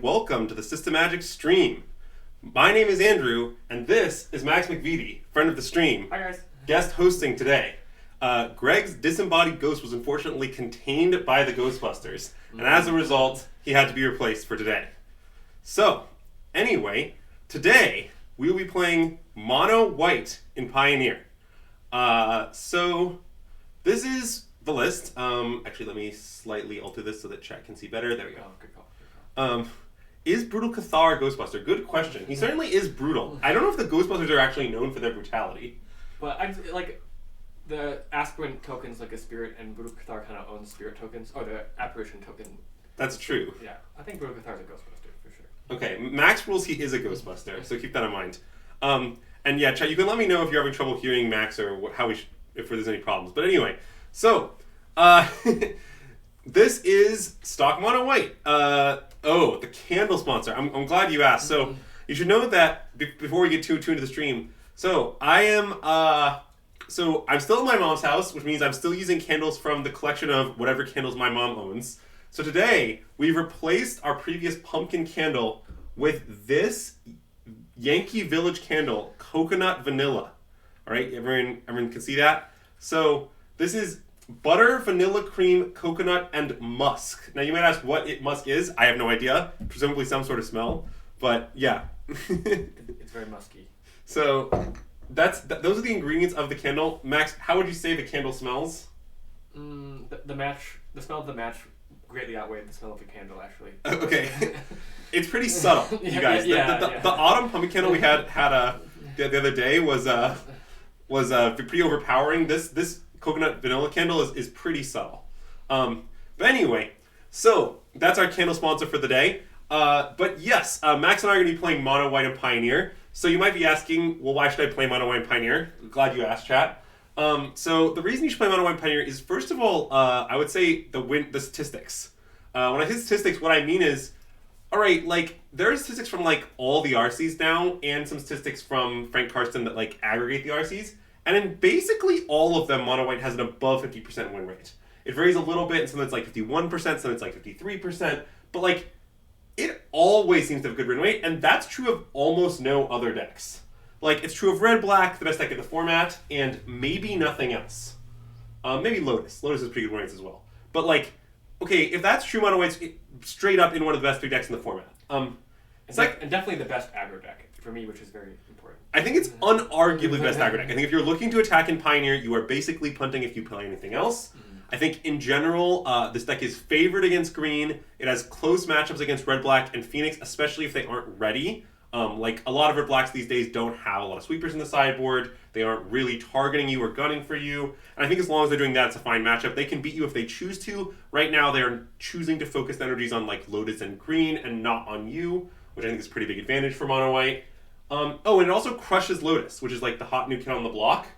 and welcome to the SystemMagic stream. My name is Andrew, and this is Max McVety, friend of the stream. Hi guys. Guest hosting today. Greg's disembodied ghost was unfortunately contained by the Ghostbusters, and as a result, he had to be replaced for today. So, anyway, today we will be playing Mono White in Pioneer. So, this is the list. Actually, let me slightly alter this so that chat can see better. There we go. Good call. Is Brutal Cathar a Ghostbuster? Good question. He certainly is brutal. I don't know if the Ghostbusters are actually known for their brutality. But I like the aspirant token's like a spirit, and Brutal Cathar kind of owns spirit tokens, or the apparition token. That's true. Yeah, I think Brutal Cathar's a Ghostbuster for sure. Okay, Max rules he is a Ghostbuster, so keep that in mind. And yeah, chat, you can let me know if you're having trouble hearing Max or if there's any problems. But anyway, so this is stock Mono White. The candle sponsor. I'm glad you asked. So you should know that before we get too into the stream. So I'm still at my mom's house, which means I'm still using candles from the collection of whatever candles my mom owns. So today we've replaced our previous pumpkin candle with this Yankee Village candle, coconut vanilla. All right, everyone can see that. So this is butter, vanilla cream, coconut, and musk. Now you might ask what musk is. I have no idea. Presumably some sort of smell. But yeah. It's very musky. So those are the ingredients of the candle. Max, how would you say the candle smells? The smell of the match greatly outweighed the smell of the candle, actually. Okay. It's pretty subtle, you guys. The autumn pumpkin candle we had the other day was pretty overpowering. This coconut vanilla candle is pretty subtle. But anyway, so that's our candle sponsor for the day. But yes, Max and I are going to be playing Mono White and Pioneer. So you might be asking, well, why should I play Mono White and Pioneer? Glad you asked, chat. So the reason you should play Mono White and Pioneer is, first of all, I would say the statistics. When I say statistics, what I mean is, all right, like, there are statistics from, like, all the RCs now, and some statistics from Frank Karsten that, like, aggregate the RCs. And in basically all of them, Mono White has an above 50% win rate. It varies a little bit, and some it's like 51%, some it's like 53%, but, like, it always seems to have a good win rate, and that's true of almost no other decks. Like, it's true of Red-Black, the best deck in the format, and maybe nothing else. Maybe Lotus. Lotus has pretty good win rates as well. But, like, okay, if that's true, Mono White's straight up in one of the best three decks in the format. And definitely the best aggro deck, for me, which is very important. I think it's unarguably the best aggro deck. I think if you're looking to attack in Pioneer, you are basically punting if you play anything else. I think in general, this deck is favored against green. It has close matchups against Red, Black, and Phoenix, especially if they aren't ready. Like, a lot of Red Blacks these days don't have a lot of sweepers in the sideboard. They aren't really targeting you or gunning for you. And I think as long as they're doing that, it's a fine matchup. They can beat you if they choose to. Right now, they're choosing to focus their energies on, like, Lotus and green and not on you, which I think is a pretty big advantage for Mono White. And it also crushes Lotus, which is, like, the hot new kid on the block.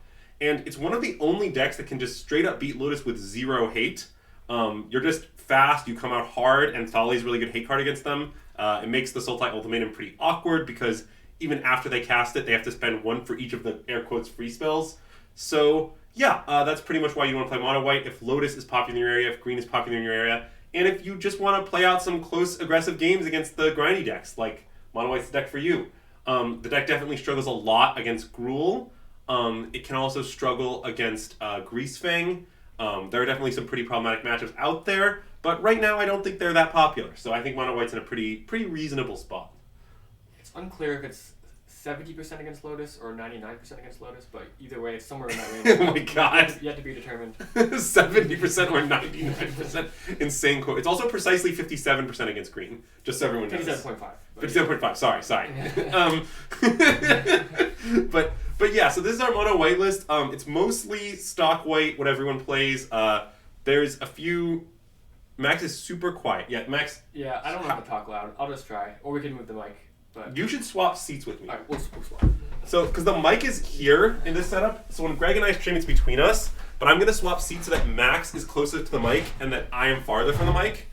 And it's one of the only decks that can just straight up beat Lotus with zero hate. You're just fast, you come out hard, and Thali's a really good hate card against them. It makes the Sultai Ultimatum pretty awkward because even after they cast it, they have to spend one for each of the air quotes free spells. So yeah, that's pretty much why you want to play Mono White if Lotus is popular in your area, if green is popular in your area, and if you just want to play out some close aggressive games against the grindy decks, like Mono White's the deck for you. The deck definitely struggles a lot against Gruul. It can also struggle against Greasefang. There are definitely some pretty problematic matchups out there, but right now I don't think they're that popular. So I think Mono White's in a pretty reasonable spot. It's unclear if it's 70% against Lotus or 99% against Lotus, but either way, it's somewhere in that range. Oh my god. Yet to be determined. 70% or 99%. Insane quote. It's also precisely 57% against green, just so everyone knows. 57.5. 57.5, sorry. But yeah, so this is our Mono White list. It's mostly stock white, what everyone plays. There's a few... Max is super quiet. Yeah, Max... Yeah, I don't want to talk loud. I'll just try. Or we can move the mic. But you should swap seats with me. Alright, we'll swap. So, because the mic is here in this setup, so when Greg and I stream, it's between us, but I'm going to swap seats so that Max is closer to the mic and that I am farther from the mic,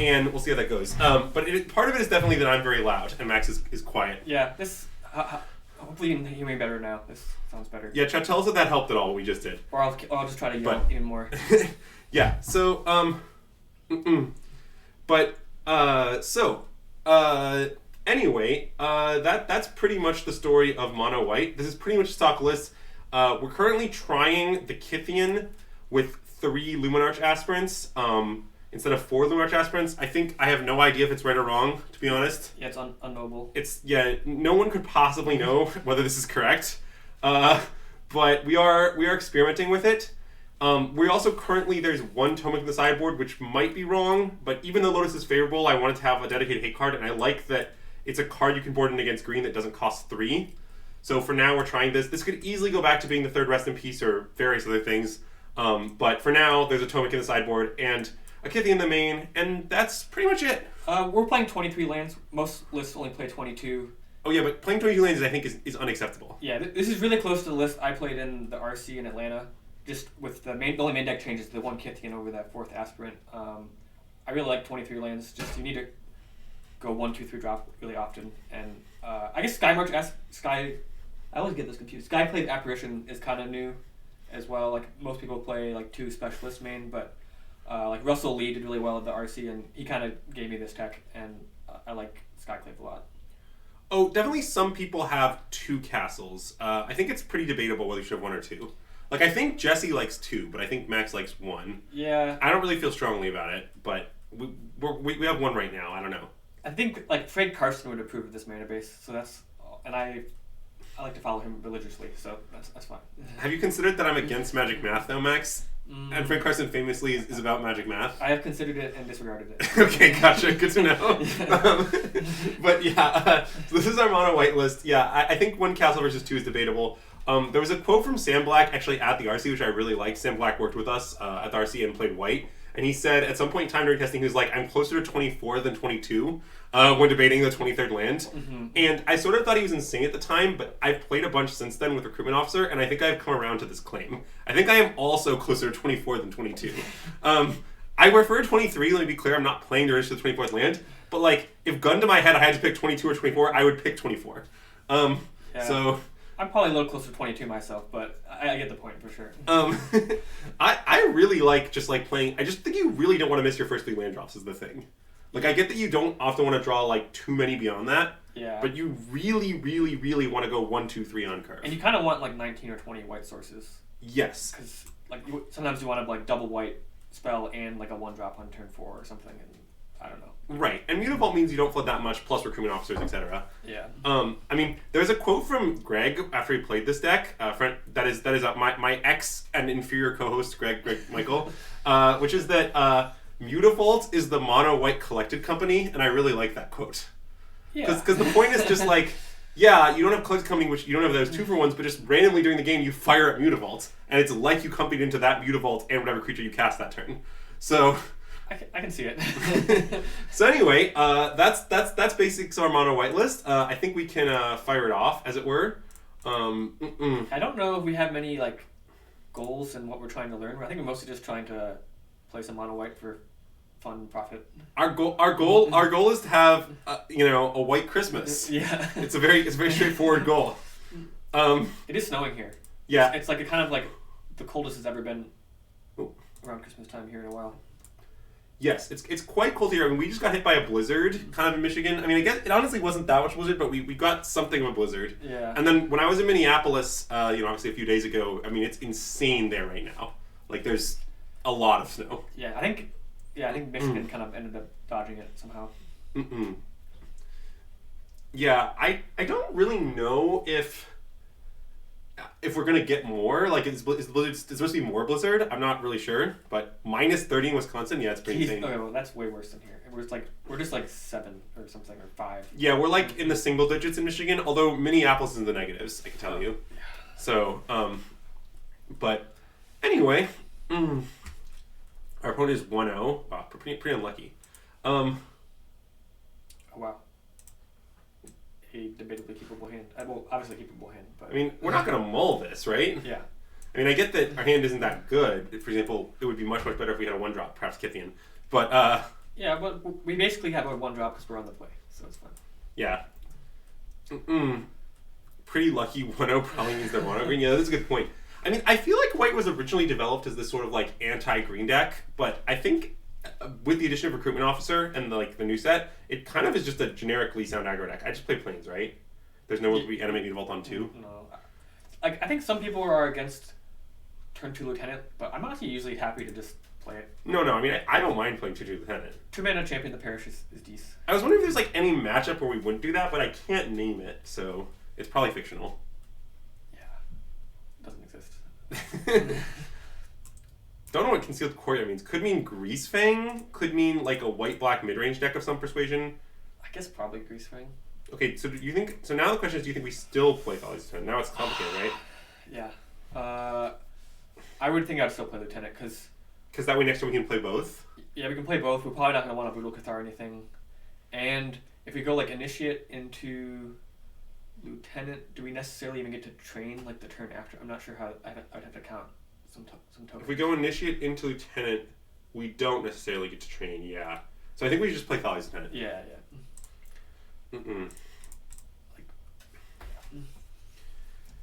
and we'll see how that goes. But part of it is definitely that I'm very loud and Max is quiet. Yeah, this... hopefully you can hear me better now. This sounds better. Yeah, Chad, tell us if that helped at all, what we just did. Or I'll just try to yell even more. Yeah, so, Anyway, that's pretty much the story of mono white. This is pretty much stock list. We're currently trying the Kythian with 3 Luminarch aspirants instead of 4 Luminarch aspirants. I have no idea if it's right or wrong, to be honest. Yeah, it's unknowable. No one could possibly know whether this is correct. But we are experimenting with it. We also currently, there's 1 Tomic in the sideboard, which might be wrong, but even though Lotus is favorable, I wanted to have a dedicated hate card, and I like that it's a card you can board in against green that doesn't cost 3. So for now, we're trying this. This could easily go back to being the 3rd Rest in Peace or various other things. But for now, there's a Tomic in the sideboard and a Kythian in the main, and that's pretty much it. We're playing 23 lands. Most lists only play 22. Oh yeah, but playing 22 lands, I think, is unacceptable. Yeah, this is really close to the list I played in the RC in Atlanta. Just with the only main deck changes, the 1 Kythian over that 4th aspirant. I really like 23 lands. Just you need to go 1, 2, 3 drop really often, and I guess Sky. I always get this confused. Skyclave Apparition is kind of new, as well. Like most people play like 2 specialist main, but like Russell Lee did really well at the RC, and he kind of gave me this tech, and I like Skyclave a lot. Oh, definitely. Some people have 2 castles. I think it's pretty debatable whether you should have 1 or 2. Like, I think Jesse likes 2, but I think Max likes 1. Yeah. I don't really feel strongly about it, but we have 1 right now. I don't know. I think, like, Fred Karsten would approve of this mana base, so that's... And I like to follow him religiously, so that's fine. Have you considered that I'm against magic math, though, Max? And Frank Carson famously is about magic math. I have considered it and disregarded it. Okay, gotcha. Good to know. But yeah, so this is our mono white list. Yeah, I think 1 castle versus 2 is debatable. There was a quote from Sam Black actually at the RC, which I really liked. Sam Black worked with us at the RC and played white. And he said at some point in time during testing, he was like, I'm closer to 24 than 22 when debating the 23rd land. Mm-hmm. And I sort of thought he was insane at the time, but I've played a bunch since then with Recruitment Officer, and I think I've come around to this claim. I think I am also closer to 24 than 22. I prefer 23, let me be clear, I'm not playing the rest of the 24th land, but like, if gun to my head I had to pick 22 or 24, I would pick 24. So... I'm probably a little closer to 22 myself, but I get the point for sure. I really like just like playing. I just think you really don't want to miss your first 3 land drops is the thing. Like I get that you don't often want to draw like too many beyond that. Yeah. But you really, really, really want to go 1, 2, 3 on curve. And you kind of want like 19 or 20 white sources. Yes. Because like sometimes you want to like double white spell and like a 1-drop on turn 4 or something, and I don't know. Right, and Mutavault means you don't flood that much, plus Recruitment Officers, etc. Yeah. I mean, there's a quote from Greg after he played this deck. That is my ex and inferior co-host Greg Michael, which is that Mutavault is the mono white collected company, and I really like that quote. Yeah. Because the point is just like, yeah, you don't have collected company, which you don't have those 2-for-1s, but just randomly during the game you fire at Mutavault, and it's like you copied into that Mutavault and whatever creature you cast that turn. So. I can see it. So anyway, that's basics our mono white list. I think we can fire it off, as it were. I don't know if we have many like goals in what we're trying to learn. I think we're mostly just trying to play some mono white for fun and profit. Our goal is to have a white Christmas. Yeah, it's a very straightforward goal. It is snowing here. Yeah, it's like a kind of like the coldest it's ever been around Christmas time here in a while. Yes, it's quite cold here. I mean, we just got hit by a blizzard, kind of in Michigan. I mean, I guess it honestly wasn't that much blizzard, but we got something of a blizzard. Yeah. And then when I was in Minneapolis, obviously a few days ago, I mean, it's insane there right now. Like, there's a lot of snow. Yeah, I think Michigan kind of ended up dodging it somehow. Yeah, I don't really know if we're gonna get more. Like, is blizzard it's supposed to be more blizzard? I'm not really sure, but minus 30 in Wisconsin, yeah, it's pretty insane. Okay, well, that's way worse than here. We're just like 7 or something, or 5. Yeah, we're like in the single digits in Michigan, although Minneapolis is in the negatives, I can tell you. Yeah. So, but anyway, our opponent is 1-0. Wow, pretty unlucky. Oh, wow. A debatably keepable hand. Well, obviously keepable hand, but... I mean, we're not going to mull this, right? Yeah. I mean, I get that our hand isn't that good. For example, it would be much better if we had a 1-drop, perhaps Kythian. But, yeah, but we basically have a 1-drop because we're on the play, so it's fine. Yeah. Pretty lucky 1-0 probably means they're mono green. Yeah, that's a good point. I mean, I feel like white was originally developed as this sort of, like, anti-green deck, but I think with the addition of Recruitment Officer and the new set, it kind of is just a generically sound aggro deck. I just play planes, right? There's no way we animate me to vault on 2. No. I think some people are against turn 2 Lieutenant, but I'm actually usually happy to just play it. No, I mean, I don't mind playing 2/2 Lieutenant. 2-mana Champion the Parish is decent. I was wondering if there's any matchup where we wouldn't do that, but I can't name it, so it's probably fictional. Yeah. It doesn't exist. Don't know what Concealed Courtyard means. Could mean Greasefang. Could mean a white-black mid-range deck of some persuasion. I guess probably Greasefang. Okay, so do you think... So now the question is, do you think we still play Thales Lieutenant? Now it's complicated, right? Yeah. I would think I'd still play Lieutenant, because... Because that way next time we can play both? Yeah, we can play both. We're probably not going to want a Brutal Cathar or anything. And if we go Initiate into Lieutenant, do we necessarily even get to train the turn after? I'm not sure how... I'd have to count some tokens. If we go Initiate into Lieutenant, we don't necessarily get to train, yeah. So I think we should just play Thales Lieutenant. Yeah. Mm-mm.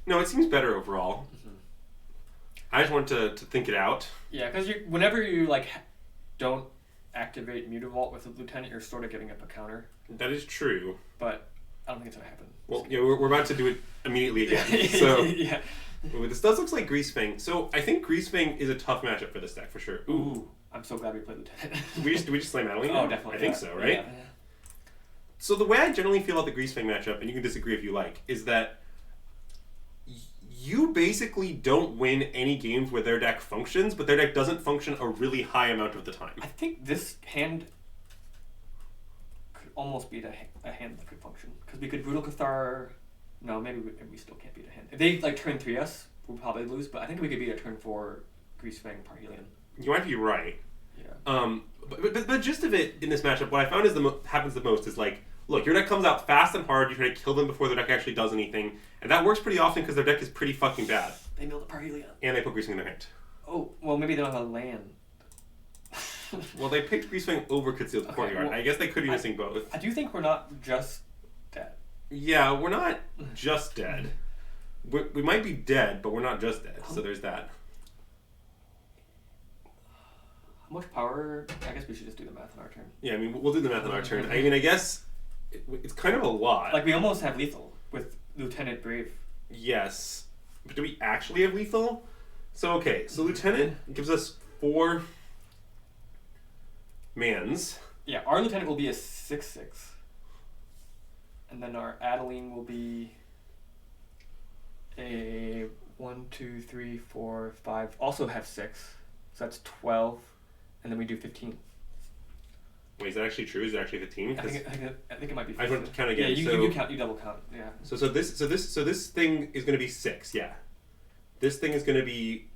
No, it seems better overall. Mm-hmm. I just want to think it out. Yeah, because whenever you don't activate Mutavault with a Lieutenant, you're sort of giving up a counter. That is true. But I don't think it's going to happen. Well, yeah, we're about to do it immediately again. So yeah. This does look like Greasefang. So I think Greasefang is a tough matchup for this deck for sure. Ooh, I'm so glad we played Lieutenant. Do we just slay Madeline? Oh, definitely. I think so, right? Yeah. So the way I generally feel about the Greasefang matchup, and you can disagree if you like, is that you basically don't win any games where their deck functions, but their deck doesn't function a really high amount of the time. I think this hand could almost beat a hand that could function. Because we could Brutal Cathar... No, maybe we still can't beat a hand. If they turn 3S, we'll probably lose, but I think we could beat a turn 4 Greasefang Parhelion. You might be right. Yeah. But the gist of it in this matchup, what I found is happens the most is look, your deck comes out fast and hard, you try to kill them before their deck actually does anything, and that works pretty often because their deck is pretty fucking bad. They mill the Parhelion. And they put Greasefang in their hand. Oh, well, maybe they don't have a land. Well, they picked Greasefang over Concealed Courtyard. Well, I guess they could be missing both. I do think we're not just dead. Yeah, we're not just dead. We might be dead, but we're not just dead, so there's that. How much power? I guess we should just do the math on our turn. Yeah, I mean, we'll do the math on our turn. I mean, I guess it's kind of a lot. We almost have lethal with Lieutenant Brave. Yes. But do we actually have lethal? So, okay. So, Lieutenant gives us 4 mans. Yeah, our Lieutenant will be a 6/6. And then our Adeline will be a 1, 2, 3, 4, 5. Also have 6. So that's 12. And then we do 15. Wait, is that actually true? Is it actually 15? I think it might be 15. I just want to count again. Yeah, you count. You double count. Yeah. So this thing is going to be 6. Yeah. This thing is going to be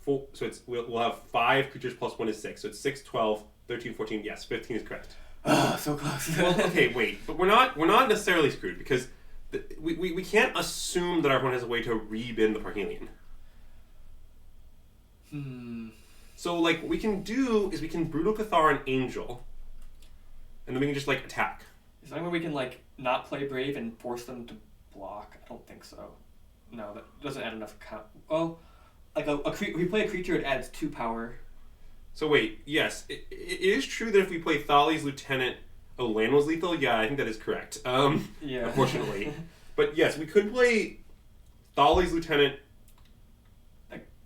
4. So we'll have 5 creatures plus 1 is 6. So it's 6, 12, 13, 14. Yes, 15 is correct. Ah, so close. Well, okay, wait, but we're not necessarily screwed because we can't assume that our opponent has a way to re-bin the Parhelion. So what we can do is we can Brutal Cathar an Angel, and then we can just attack. Is there any way we can not play Brave and force them to block? I don't think so. No, that doesn't add enough count. Well, we play a creature, it adds 2 power. So wait, yes, it is true that if we play Thales Lieutenant, land was lethal. Yeah, I think that is correct. Yeah. Unfortunately, but yes, we could play Thales Lieutenant.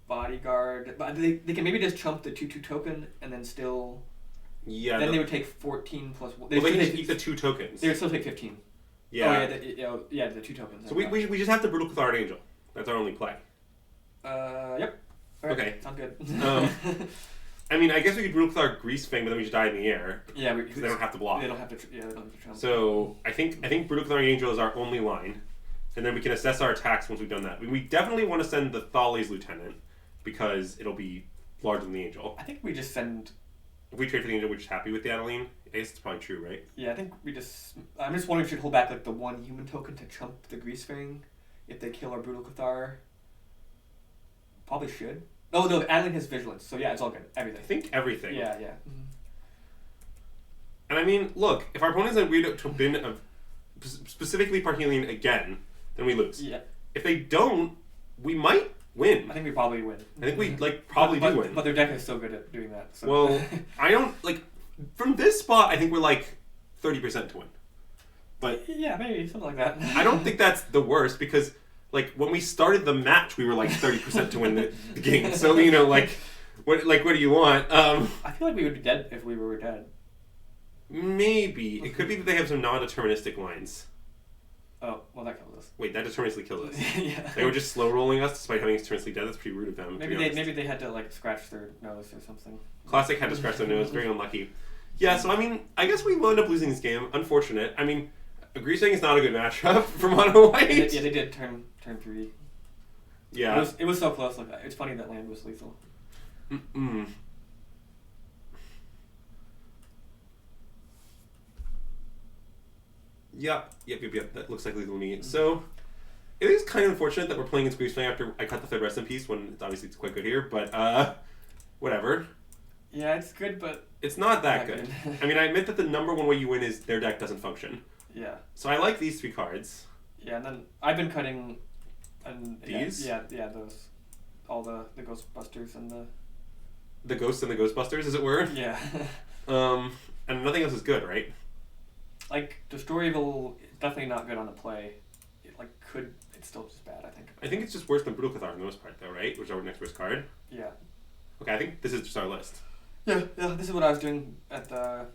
Bodyguard, but they can maybe just chump the 2/2 token and then still. Yeah. Then they would take 14 plus 1. They can just eat the 2 tokens. They would still take 15. Yeah. Oh yeah, the 2 tokens. So we just have to Brutal Cathar an Angel. That's our only play. Yep. All right. Okay. Sounds good. I mean, I guess we could Brutal Cathar Greasefang, but then we just die in the air. Yeah, because they don't have to block. They don't have to. They don't have to trump. So I think Brutal Cathar Angel is our only line, and then we can assess our attacks once we've done that. We definitely want to send the Thales Lieutenant because it'll be larger than the Angel. I think we just send. If we trade for the Angel, we're just happy with the Adeline. I guess it's probably true, right? Yeah, I think we just. I'm just wondering if we should hold back the 1 human token to chump the Greasefang if they kill our Brutal Cathar. Probably should. Oh no, Adeline has Vigilance, so yeah, it's all good. Everything. I think everything. Yeah. Mm-hmm. And I mean, look, if our opponents agree to bin specifically Parhelion again, then we lose. Yeah. If they don't, we might win. I think we probably win. I think we probably do win. But their deck is so good at doing that. So. Well, I don't from this spot. I think we're 30% to win. But yeah, maybe something like that. I don't think that's the worst because when we started the match, we were 30% to win the game. So what do you want? I feel like we would be dead if we were dead. Maybe it could be that they have some non-deterministic lines. Oh, well, that kills us. Wait, that deterministically killed us. Yeah. They were just slow rolling us despite having us deterministically dead. That's pretty rude of them. Maybe they had to scratch their nose or something. Classic had to scratch their nose. Very unlucky. Yeah, so I guess we will end up losing this game. Unfortunate. Greasing is not a good matchup for Mono White. Yeah, they did turn 3. Yeah. It was so close. It's funny that land was lethal. Mm-mm. Yep. That looks like lethal to me. So, it is kind of unfortunate that we're playing in Greasing after I cut the third rest in peace when it's quite good here, but whatever. Yeah, it's good, but... It's not that good. I admit that the number one way you win is their deck doesn't function. Yeah. So I like these 3 cards. Yeah, and then I've been cutting... These? Yeah, those. All the Ghostbusters and the... The Ghosts and the Ghostbusters, as it were? Yeah. And nothing else is good, right? Destroy Evil is definitely not good on the play. It's still just bad, I think. I think it's just worse than Brutal Cathar for the most part, though, right? Which is our next worst card. Yeah. Okay, I think this is just our list. Yeah, this is what I was doing at the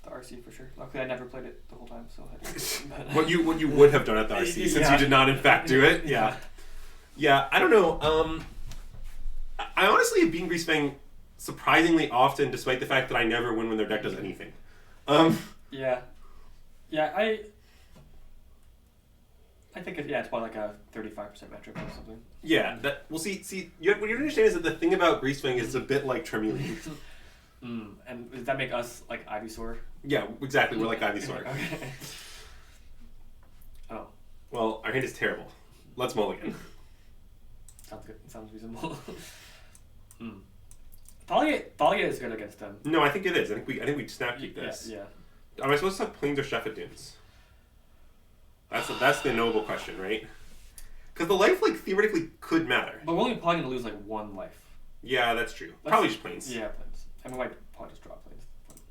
RC for sure. Luckily, I never played it the whole time, so I didn't. What you would have done at the RC, since you did not in fact do it. Yeah. Yeah, I don't know. I honestly have beaten Greasefang surprisingly often, despite the fact that I never win when their deck does anything. Yeah. Yeah, I think it's probably a 35% matchup or something. Yeah, what you understand is that the thing about Greasefang is it's a bit like Tremulene. And does that make us like Ivysaur? Yeah, exactly. We're like Ivysaur. Okay. Oh. Well, our hand is terrible. Let's mulligan. Sounds good. Sounds reasonable. Thalia is good against them. No, I think it is. I think we snap keep this. Yeah. Am I supposed to have Plains or Shepherd Dunes? That's the knowable question, right? Because the life theoretically could matter. But we're only probably gonna lose 1 life. Yeah, that's true. Probably just Plains. Yeah, Plains. We might probably just draw Plains.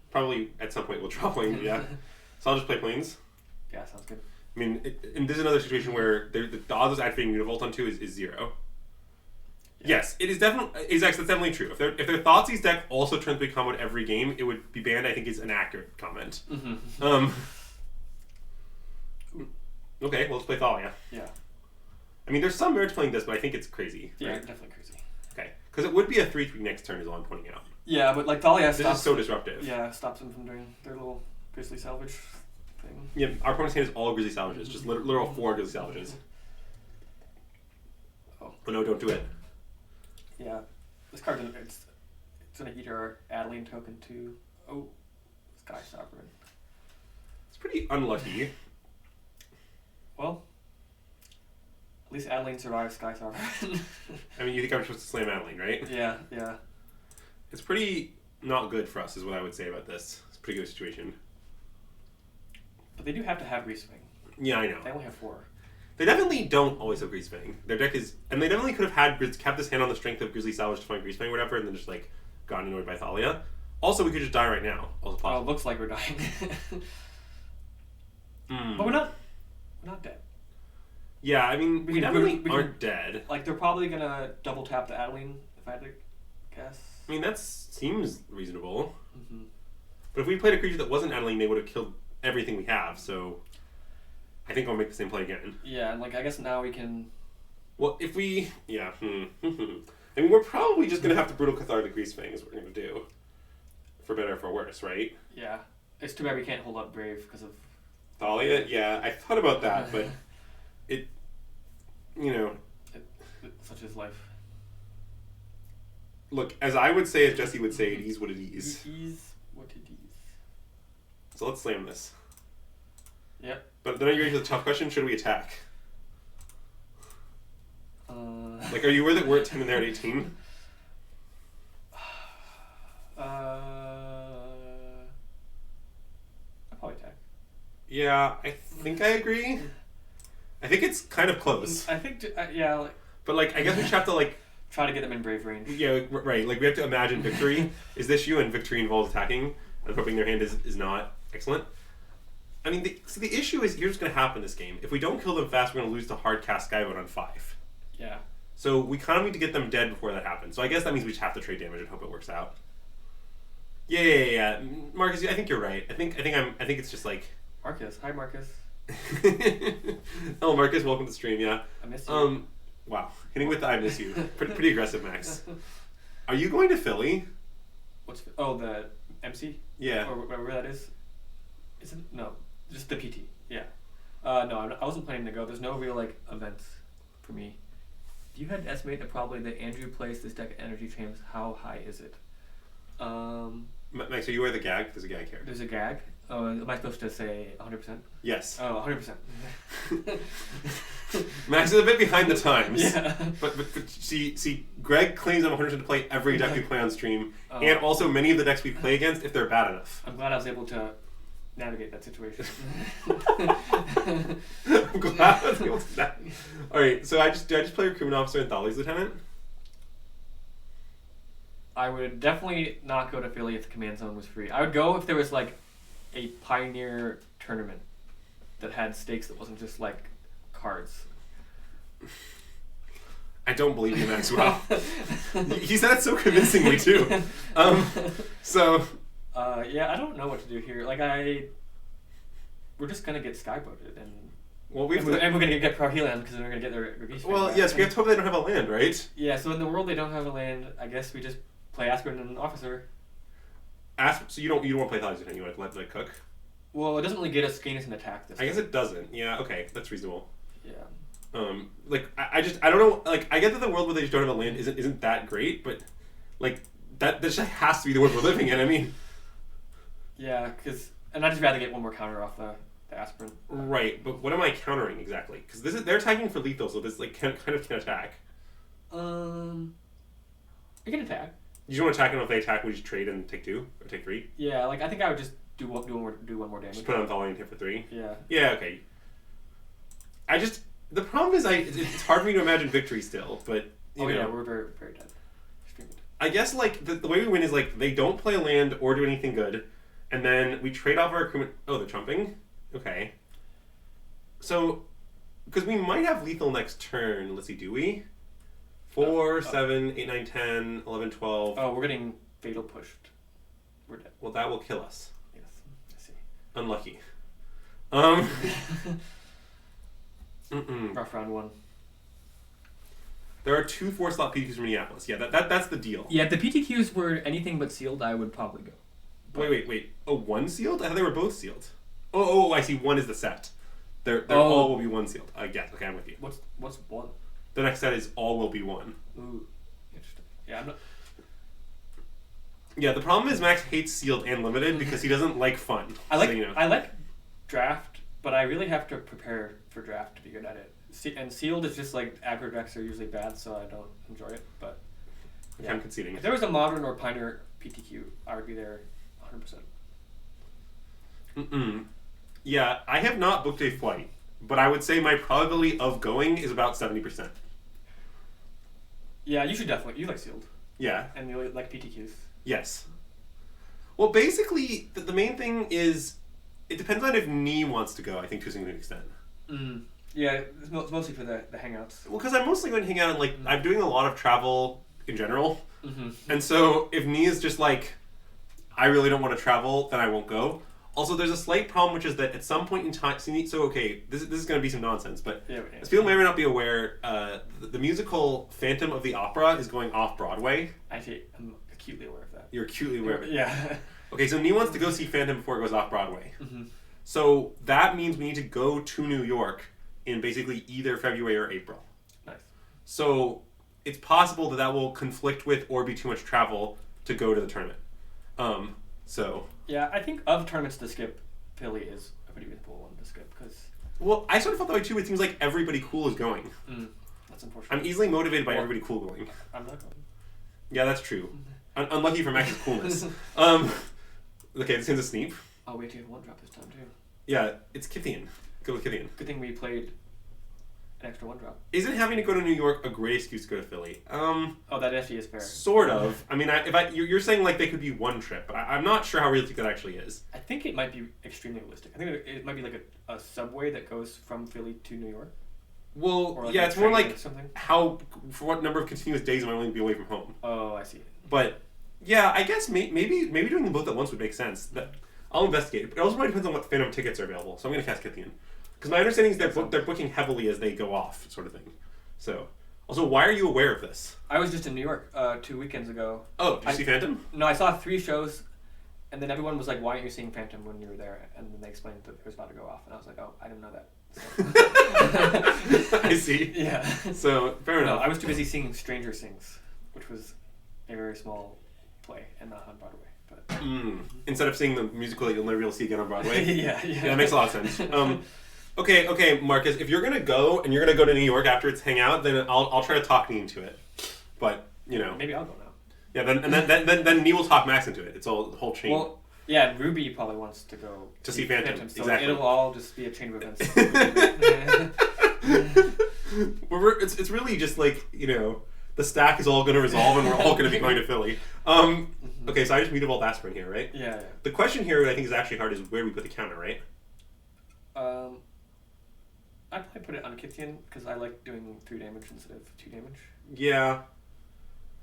Probably at some point we'll draw Plains. Yeah. So I'll just play Plains. Yeah, sounds good. And this is another situation where the odds of activating Univolt on 2 is 0. Yeah. Yes, it is definitely. That's definitely true. If their Thoughtseize deck also turns big combo every game, it would be banned. I think is an accurate comment. Mm-hmm. Okay, well, let's play Thalia. Yeah. There's some merit to playing this, but I think it's crazy. Yeah, right? definitely crazy. Okay, because it would be a 3/3 next turn is all I'm pointing out. Yeah, but Thalia this is so disruptive. Yeah, stops them from doing their little Grizzly Salvage thing. Yeah, our opponent's hand is all Grizzly Salvages, just literal 4 Grizzly Salvages. Oh no, don't do it. Yeah, this card it's gonna eat our Adeline token too. Oh, Sky Sovereign. It's pretty unlucky. Well, at least Adeline survives Sky Sovereign. You think I'm supposed to slam Adeline, right? Yeah. It's pretty not good for us, is what I would say about this. It's a pretty good situation. But they do have to have Greasefang. Yeah, I know. They only have 4. They definitely don't always have Greasefang. Their deck is... And they definitely could have kept this hand on the strength of Grizzly Salvage to find Greasefang or whatever, and then just, gotten annoyed by Thalia. Also, we could just die right now. Also possible. Oh, it looks like we're dying. But we're not dead. Yeah, we definitely aren't dead. They're probably gonna double tap the Adeline, if I had to guess. That seems reasonable. Mm-hmm. But if we played a creature that wasn't Adeline, they would have killed everything we have, so... I think I'll make the same play again. Yeah, and I guess now we can... Well, if we... Yeah, we're probably just gonna have to Brutal Cathar the Greasefang is what we're gonna do. For better or for worse, right? Yeah. It's too bad we can't hold up Brave because of... Thalia? Yeah, I thought about that, but... Such is life. Look, as I would say, as Jesse would say, it is what it is. It is what it is. So let's slam this. Yep. But then are you ready for the tough question? Should we attack? Are you aware that we're at 10 and they're at 18? I'll probably attack. Yeah, I think I agree. I think it's kind of close. I think, But like, I guess we just have to like try to get them in brave range. Yeah, right. Like we have to imagine victory is the issue, and victory involves attacking and hoping their hand is not excellent. I mean, the issue is here's what's going to happen this game. If we don't kill them fast, we're going to lose to hard cast Skyvote on 5. Yeah. So we kind of need to get them dead before that happens. So I guess that means we just have to trade damage and hope it works out. Yeah. Marcus, I think you're right. I think it's just like Marcus. Hi, Marcus. Oh, Marcus, welcome to the stream. Yeah. I miss you. Wow, hitting with the I miss you. Pretty aggressive, Max. Are you going to Philly? The MC? Yeah. Or whatever that is. Is it? No, just the PT. Yeah. No, I wasn't planning to go. There's no real like events for me. Do you had to estimate that probably that Andrew plays this deck of energy champs? How high is it? Max, are you aware of the gag? There's a gag here. There's a gag? Oh, am I supposed to say 100%? Yes. Oh, 100%. Max is a bit behind the times. Yeah. But see, Greg claims I'm 100% to play every deck we play on stream, and also many of the decks we play against if they're bad enough. I'm glad I was able to navigate that situation. I'm glad I was able to navigate. Alright, so did I just play Recruitment Officer and Thali's Lieutenant? I would definitely not go to Philly if the command zone was free. I would go if there was like a Pioneer tournament that had stakes that wasn't just like cards. I don't believe you, Maxwell. He said it so convincingly too. Yeah, I don't know what to do here. Like we're just gonna get skyboated and. Well, we're gonna get Proheland because we're gonna get their Revision. Well, yes, we have to hope they don't have a land, right? Yeah, so in the world they don't have a land. I guess we just play Aspirin and Officer. So you don't want to play Thali's Lieutenant, you want to let cook? Well, it doesn't really get us gain us an attack this I guess it doesn't. Yeah, okay, that's reasonable. Yeah. Like I don't know. Like I get that the world where they just don't have a land isn't that great, but like that just has to be the world we're living in. I mean. Yeah, and I'd just rather get one more counter off the Aspirin. Right, but what am I countering exactly? Because they're attacking for lethal, so this like kind of can attack. You can attack. You just want to attack, and if they attack, we just trade and take 2 or take 3. Yeah, like I think I would just do one more damage. Just put on Thalian and hit for 3. Yeah. Yeah. Okay. The problem is it's hard for me to imagine victory still, but you know. Yeah, we're very very dead. Extremely dead. I guess like the way we win is like they don't play land or do anything good, and then we trade off our recruitment. Oh, they're trumping. Okay. So, because we might have lethal next turn. Let's see, do we? 4, 7, 8, 9, 10, 11, 12. Oh, we're getting fatal pushed. We're dead. Well, that will kill us. Yes, I see. Unlucky. Rough round 1. There are 2 4-slot PTQs from Minneapolis. Yeah, that's the deal. Yeah, if the PTQs were anything but sealed, I would probably go. Wait. Oh, 1 sealed? I thought they were both sealed. Oh, I see. 1 is the set. They're all will be 1 sealed. I guess. Okay, I'm with you. What's 1? The next set is all will be 1. Ooh, interesting. Yeah, I'm not. Yeah, the problem is Max hates sealed and limited because he doesn't like fun. I like draft, but I really have to prepare for draft to be good at it. And sealed is just like aggro decks are usually bad, so I don't enjoy it. But yeah. I'm conceding. If there was a modern or Pioneer PTQ, I would be there 100%. Yeah, I have not booked a flight, but I would say my probability of going is about 70%. Yeah, you should definitely. You like sealed. Yeah. And you like PTQs. Yes. Well, basically, the main thing is it depends on if Nee wants to go, I think, to a significant extent. Yeah, it's mostly for the hangouts. Well, because I'm mostly going to hang out and, like, I'm doing a lot of travel in general. Mm-hmm. And so if Nee is just like, I really don't want to travel, then I won't go. Also, there's a slight problem, which is that at some point in time, so okay, this is going to be some nonsense, but as people may or may not be aware, the musical Phantom of the Opera is going off Broadway. Actually, I'm acutely aware of that. You're acutely aware of it? Yeah. Okay, so Nee wants to go see Phantom before it goes off Broadway. Mm-hmm. So that means we need to go to New York in basically either February or April. Nice. So it's possible that will conflict with or be too much travel to go to the tournament. Yeah, I think of tournaments to skip, Philly is a pretty reasonable one to skip because. Well, I sort of felt that way too. It seems like everybody cool is going. That's unfortunate. I'm easily motivated by everybody cool going. I'm not going. Yeah, that's true. Unlucky for Max's coolness. Okay, this is a Sneep. Oh wait, you have 1 drop this time too. Yeah, it's Kithian. Go with Kithian. Good thing we played an extra 1-drop. Isn't having to go to New York a great excuse to go to Philly? Oh, that actually is fair. Sort of. I mean, you're saying like they could be one trip, but I'm not sure how realistic that actually is. I think it might be extremely realistic. I think it might be like a subway that goes from Philly to New York. Well, Or like yeah, a it's more train or like something. for what number of continuous days am I willing to be away from home? Oh, I see. But yeah, I guess maybe doing them both at once would make sense. I'll investigate. It also probably depends on what Phantom tickets are available. So I'm going to cast Kithian. Because my understanding is they're booking heavily as they go off, sort of thing. So, also, why are you aware of this? I was just in New York 2 weekends ago. Oh, did you see Phantom? No, I saw 3 shows, and then everyone was like, "Why aren't you seeing Phantom when you were there?" And then they explained that it was about to go off, and I was like, "Oh, I didn't know that." So. I see. Yeah. So, fair enough. No, I was too busy seeing Stranger Things, which was a very small play and not on Broadway. But instead of seeing the musical that you'll never be able to see again on Broadway. yeah, that makes a lot of sense. Okay, Marcus. If you're gonna go and you're gonna go to New York after it's Hangout, then I'll try to talk me into it. But maybe I'll go now. Yeah, then Nee will talk Max into it. It's all the whole chain. Well, yeah, and Ruby probably wants to go to see Phantom. So exactly. it'll all just be a chain of events. It's really just like the stack is all going to resolve and we're all going to be going to Philly. Okay, so I just mutavault aspirin here, right? Yeah. The question here, I think, is actually hard is where do we put the counter, right? I'd probably put it on Kithian because I like doing 3 damage instead of 2 damage. Yeah.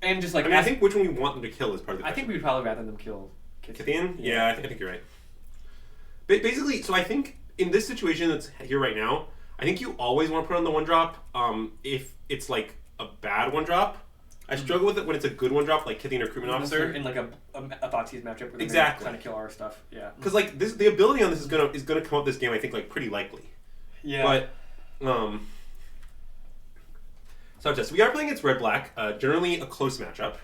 And just like I think which one we want them to kill is part of the question. I think we'd probably rather them kill Kithian? Yeah, I think you're right. Basically, so I think in this situation that's here right now, I think you always want to put on the 1-drop if it's like a bad 1-drop. I struggle with it when it's a good 1-drop, like Kithian Recruitment Officer. In like a Thoughtseize matchup where they're trying to kill our stuff. Yeah. Because like the ability on this is gonna come up this game, I think, like pretty likely. Yeah. But so just we are playing against Red-Black, generally a close matchup.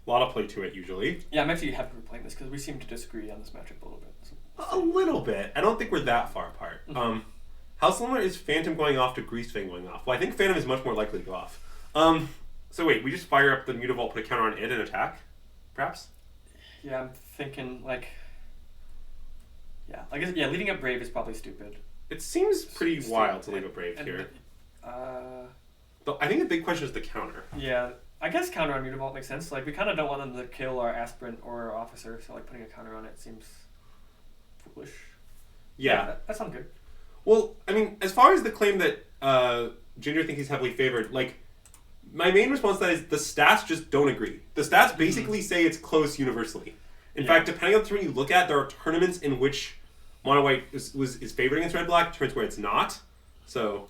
A lot of play to it usually. Yeah, I'm actually happy we're playing this because we seem to disagree on this matchup a little bit. So. A little bit. I don't think we're that far apart. How similar is Phantom going off to Greasefang going off? Well, I think Phantom is much more likely to go off. So wait, we just fire up the Mutavault, put a counter on it, and attack, perhaps? Yeah, I'm thinking like. Yeah, I guess leaving up Brave is probably stupid. It seems pretty wild to leave up Brave here. I think the big question is the counter. Yeah, I guess counter on Mutavault makes sense. Like we kind of don't want them to kill our aspirant or our officer, so like putting a counter on it seems foolish. Yeah, that sounds good. Well, I mean, as far as the claim that Ginger thinks he's heavily favored, like. My main response to that is the stats just don't agree. The stats basically say it's close universally. In fact, depending on the tournament you look at, there are tournaments in which Mono White is favored against Red Black, tournaments where it's not. So,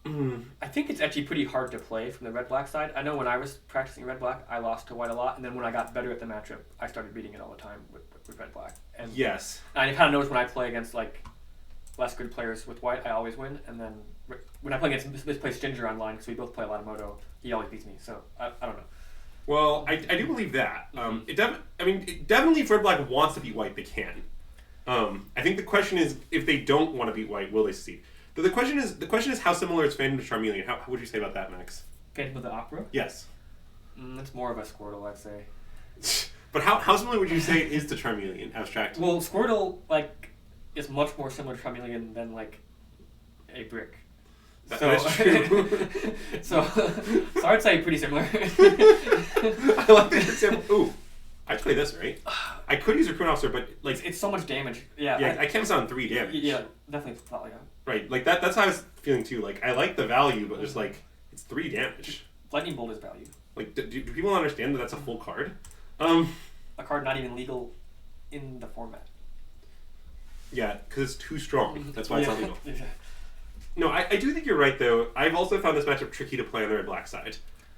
I think it's actually pretty hard to play from the Red Black side. I know when I was practicing Red Black, I lost to White a lot, and then when I got better at the matchup, I started beating it all the time with Red Black. And yes. And I kind of noticed when I play against like less good players with White, I always win, and then when I play against this plays Ginger online, because we both play a lot of Moto, he always beats me. So I don't know. Well, I do believe that. Definitely if Red Black wants to beat White, they can. I think the question is if they don't want to beat White, will they succeed? The question is how similar is Phantom to Charmeleon? How would you say about that, Max? Phantom of the Opera? Yes. That's more of a Squirtle, I'd say. But how similar would you say it is to Charmeleon, abstract? Well, Squirtle is much more similar to Charmeleon than a brick. That's true. so I'd say pretty similar. I like the example. Ooh, I play this, right? I could use Recruit Officer, but it's so much damage. Yeah. I can't sound 3 damage. Yeah, definitely thought like that. Right, that's how I was feeling too. Like I like the value, but just it's 3 damage. Lightning Bolt is value. Like, do people understand that that's a full card? A card not even legal in the format. Yeah, because it's too strong. That's why it's not legal. Yeah. No, I do think you're right, though. I've also found this matchup tricky to play on the Red-Black side.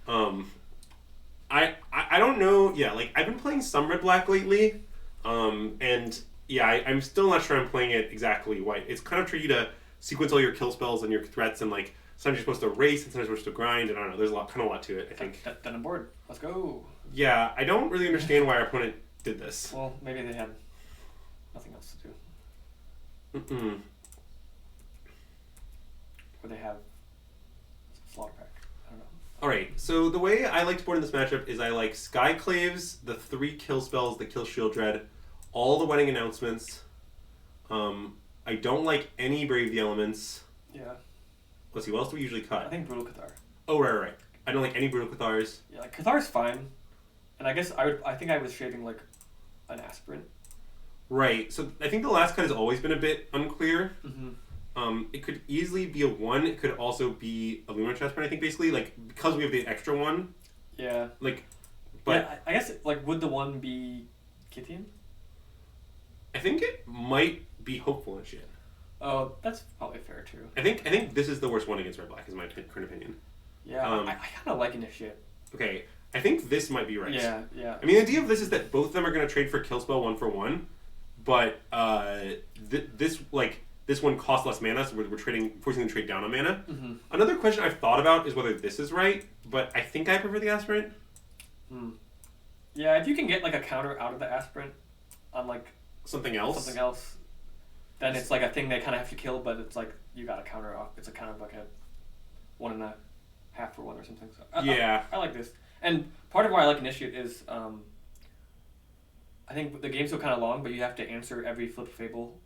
I don't know. Yeah, I've been playing some Red-Black lately, and yeah, I'm still not sure I'm playing it exactly White. It's kind of tricky to sequence all your kill spells and your threats, and sometimes you're supposed to race, and sometimes you're supposed to grind, and I don't know. There's a lot to it, I think. Done on board. Let's go. Yeah, I don't really understand why our opponent did this. Well, maybe they had nothing else to do. Mm-mm. Or they have Slaughter Pack. I don't know. Alright, so the way I like to board in this matchup is I like Skyclaves, the 3 kill spells that kill Shield Dread, all the wedding announcements. I don't like any Brave the Elements. Yeah. Let's see, what else do we usually cut? I think Brutal Cathar. Oh, right. I don't like any Brutal Cathars. Yeah, like Cathar's fine, and I guess I think I was shaving like an aspirant. Right. So I think the last cut has always been a bit unclear. Mm-hmm. It could easily be a 1. It could also be a Lunar Chestprint. I think basically like because we have the extra 1. Yeah. Like, but yeah, I guess like would the 1 be Kithian? I think it might be Hopeful Initiate. Oh, that's probably fair too. I think this is the worst one against Red Black, is my current opinion. Yeah, I kind of like Initiate. Okay, I think this might be right. Yeah. I mean, the idea of this is that both of them are going to trade for Kill Spell 1 for 1, but this one costs less mana, so we're forcing them to trade down on mana. Mm-hmm. Another question I've thought about is whether this is right, but I think I prefer the Aspirant. Yeah, if you can get like a counter out of the Aspirant on like something else, then it's like a thing they kind of have to kill, but it's like you got a counter off. It's a kind of like a 1.5 for 1 or something. So I like this. And part of why I like Initiate is I think the game's still kind of long, but you have to answer every Flip Fable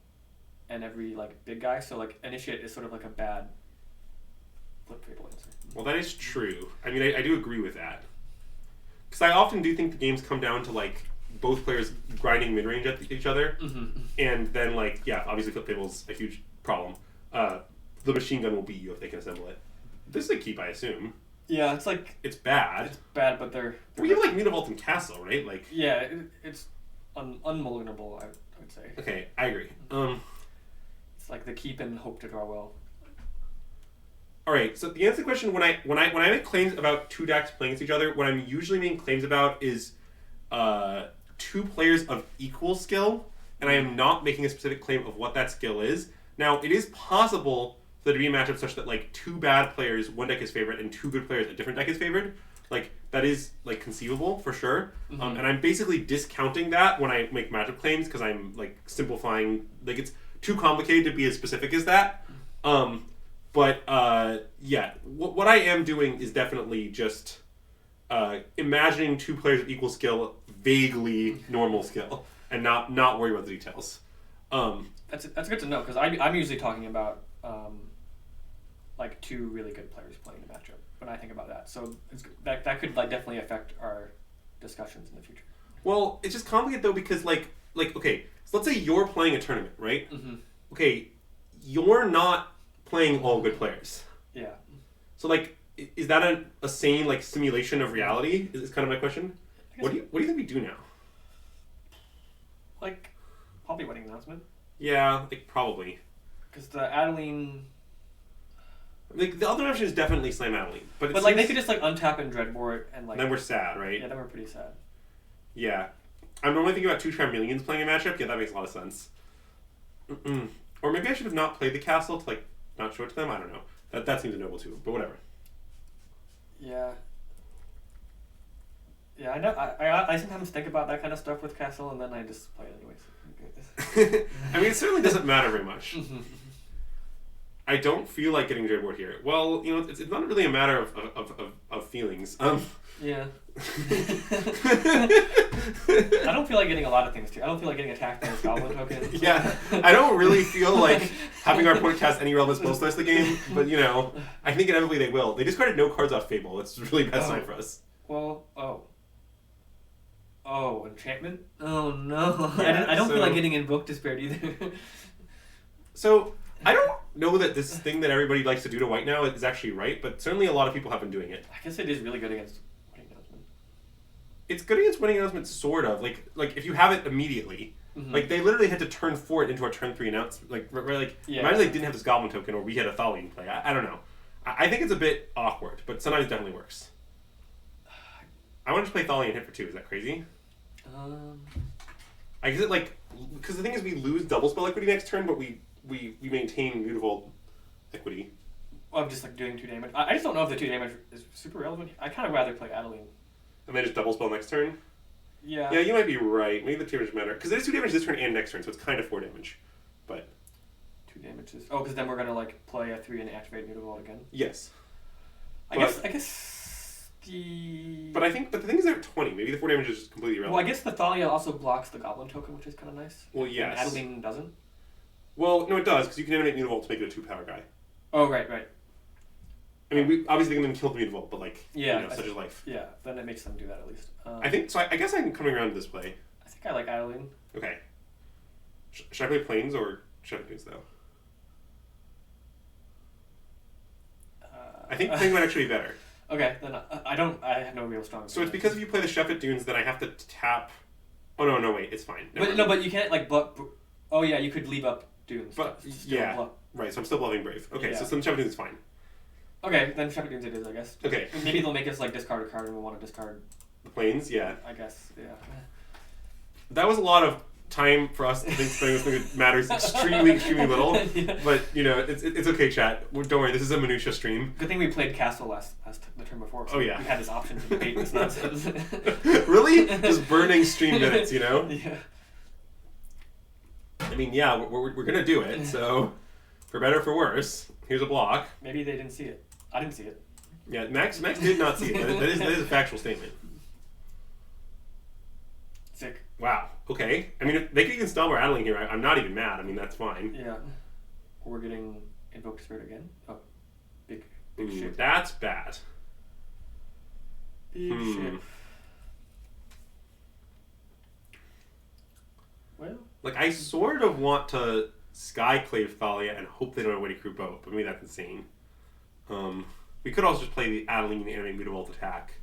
and every like big guy. So like Initiate is sort of like a bad Flip Fable answer. Well, that is true. I mean, I do agree with that. Because I often do think the games come down to like both players grinding mid-range at each other, and then like obviously Flip Fable's a huge problem. The machine gun will beat you if they can assemble it. This is a keep, I assume. Yeah, it's like it's bad. It's bad, but they're we have like Mutavault and Castle, right? Like it's unmulliganable, I would say. Okay, I agree. It's like the keep and hope to draw well. All right, so the answer to the question, when I make claims about 2 decks playing against each other, what I'm usually making claims about is 2 players of equal skill, and I am not making a specific claim of what that skill is. Now, it is possible for there to be a matchup such that like 2 bad players, 1 deck is favored, and 2 good players, a different deck is favored. Like that is like conceivable for sure. And I'm basically discounting that when I make matchup claims because I'm like simplifying. Like it's too complicated to be as specific as that. But what I am doing is definitely just imagining 2 players of equal skill, vaguely normal skill, and not worry about the details. That's good to know because I'm usually talking about like 2 really good players playing a matchup when I think about that. So that could like definitely affect our discussions in the future. Well, it's just complicated though because like okay, so let's say you're playing a tournament, right? Okay, you're not playing all good players. Yeah. So like, is that a sane like simulation of reality? Is kind of my question. What do you think we do now? Like, probably wedding announcement. Yeah, like probably. Because the Adeline. Like the other option is definitely slam Adeline, but like they could just like untap and dreadboard and like. Then we're sad, right? Yeah, then we're pretty sad. Yeah, I'm normally thinking about 2 Charmeleons playing a matchup. Yeah, that makes a lot of sense. Or maybe I should have not played the castle to like not show it to them. I don't know. That seems noble too, but whatever. Yeah. Yeah, I know. I sometimes think about that kind of stuff with Castle, and then I just play it anyways. I mean, it certainly doesn't matter very much. I don't feel like getting Dreadboard here. Well, you know, it's not really a matter of feelings. Yeah. I don't feel like getting a lot of things too. I don't feel like getting attacked by a Goblin token. Yeah, I don't really feel like having our opponent cast any relevant spells the rest of the game, but you know, I think inevitably they will. They discarded no cards off Fable. It's really bad sign for us. Well, enchantment? Oh no. Yeah, I don't feel like getting Invoke Despair either. So, I don't know that this thing that everybody likes to do to white now is actually right, but certainly a lot of people have been doing it. I guess it is really good against Wedding Announcement. It's good against Wedding Announcement, sort of. Like if you have it immediately. Like, they literally had to turn 4 into a turn 3 announcement. Like, imagine they didn't have this Goblin token or we had a Thalian play. I don't know. I think it's a bit awkward, but sometimes it definitely works. I want to play Thalian hit for 2. Is that crazy? I guess it like because the thing is we lose double spell equity next turn, but we maintain Mutavault equity. Well, I'm just like doing 2 damage. I just don't know if the 2 damage is super relevant. I kind of rather play Adeline. And then just double spell next turn. Yeah. Yeah, you might be right. Maybe the 2 damage matter because there's 2 damage this turn and next turn, so it's kind of 4 damage. But 2 damages. Oh, because then we're gonna like play a 3 and activate Mutavault again. Yes. I guess. But the thing is they're at 20. Maybe the 4 damage is just completely irrelevant. Well, I guess the Thalia also blocks the Goblin token, which is kind of nice. Well, yes. And Adeline doesn't. Well, no, it does because you can animate Mutavault to make it a 2-power guy. Oh, right. I mean, we obviously going to kill the Mutavault, but like, Yeah, such is life. Yeah, then it makes them do that at least. I think so. I guess I'm coming around to this play. I think I like Adeline. Okay. Should I play Plains or Shepherd Dunes though? I think Plains might actually be better. Okay, then I have no real strong. So it's because if you play the Shepherd Dunes, then I have to tap. Oh no, wait, it's fine. But you can't like oh yeah, you could leave up Dunes. But yeah, right. So I'm still bluffing Brave. Okay, so some Shepherd Dunes is fine. Okay, then Shepherd Dunes it is, I guess. Okay. Maybe they'll make us like discard a card and we'll want to discard the Plains. Yeah. I guess. Yeah. That was a lot of time for us to think something that matters extremely little. Yeah. But it's okay, chat. Don't worry, this is a minutia stream. Good thing we played Castle last the turn before. So we had this option to debate this nonsense. Really? Just burning stream minutes, Yeah. I mean, yeah, we're gonna do it. So, for better or for worse, here's a block. Maybe they didn't see it. I didn't see it. Yeah, Max did not see it. That is a factual statement. Sick. Wow. Okay. I mean, if they could even stall our Adeline here. I'm not even mad. I mean, that's fine. Yeah. We're getting Invoke Spirit again. Oh, big Ooh, shit. That's bad. Big shit. Well. Like, I sort of want to Skyclave Thalia and hope they don't have a way to crew boat, but maybe that's insane. We could also just play the Adeline and the Animate Mutavault attack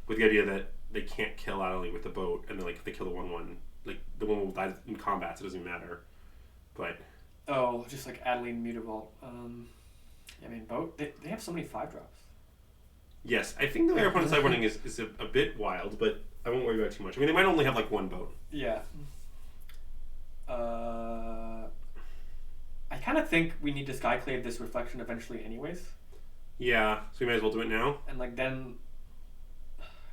with the idea that they can't kill Adeline with the boat, and then like if they kill the 1/1, like the one will die in combat, so it doesn't even matter. But just like Adeline Mutavault. I mean, boat. They have so many 5-drops. Yes, I think the way our opponent's sideboarding is a bit wild, but I won't worry about it too much. I mean, they might only have like 1 boat. Yeah. I kind of think we need to Skyclave this Reflection eventually, anyways. Yeah, so we might as well do it now. And like then.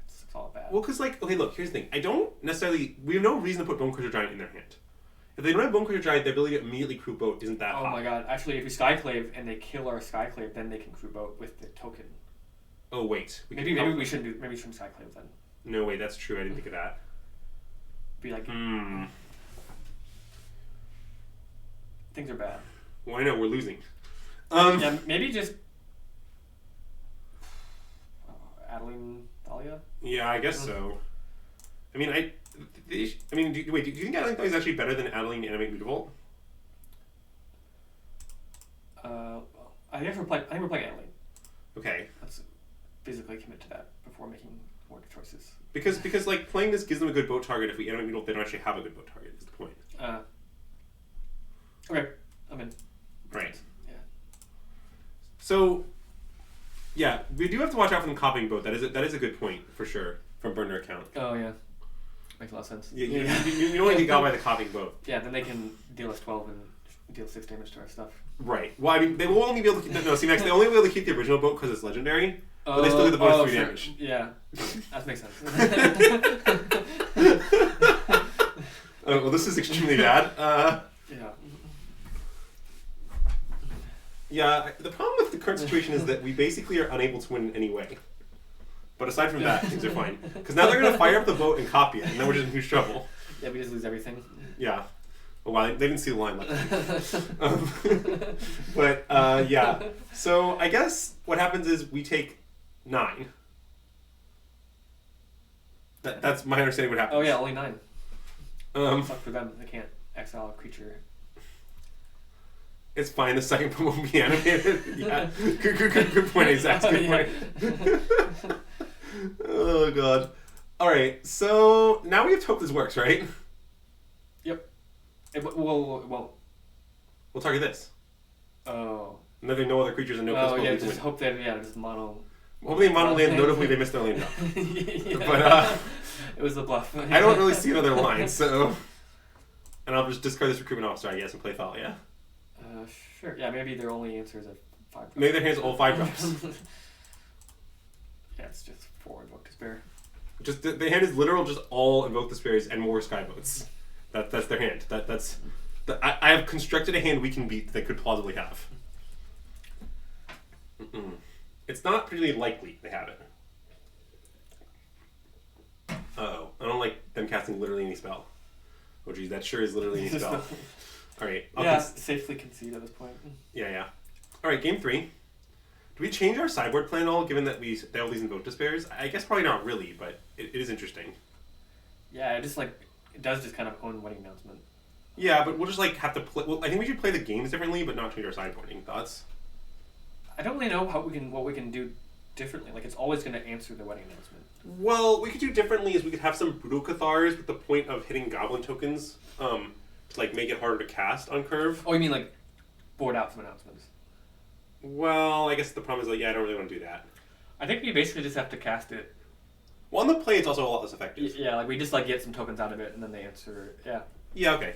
It's all bad. Well, because like, okay, look, here's the thing. I don't necessarily. We have no reason to put Bone Crusher Giant in their hand. If they don't have Bone Crusher Giant, the ability to immediately crew boat isn't that high. Oh my god. Actually, if we Skyclave and they kill our Skyclave, then they can crew boat with the token. Oh, wait. Maybe we shouldn't Skyclave then. No, wait, that's true. I didn't think of that. Be like... Things are bad. Well, I know, we're losing. Yeah, maybe just... Adeline Thalia? Yeah, I guess so. I mean, do you think Adeline Thalia is actually better than Adeline Animate Mutavault? I think we're playing Adeline. Okay. Let's physically commit to that before making more choices. Because like playing this gives them a good boat target. If we Animate Mutavault, they don't actually have a good boat target. Is the point? Okay, I'm in. Right. Yeah. So, yeah, we do have to watch out for them copying boat. That is a good point for sure from burner account. Oh yeah, makes a lot of sense. You don't want to get got by the copying boat. Yeah, then they can deal us 12 and deal 6 damage to our stuff. Right. Well, I mean, they will only be able to keep... No, see, Max, they only will be able to keep the original boat because it's legendary, but they still get the bonus 3 damage. Yeah, that makes sense. Well, this is extremely bad. Yeah. Yeah, the problem with the current situation is that we basically are unable to win in any way. But aside from that, things are fine. Because now they're going to fire up the boat and copy it, and then we're just in huge trouble. Yeah, we just lose everything. Yeah. Well, they didn't see the line. But, yeah. So, I guess what happens is we take 9. That's my understanding what happens. Oh, yeah, only 9. Fuck for them. They can't exile a creature. It's fine. The second one won't be animated. Yeah. Good point, Isaac. Good point. Oh, God. All right. So now we have to hope this works, right? Yep. It won't. We'll target this. Oh. And then there are no other creatures and no plus yeah, just hope that, just mono. Hopefully mono land, notably they missed their land drop. Yeah. But, it was a bluff. I don't really see another line, so... And I'll just discard this recruitment officer, I guess, and play Thalia. Sure. Yeah, maybe their only answer is a 5 drop. Maybe their hand's all 5 drops. Yeah, it's just 4 Invoke Despair. Just the hand is literal, just all Invoke Despairs and more Skyboats. That's their hand. I have constructed a hand we can beat that could plausibly have. It's not particularly likely they have it. Uh-oh. I don't like them casting literally any spell. Oh geez, that sure is literally any spell. Alright. Safely concede at this point. Yeah. Alright, game 3. Do we change our sideboard plan at all, given that we have all these Invoke Despairs? I guess probably not really, but it is interesting. Yeah, it does just kind of own wedding announcement. Yeah, but we'll just like have to play. Well, I think we should play the games differently, but not change our sideboarding. Thoughts? I don't really know what we can do differently. Like it's always going to answer the wedding announcement. Well, we could do differently is we could have some Brutal Cathars with the point of hitting Goblin tokens, to like make it harder to cast on curve. Oh, you mean like board out some announcements? Well, I guess the problem is like, yeah, I don't really want to do that. I think we basically just have to cast it. Well, on the play, it's also a lot less effective. Yeah, like we just like get some tokens out of it, and then they answer. Yeah. Yeah. Okay.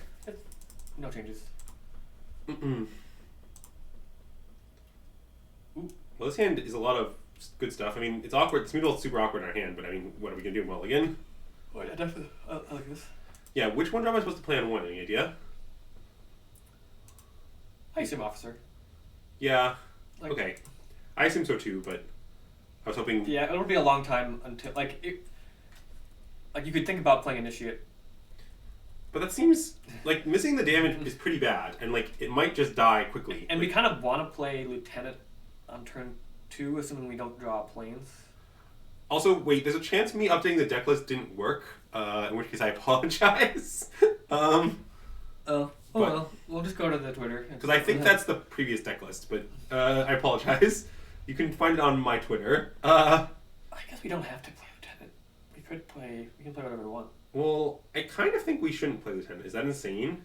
No changes. Well, this hand is a lot of good stuff. I mean, it's awkward. This Meatball is super awkward in our hand, but I mean, what are we going to do? Mulligan? Oh, yeah, definitely. I like this. Yeah, which one am I supposed to play on one? Any idea? I assume Officer. Yeah. Like, okay. I assume so too, but I was hoping... Yeah, it'll be a long time until... Like, you could think about playing Initiate. But that seems... Like, missing the damage is pretty bad, and, like, it might just die quickly. And like, we kind of want to play Lieutenant on turn 2, assuming we don't draw planes. Also, wait, there's a chance me updating the deck list didn't work, in which case I apologize. Well, we'll just go to the Twitter. Because I think that's the previous deck list, but I apologize. You can find it on my Twitter. I guess we don't have to play Lieutenant. We can play whatever we want. Well, I kind of think we shouldn't play Lieutenant. Is that insane?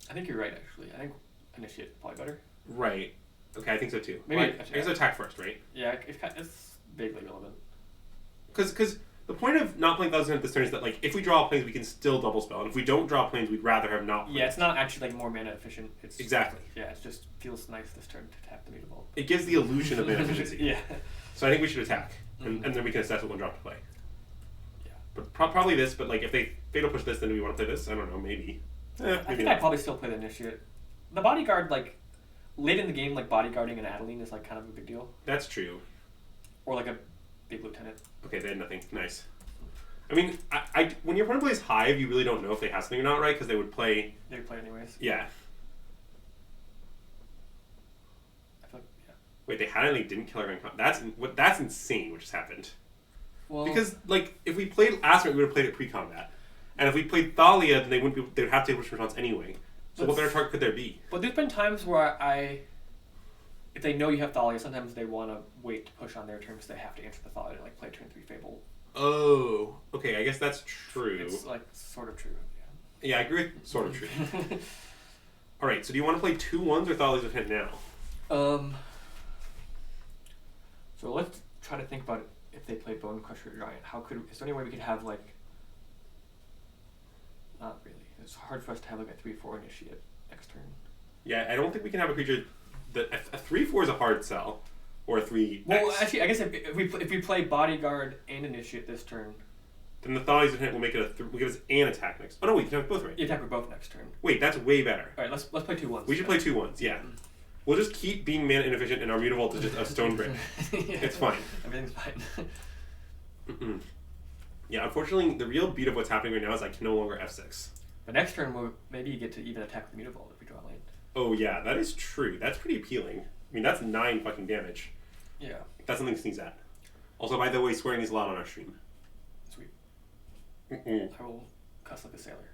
I think you're right, actually. I think Initiate is probably better. Right. Okay, I think so too. Maybe I guess attack first, right? Yeah, it's vaguely relevant. Because the point of not playing Thousand this turn is that, like, if we draw planes, we can still double spell. And if we don't draw planes, we'd rather have not played. Yeah, it's not actually, like, more mana efficient. It's exactly. Yeah, it just feels nice this turn to tap the Mutable. It gives the illusion of mana efficiency. Yeah. So I think we should attack. And then we can assess what one drop to play. Yeah. But probably this, but, like, if they fatal push this, then do we want to play this? I don't know, maybe. I think I'd probably still play the Initiate. The Bodyguard, like, late in the game, like, bodyguarding an Adeline is, like, kind of a big deal. That's true. Or, like, a big Lieutenant. Okay, they had nothing. Nice. I mean, when your opponent plays Hive, you really don't know if they have something or not, right? Because they would play... They would play anyways. Yeah. I feel like, yeah. Wait, they had it and they didn't kill our gun. That's insane what just happened. Well, because, like, if we played Aspirant, we would have played it pre-combat. And if we played Thalia, then they would have to take response anyway. So what better target could there be? But there's been times where if they know you have Thalia, sometimes they want to wait to push on their turn because they have to answer the Thalia to, like, play turn 3 Fable. Oh, okay, I guess that's true. It's, like, sort of true, yeah. Yeah, I agree with sort of true. Alright, so do you want to play 2-1s or Thalia's with him now? So let's try to think about it. If they play Bone Crusher Giant, is there any way we could have, like... Not really. It's hard for us to have, like, a 3-4 Initiate next turn. Yeah, I don't think we can have a creature that... A 3-4 is a hard sell. Or a 3X. Well, actually, I guess if we play Bodyguard and Initiate this turn... Then the Thalia's with him will make it will give us an attack next. Oh no, wait, you can have both right. You attack with both next turn. Wait, that's way better. Alright, let's play 2-1s. We should play 2-1s, yeah. We'll just keep being mana inefficient and our Mutavault is just a stone brick. Yeah. It's fine. Everything's fine. Yeah, unfortunately, the real beat of what's happening right now is I can no longer F6. But next turn, maybe you get to even attack the Mutavault if we draw a lane. Oh yeah, that is true. That's pretty appealing. I mean, that's 9 fucking damage. Yeah. That's something to sneeze at. Also, by the way, swearing is allowed on our stream. Sweet. I will cuss like a sailor.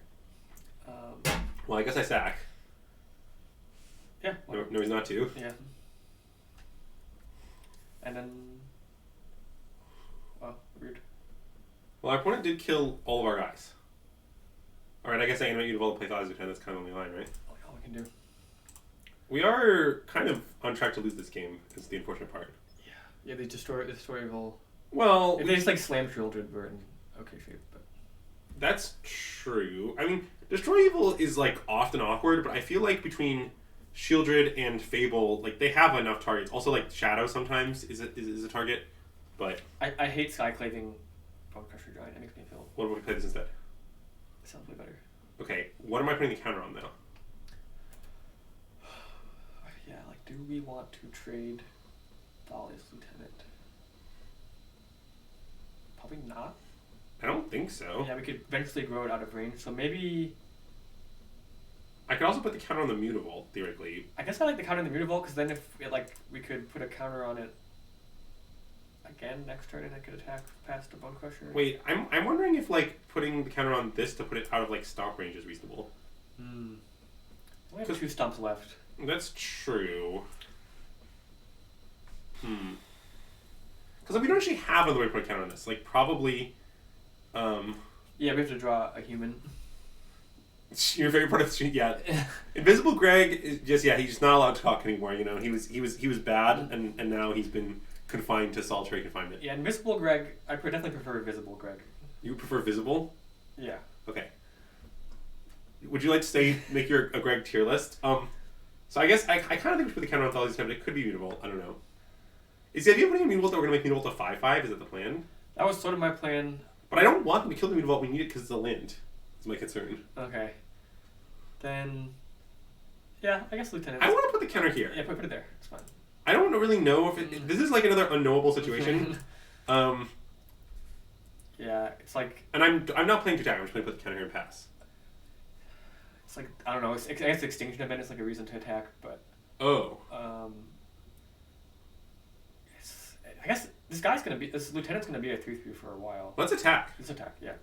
Well, I guess I sack. Yeah. No, he's not too. Yeah. And then... Well, weird. Well, our opponent did kill all of our guys. Alright, I guess I animate Mutavault to play Thalia's Lieutenant. That's kind of the only line, right? All we can do. We are kind of on track to lose this game, is the unfortunate part. Yeah, they destroy evil. Well... If they just, like, slam Shieldred, we're in okay shape, but... That's true. I mean, Destroy Evil is, like, often awkward, but I feel like between Shieldred and Fable, like, they have enough targets. Also, like, Shadow sometimes is a target, but... I hate Skyclaving Bone Crusher Giant. It makes me feel... What would we play this instead? It sounds way better. Okay, what am I putting the counter on, though? Yeah, like, do we want to trade Thalia's Lieutenant? Probably not. I don't think so. Yeah, we could eventually grow it out of range, so maybe... I could also put the counter on the Mutavault, theoretically. I guess I like the counter on the Mutavault, because then if we could put a counter on it again next turn and I could attack past a Bone Crusher. Wait, I'm wondering if like putting the counter on this to put it out of like stomp range is reasonable. We have 2 stomps left. That's true. Because like, we don't actually have another way to put a counter on this. Like probably. Yeah, we have to draw a human. Your favorite part of the street, yeah. Invisible Greg is just he's just not allowed to talk anymore. You know, he was bad, and now he's been confined to solitary confinement. Yeah, Invisible Greg. I definitely prefer Visible Greg. You prefer Visible? Yeah. Okay. Would you like to make a Greg tier list? So I guess I kind of think we should put the counter on all these times. It could be mutable. I don't know. Is the idea of putting a mutable that we're gonna make mutable to 5/5? Is that the plan? That was sort of my plan. But I don't want them to kill the mutable. We need it because it's a land. That's my concern. Okay. Then, yeah, I guess Lieutenant. I want to put the counter here. Yeah, put it there. It's fine. I don't really know if this is like another unknowable situation. Yeah, it's like. And I'm not playing to attack. I'm just going to put the counter here and pass. It's like I don't know. I guess Extinction Event is like a reason to attack, but. Oh. I guess this lieutenant's gonna be a 3/3 for a while. Let's attack. Let's attack. Yeah.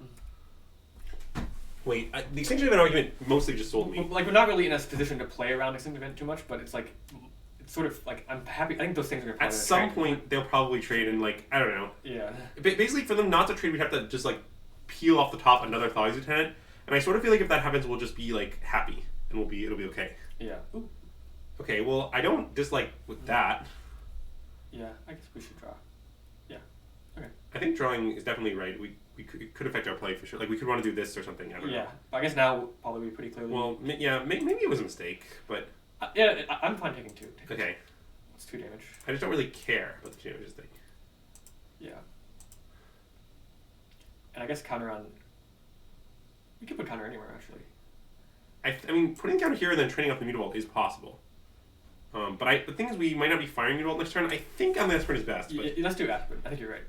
Wait, the Extinction Event argument mostly just sold me. Like we're not really in a position to play around Extinction Event too much, but it's like it's sort of like I'm happy. I think those things are gonna. At some point, they'll probably trade, and like I don't know. Yeah. Basically, for them not to trade, we'd have to just like peel off the top another Thali's Lieutenant, and I sort of feel like if that happens, we'll just be like happy, and it'll be okay. Yeah. Ooh. Okay. Well, I don't dislike with that. Yeah, I guess we should draw. Yeah. Okay. I think drawing is definitely right. It could affect our play for sure. Like we could want to do this or something. I don't know. Yeah, I guess now probably pretty clearly. Well, yeah, maybe it was a mistake, but. Yeah, I'm fine taking 2. Okay. It's 2 damage. I just don't really care about the 2 damages thing. Yeah. And I guess counter on. We could put counter anywhere actually. I mean, putting counter here and then training off the mutable is possible. But the thing is, we might not be firing mutable next turn. I think on the Aspirin is best. But... Let's do Aspirin. I think you're right.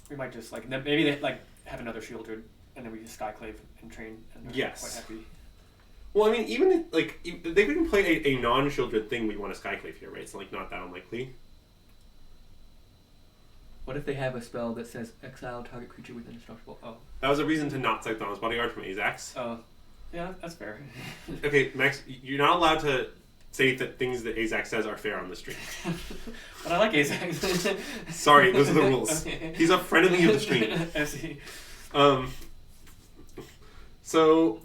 We might just like maybe they like have another Shieldred, and then we just Skyclave and train, and they're quite happy. Well, I mean, even like they can play a non-Shieldred thing. We want to Skyclave here, right? It's like not that unlikely. What if they have a spell that says exile target creature with indestructible? Oh. That was a reason to not Scythe Dawn's Bodyguard from Azax. Oh. Yeah, that's fair. Okay, Max, you're not allowed to say that things that Azax says are fair on the stream. But I like Azax. Sorry, those are the rules. Okay. He's a frenemy of the stream. I see. So,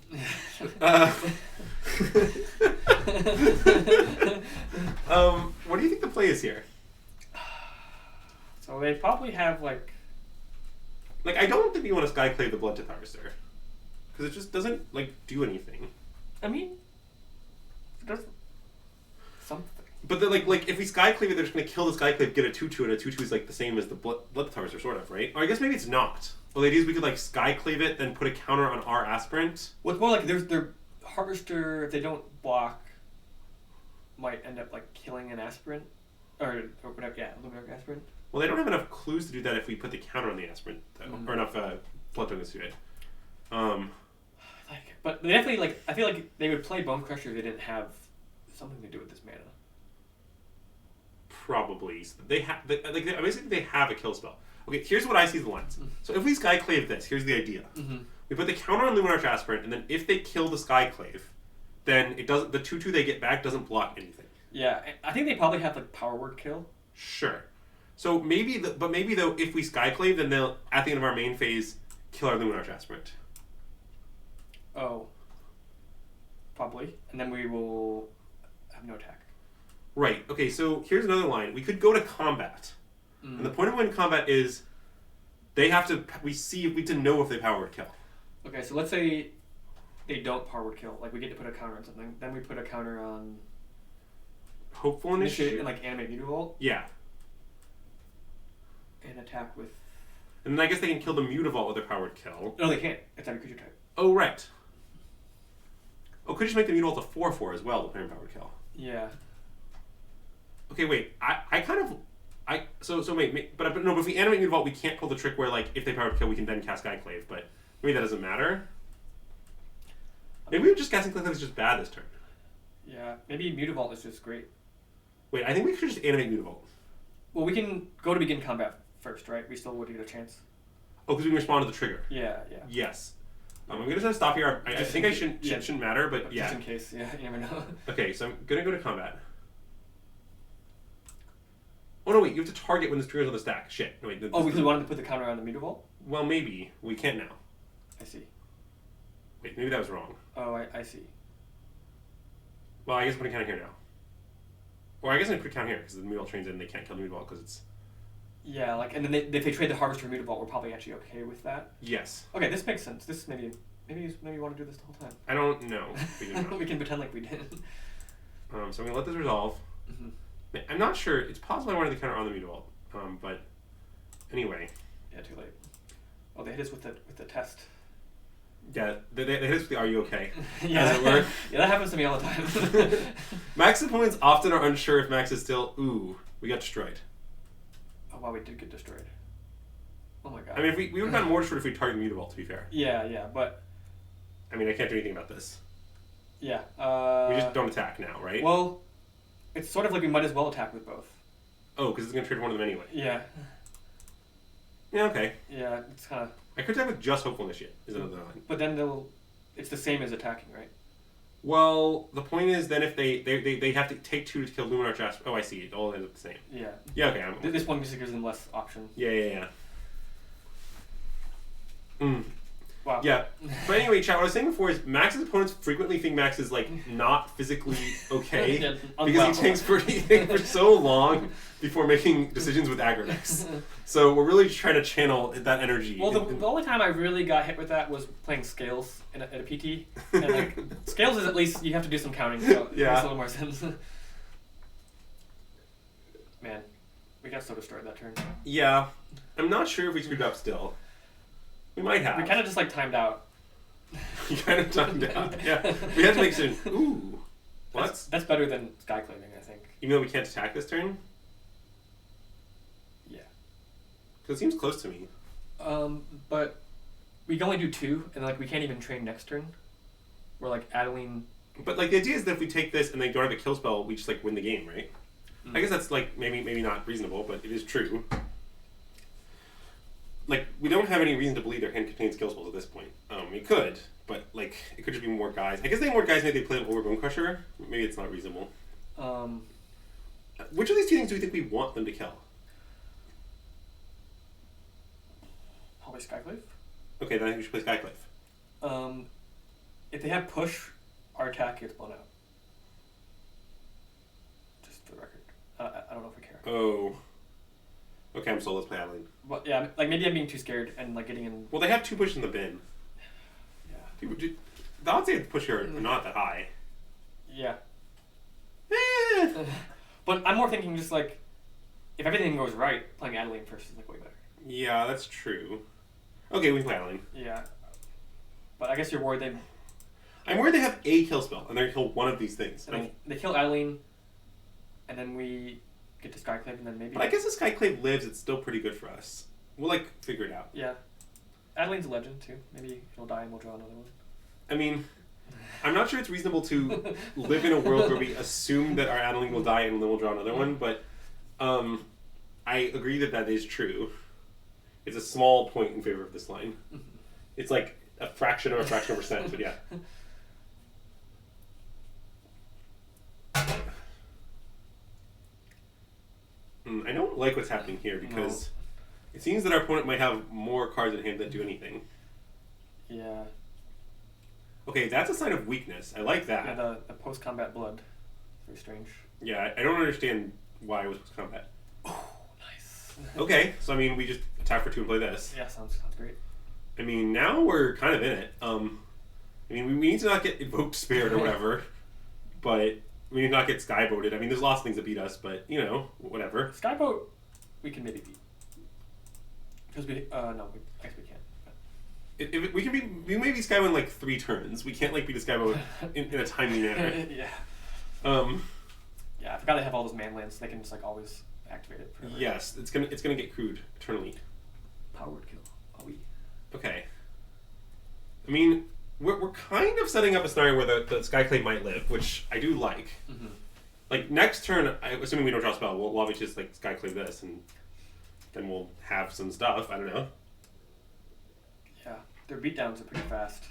what do you think the play is here? So they probably have like I don't think you want to Skyclave the Blood Tooth Harvester because it just doesn't do anything. I mean, it does something. But then, if we Skyclave it, they're just going to kill the Skyclave, get a 2/2, and a 2/2 is the same as the Blood Tooth Harvester, sort of, right? Or I guess maybe it's not. Well, the idea is we could Skyclave it, then put a counter on our Aspirant. Well, it's more like their Harvester, if they don't block, might end up killing an Aspirant, or whatever. Yeah, Luminarch Aspirant. Well, they don't have enough clues to do that if we put the counter on the Aspirant, though, or enough blood tokens to do it. But they definitely I feel like they would play Bone Crusher if they didn't have something to do with this mana. Probably. So they have basically they have a kill spell. Okay, here's what I see the lines. So if we Skyclave this, here's the idea. Mm-hmm. We put the counter on Luminarch Aspirant, and then if they kill the Skyclave, then it doesn't. The 2/2 they get back doesn't block anything. Yeah, I think they probably have Power Word kill. Sure. So maybe though, if we Skyclave, then they'll at the end of our main phase kill our Luminarch Aspirant. Oh. Probably, and then we will have no attack. Right. Okay. So here's another line. We could go to combat. And the point of going to combat is they have to. We need to know if they power word kill. Okay, so let's say they don't power word kill. We get to put a counter on something. Then we put a counter on. Hopeful Initiate and animate Mutavault. Yeah. And attack with. And then I guess they can kill the Mutavault with their power word kill. No, they can't. It's every creature type. Oh right. Oh, could you just make the Mutavault a 4/4 as well with their power word kill? Yeah. Okay, wait. But no. But if we animate Mutavault, we can't pull the trick where if they power kill, we can then cast Skyclave. But maybe that doesn't matter. Maybe just casting Skyclave is just bad this turn. Yeah, maybe Mutavault is just great. Wait, I think we should just animate Mutavault. Well, we can go to begin combat first, right? We still would get a chance. Oh, because we can respond to the trigger. Yeah. Yes. I'm going to set a stop here. I think I shouldn't matter, but yeah. Just in case, yeah, you never know. Okay, so I'm going to go to combat. Oh, no, wait, you have to target when this trigger's on the stack. Shit. No, wait. Because we wanted to put the counter on the meter vault? Well, maybe. We can't now. I see. Wait, maybe that was wrong. Oh, I see. Well, I guess I'm putting counter here now. Or I guess I put counter here, because the meter vault trains in and they can't kill the meter vault because it's... Yeah, like, and then if they trade the harvest for meter vault, we're probably actually okay with that. Yes. Okay, this makes sense. This maybe you want to do this the whole time. I don't know. We can pretend like we did. So I'm going to let this resolve. Mm-hmm. I'm not sure. It's possible I wanted the counter on the meter vault. But anyway. Yeah, too late. Oh, they hit us with the test. Yeah, they hit us with the "Are you okay?" Yeah. As it were. Yeah, that happens to me all the time. Max's opponents often are unsure if Max is still. Ooh, we got destroyed. Oh wow, we did get destroyed. Oh my god. I mean, if we would have gotten more destroyed if we targeted the meter vault. To be fair. Yeah, but. I mean, I can't do anything about this. Yeah. We just don't attack now, right? Well, it's sort of like we might as well attack with both. Oh, because it's going to trade one of them anyway. Yeah. Yeah, okay. Yeah, it's kind of... I could attack with just Hopeful Initiate, is another line. But then it's the same as attacking, right? Well, the point is then if they have to take 2 to kill Luminar Jasper. Oh, I see. It all ends up the same. Yeah. Yeah, okay. This one just gives them less options. Yeah. Wow. Yeah. But anyway, chat, what I was saying before is Max's opponents frequently think Max is, like, not physically okay. Yeah, because he takes for so long before making decisions with aggro decks. So we're really trying to channel that energy. Well, the only time I really got hit with that was playing Scales at a PT. And, like, Scales is at least, you have to do some counting, so it makes a little more sense. Man, we got so destroyed that turn. Yeah. I'm not sure if we screwed up still. We might have. We kind of just, like, timed out. We kind of timed out. Yeah. We had to make sure. Ooh. What? That's better than Skyclaving, I think. Even though we can't attack this turn? Yeah. Because it seems close to me. But we can only do 2, and, like, we can't even train next turn. We're, like, Adeline... But, like, the idea is that if we take this and they don't have a kill spell, we just, like, win the game, right? I guess that's, like, maybe not reasonable, but it is true. Like, we don't have any reason to believe their hand contains kill spells at this point. We could, but, like, it could just be more guys. I guess they have more guys, maybe they play an over Bone Crusher. Maybe it's not reasonable. Which of these 2 things do we think we want them to kill? Probably Skyclave. Okay, then I think we should play Skyclave. If they have push, our attack gets blown out. Just for the record. I don't know if we care. Oh. Okay, I'm sold. Let's play Adeline. But yeah, like maybe I'm being too scared and like getting in. Well, they have 2 push in the bin. Yeah. The odds they have to push here are not that high. Yeah. Eh. But I'm more thinking just like, if everything goes right, playing Adeline first is like way better. Yeah, that's true. Okay, we can play Adeline. Yeah. But I guess you're worried they... I'm worried they have a kill spell, and they're going to kill one of these things. And they kill Adeline, and then we get to Skyclave, and then maybe... But I guess if Skyclave lives, it's still pretty good for us. We'll, like, figure it out. Yeah. Adeline's a legend, too. Maybe he'll die and we'll draw another one. I mean, I'm not sure it's reasonable to live in a world where we assume that our Adeline will die and then we'll draw another one, but I agree that is true. It's a small point in favor of this line. It's like a fraction of a percent, but yeah. I don't like what's happening here because it seems that our opponent might have more cards in hand that do anything. Yeah. Okay, that's a sign of weakness. I like that. Yeah, the post-combat blood. Very strange. Yeah, I don't understand why it was post-combat. Oh, nice. Okay, so I mean, we just attack for 2 and play this. Yeah, sounds great. I mean, now we're kind of in it. I mean, we need to not get invoked spirit or whatever, but we need to not get skyboated. I mean, there's lots of things that beat us, but, you know, whatever. Skyboat, we can maybe beat. Because we, no, I guess we can't. We may be skyboat in like 3 turns. We can't like beat a skyboat in a timely manner. Yeah. Yeah, I forgot they have all those man lands. They can just like always activate it forever. Yes, it's gonna get crude eternally. Powered kill. Oh, we. Okay. I mean, we're kind of setting up a scenario where the Skyclave might live, which I do like. Mm-hmm. Like next turn, assuming we don't draw a spell, we'll obviously just like Skyclave this and then we'll have some stuff. I don't know. Yeah, their beatdowns are pretty fast.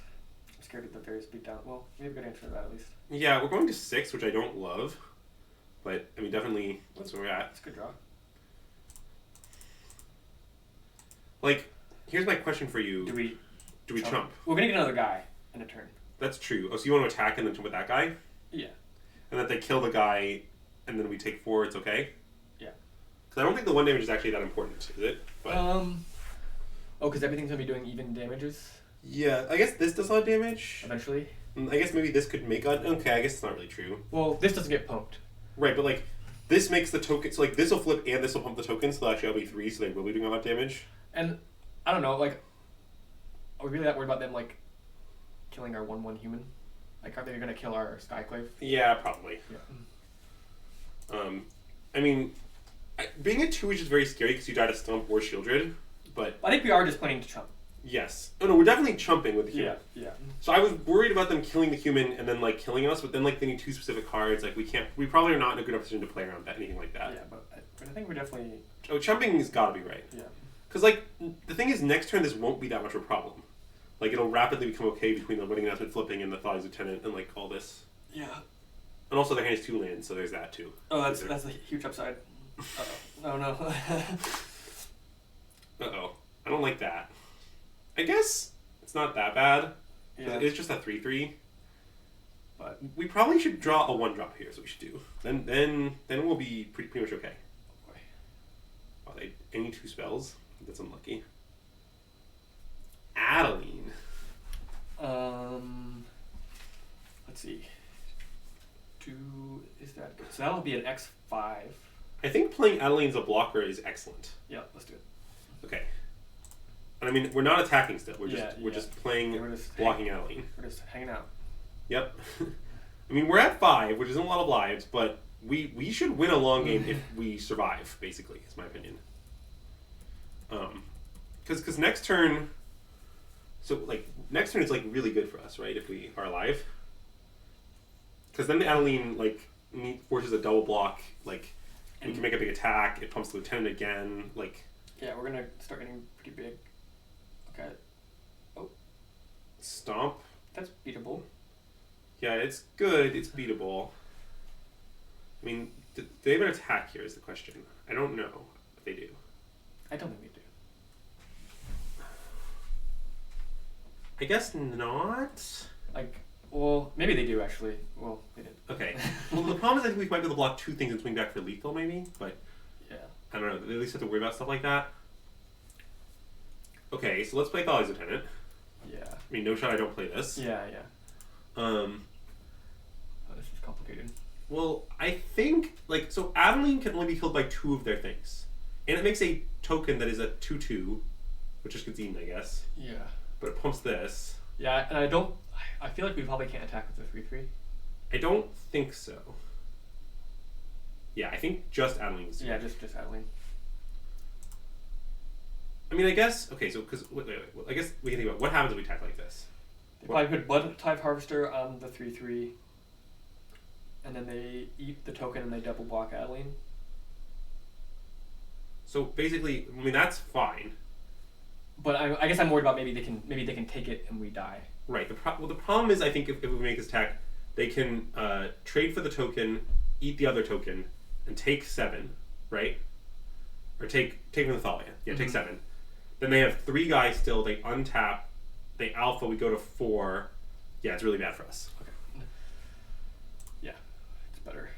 I'm scared of the various beatdowns. Well, we have a good answer to that at least. Yeah, we're going to 6, which I don't love. But, I mean, definitely, that's where we're at. That's a good draw. Like, here's my question for you. Do we chump? We're going to get another guy in a turn. That's true. Oh, so you want to attack and then jump with that guy? Yeah. And that they kill the guy, and then we take 4, it's okay? Yeah. Because I don't think the 1 damage is actually that important, is it? But, Oh, because everything's going to be doing even damages? yeah, I guess this does a lot of damage. Eventually? I guess maybe this could make okay, I guess it's not really true. Well, this doesn't get pumped. Right, but like, this makes the token, so like this will flip and this will pump the tokens, so actually I'll be 3, so they will be doing a lot of damage. And, I don't know, like, are we really that worried about them, like, killing our 1/1 human? Like, are they going to kill our Skyclave? Yeah, probably. Yeah. I mean, being a 2 is just very scary because you die to Stump or Shieldred, but... I think we are just planning to chump. Yes. Oh no, we're definitely chumping with the human. Yeah. So I was worried about them killing the human and then like killing us, but then like they need 2 specific cards. Like we probably are not in a good position to play around that, anything like that. Yeah, but I think we're definitely... Oh, chumping has got to be right. Yeah. Because like the thing is, next turn this won't be that much of a problem. Like it'll rapidly become okay between the Wedding Announcement flipping and the Thoughtless Lieutenant and like all this. Yeah. And also their hand is 2 lands, so there's that too. Oh, that's a huge upside. Uh-oh. No. Uh-oh. I don't like that. I guess it's not that bad. Yeah. It's just a 3/3. But we probably should draw a 1-drop here, is what we should do. Then we'll be pretty much okay. Oh boy. Oh, they need 2 spells. That's unlucky. Adeline. Let's see. 2 is that good? So that'll be an X5. I think playing Adeline as a blocker is excellent. Yeah, let's do it. Okay. And I mean, we're not attacking still. We're just playing, we're just blocking Adeline. We're just hanging out. Yep. I mean, we're at 5, which isn't a lot of lives, but we should win a long game if we survive, basically, is my opinion. Because next turn... So, like, next turn is, like, really good for us, right, if we are alive. Because then the Adeline, like, forces a double block, like, we can make a big attack, it pumps the Lieutenant again, like... Yeah, we're going to start getting pretty big. Okay. Oh. Stomp. That's beatable. Yeah, it's good, it's beatable. I mean, do they have an attack here is the question. I don't know if they do. I don't think they do. I guess not. Like, well, maybe they do actually. Well, they didn't. Okay. Well, the problem is I think we might be able to block 2 things and swing back for lethal, maybe. But yeah, I don't know. They at least have to worry about stuff like that. Okay, so let's play Thoughtless Lieutenant. Yeah. I mean, no shot. I don't play this. Yeah. Oh, this is complicated. Well, I think so. Adeline can only be killed by 2 of their things, and it makes a token that is a 2/2, which is Kazim, I guess. Yeah. But it pumps this. Yeah, and I feel like we probably can't attack with the 3/3. I don't think so. Yeah, I think just Adeline's. Yeah, just Adeline. I mean, I guess okay. So because wait, I guess we can think about what happens if we attack like this. They probably put Blood Tithe Harvester on the 3/3, and then they eat the token and they double block Adeline. So basically, I mean that's fine. But I guess I'm worried about maybe they can take it and we die. Right. The problem is I think if we make this attack, they can trade for the token, eat the other token, and take 7, right? Or take from the Thalia. Yeah, take 7. Then they have 3 guys still. They untap. They alpha. We go to 4. Yeah, it's really bad for us. Okay. Yeah, it's better.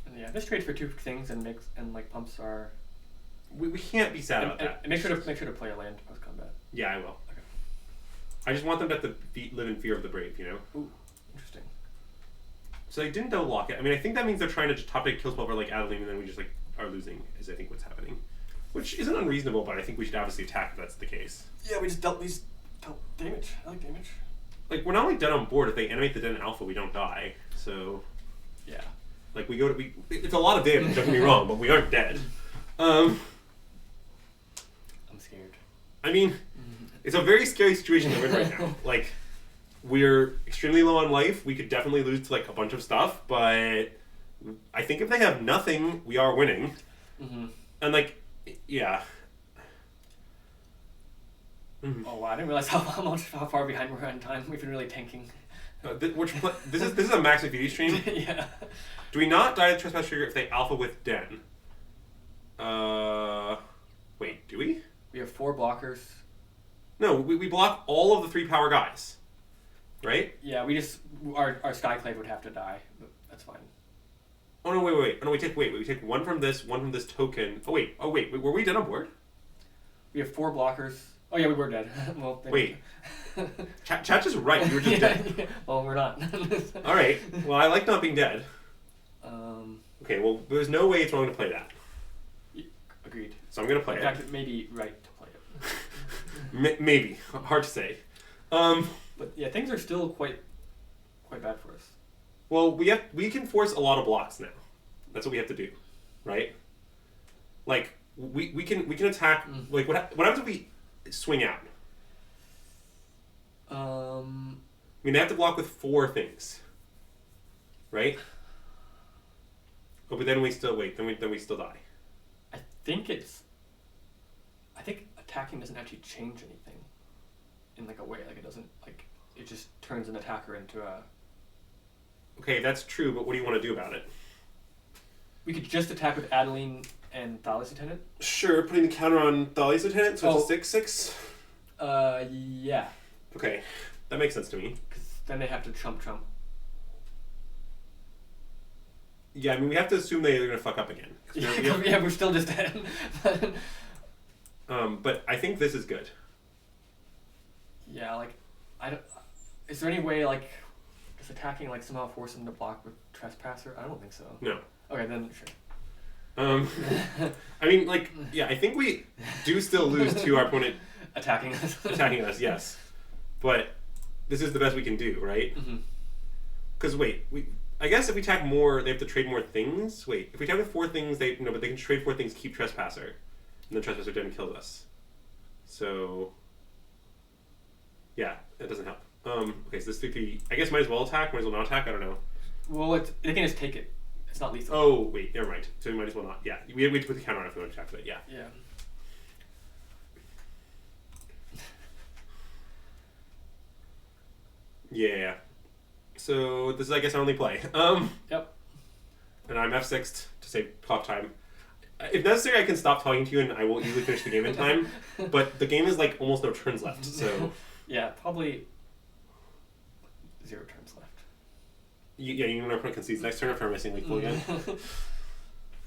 And yeah, this trades for 2 things and pumps our. We can't be sad about that. And make sure to play a land post combat. Yeah, I will. Okay. I just want them to have to live in fear of the brave, you know? Ooh, interesting. So they didn't double lock it. I mean, I think that means they're trying to just top deck kill spell for like Adeline, and then we just like are losing. Is I think what's happening, which isn't unreasonable, but I think we should obviously attack if that's the case. Yeah, we just dealt damage. I like damage. Like we're not like dead on board. If they animate the dead in alpha, we don't die. So yeah, like it's a lot of damage. Don't get me wrong, but we aren't dead. I'm scared. I mean, it's a very scary situation that we're in right now. Like, we're extremely low on life. We could definitely lose to like a bunch of stuff, but I think if they have nothing, we are winning. Mm-hmm. And like, yeah. Oh wow! I didn't realize how far behind we're on time. We've been really tanking. This is a Max McVety stream. Yeah. Do we not die to Trespass Trigger if they alpha with Den? Wait, do we? We have 4 blockers. No, we block all of the 3 power guys, right? Yeah, we just our Skyclave would have to die, but that's fine. Oh no, wait. Oh no, we take one from this token. Oh wait, were we dead on board? We have 4 blockers. Oh yeah, we were dead. Well, wait. Chat is right. You were just dead. Yeah. Well, we're not. All right. Well, I like not being dead. Okay. Well, there's no way it's wrong to play that. Agreed. So I'm gonna play it. In fact, it may be right to play it. Maybe. Hard to say. But yeah, things are still quite bad for us. Well, we can force a lot of blocks now. That's what we have to do, right? Like we can attack. Like what happens if we swing out? I mean, they have to block with 4 things, right? Oh, but then we still Then we still die. I think attacking doesn't actually change anything. In like a way, like it doesn't like it just turns an attacker into a. Okay, that's true, but what do you want to do about it? We could just attack with Adeline and Thales Lieutenant. Sure, putting the counter on Thales Lieutenant, so it's a 6/6. Yeah. Okay, that makes sense to me. Because then they have to chump. Yeah, I mean, we have to assume they're gonna fuck up again. Yeah, we're still just dead. But I think this is good. Yeah, like, I don't. Is there any way like, does attacking like somehow force them to block with Trespasser? I don't think so. No. Okay, then sure. I mean, like, yeah, I think we do still lose to our opponent attacking us. Attacking us, yes. But this is the best we can do, right? Because I guess if we attack more, they have to trade more things. Wait, if we attack with 4 things, but they can trade 4 things, keep Trespasser, and then Trespasser didn't kill us. So, yeah, that doesn't help. Okay, so this 3/3. I guess might as well attack, might as well not attack. I don't know. Well, they can just take it. It's not lethal. Oh wait, never mind. So we might as well not. Yeah, we have to put the counter on if we want to attack with it. Yeah. Yeah. Yeah. So this is, I guess, our only play. Yep. And I'm F6'd to save talk time. If necessary, I can stop talking to you and I will easily finish the game in time. But the game is like almost no turns left, so. Yeah, probably 0 turns left. Yeah, you know our opponent concedes next turn after missing lethal again.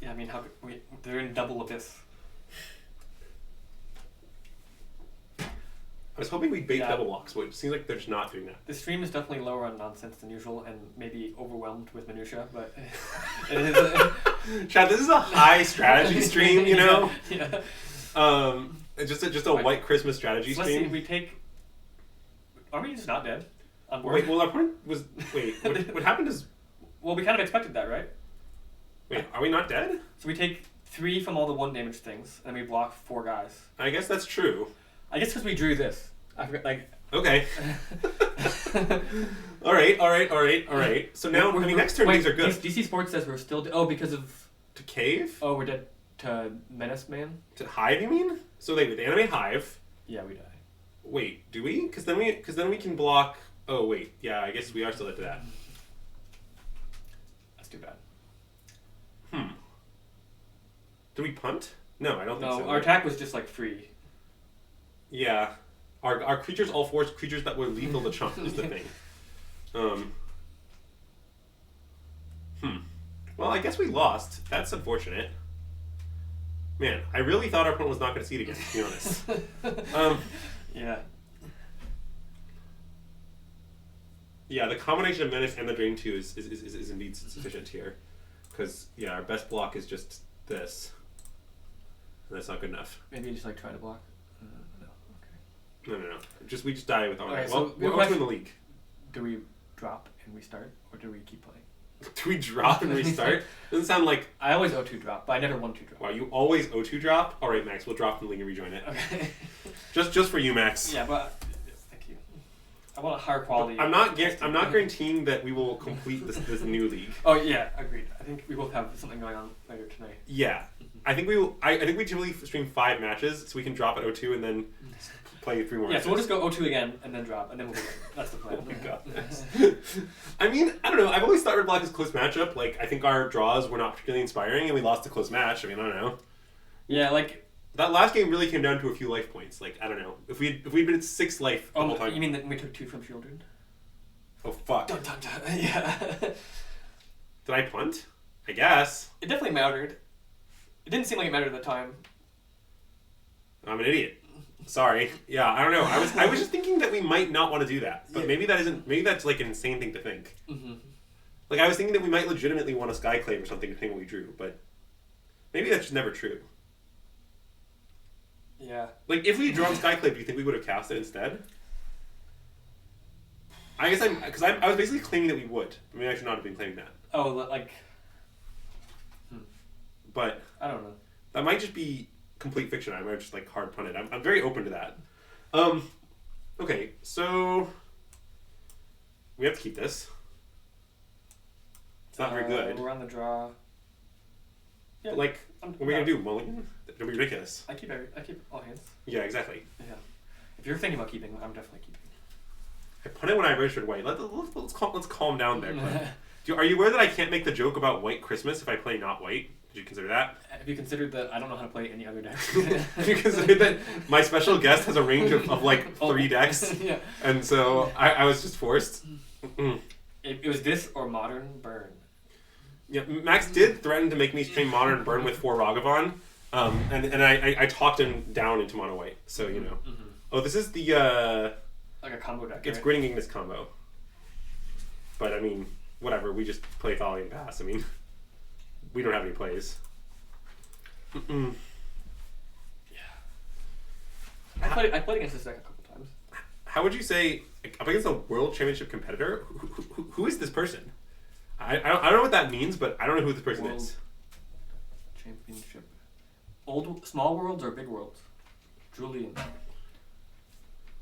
Yeah, I mean, they're in double abyss. I was hoping we'd bait double blocks, but it seems like they're just not doing that. The stream is definitely lower on nonsense than usual and maybe overwhelmed with minutia, but it is. Chad, this is a high strategy stream, you know? Yeah. It's just a white Christmas strategy so stream. Let's see, we take. Are we just not dead? On board? Wait, well, our opponent was. Wait, what happened is. Well, we kind of expected that, right? Wait, are we not dead? So we take 3 from all the 1 damage things, and we block 4 guys. I guess that's true. I guess because we drew this. I forgot, like. Okay. All right. So now, next turn things are good. DC Sports says we're still. Because of. To cave? Oh, we're dead to Menace Man? To Hive, you mean? So they animate Hive. Yeah, we die. Wait, do we? Because then we can block. Oh wait, yeah, I guess we are still dead to that. That's too bad. Did we punt? No, I don't think so. No, our attack was just like free. Yeah, our creatures all force creatures that were lethal to chump is the thing. Well, I guess we lost. That's unfortunate. Man, I really thought our opponent was not going to see it again, to be honest. Yeah. Yeah, the combination of Menace and the Drain 2 is indeed sufficient here. Because, yeah, our best block is just this. And that's not good enough. Maybe just like try to block? No, okay. No. We just die with all that. So we're also in the league. Do we drop and restart, or do we keep playing? Do we drop and restart? Doesn't sound like... I always O2 drop, but I never 1-2 drop. Wow, you always O2 drop? Alright, Max, we'll drop from the league and rejoin it. Okay. just for you, Max. Yeah, but... Thank you. I want a higher quality. I'm not guaranteeing that we will complete this new league. Oh yeah, agreed. I think we both have something going on later tonight. Yeah, I think we will. I think we typically stream 5 matches, so we can drop at 0-2 and then play 3 more. Yeah, so we'll just go 0-2 again and then drop, and then we'll go. That's the plan. Oh my god. I mean, I don't know. I've always thought Red Black is a close matchup. Like, I think our draws were not particularly inspiring, and we lost a close match. I mean, I don't know. Yeah, like that last game really came down to a few life points. Like, I don't know. If we'd been at 6 life the whole time. You mean that we took 2 from Shieldred? Oh fuck. Dun, dun, dun. Yeah. Did I punt? I guess. It definitely mattered. It didn't seem like it mattered at the time. I'm an idiot. Sorry. Yeah, I don't know. I was just thinking that we might not want to do that, but maybe that's like an insane thing to think. Mm-hmm. Like, I was thinking that we might legitimately want a Skyclave or something depending on what we drew, but maybe that's just never true. Yeah. Like, if we drawn Skyclave, do you think we would have cast it instead? I guess I was basically claiming that we would. Maybe I should not have been claiming that. Oh, like. But I don't know. That might just be complete fiction. I might just like hard punt it. I'm very open to that. Okay, so we have to keep this. It's not very good. We're on the draw. Yeah. But like, what are we gonna do? Mulligan? That'd be ridiculous. I keep all hands. Yeah, exactly. Yeah. If you're thinking about keeping, I'm definitely keeping. I punted when I registered white. Let's calm down there. Are you aware that I can't make the joke about White Christmas if I play not white? Did you consider that? Have you considered that I don't know how to play any other decks? Have you considered that my special guest has a range of like 3 decks? Yeah. And so I was just forced. It was this or Modern Burn. Yeah, Max did threaten to make me stream Modern Burn with 4 Ragavan. And I talked him down into mono white. So, you know. Mm-hmm. Oh, this is the... like a combo deck, It's right? Grinning Ignis combo. But, I mean, whatever. We just play Thali and pass. I mean... We don't have any plays. Yeah. I played against this deck a couple times. How would you say, up against a world championship competitor, who is this person? I don't know what that means, but I don't know who this person is. Championship. Small worlds or big worlds? Julian.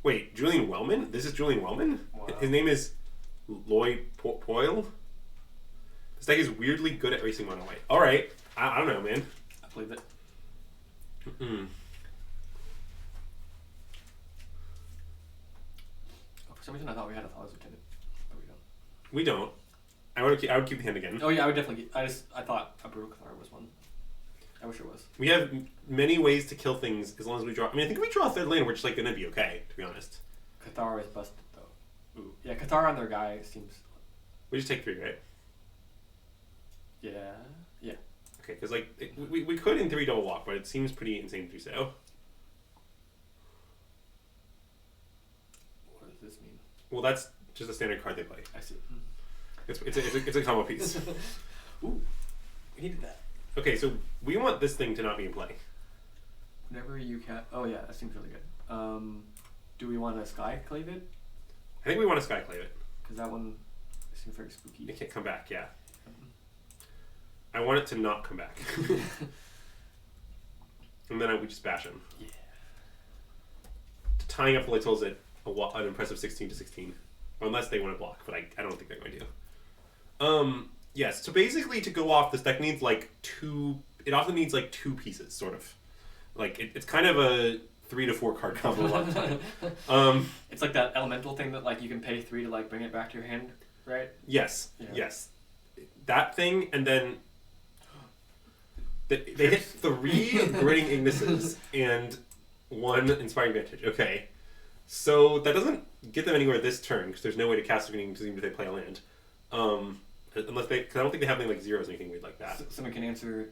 Wait, Julian Wellman? This is Julian Wellman? Wow. His name is Loy Poyle? This deck is weirdly good at racing mono white. Alright. I don't know, man. I played it. Mm-mm. Oh, for some reason I thought we had a Thali's Lieutenant, but we don't. We don't. I would keep the hand again. Oh yeah, I would definitely. I thought a Brutal Cathar was one. I wish it was. We have many ways to kill things as long as we draw. I mean, I think if we draw a 3rd lane, we're just like gonna be okay, to be honest. Cathar is busted though. Ooh. Yeah, Cathar on their guy seems. We just take 3, right? Yeah. Yeah. Okay, because like we could in theory double walk, but it seems pretty insane to do so. What does this mean? Well, that's just a standard card they play. I see. It's a combo piece. Ooh, we needed that. Okay, so we want this thing to not be in play. Whenever you can. Oh yeah, that seems really good. Do we want to Skyclave it? I think we want to Skyclave it. Because that one seems very spooky. It can't come back. Yeah. I want it to not come back. And then we just bash him. Yeah. Tying up the Lightsoul's at an impressive 16-16. Unless they want to block, but I don't think they're going to. Yes, so basically to go off, this deck needs like 2... It often needs like 2 pieces, sort of. Like, it's kind of a 3 to 4 card combo a lot of the time. It's like that elemental thing that like you can pay 3 to like bring it back to your hand, right? Yes, yeah. Yes. That thing, and then... They hit 3 Grinning Ignises and 1 Inspiring Vantage. Okay. So that doesn't get them anywhere this turn, because there's no way to cast a Grinning Ignises even if they play a land. Unless they... Because I don't think they have any like zeros or anything weird like that. So we can answer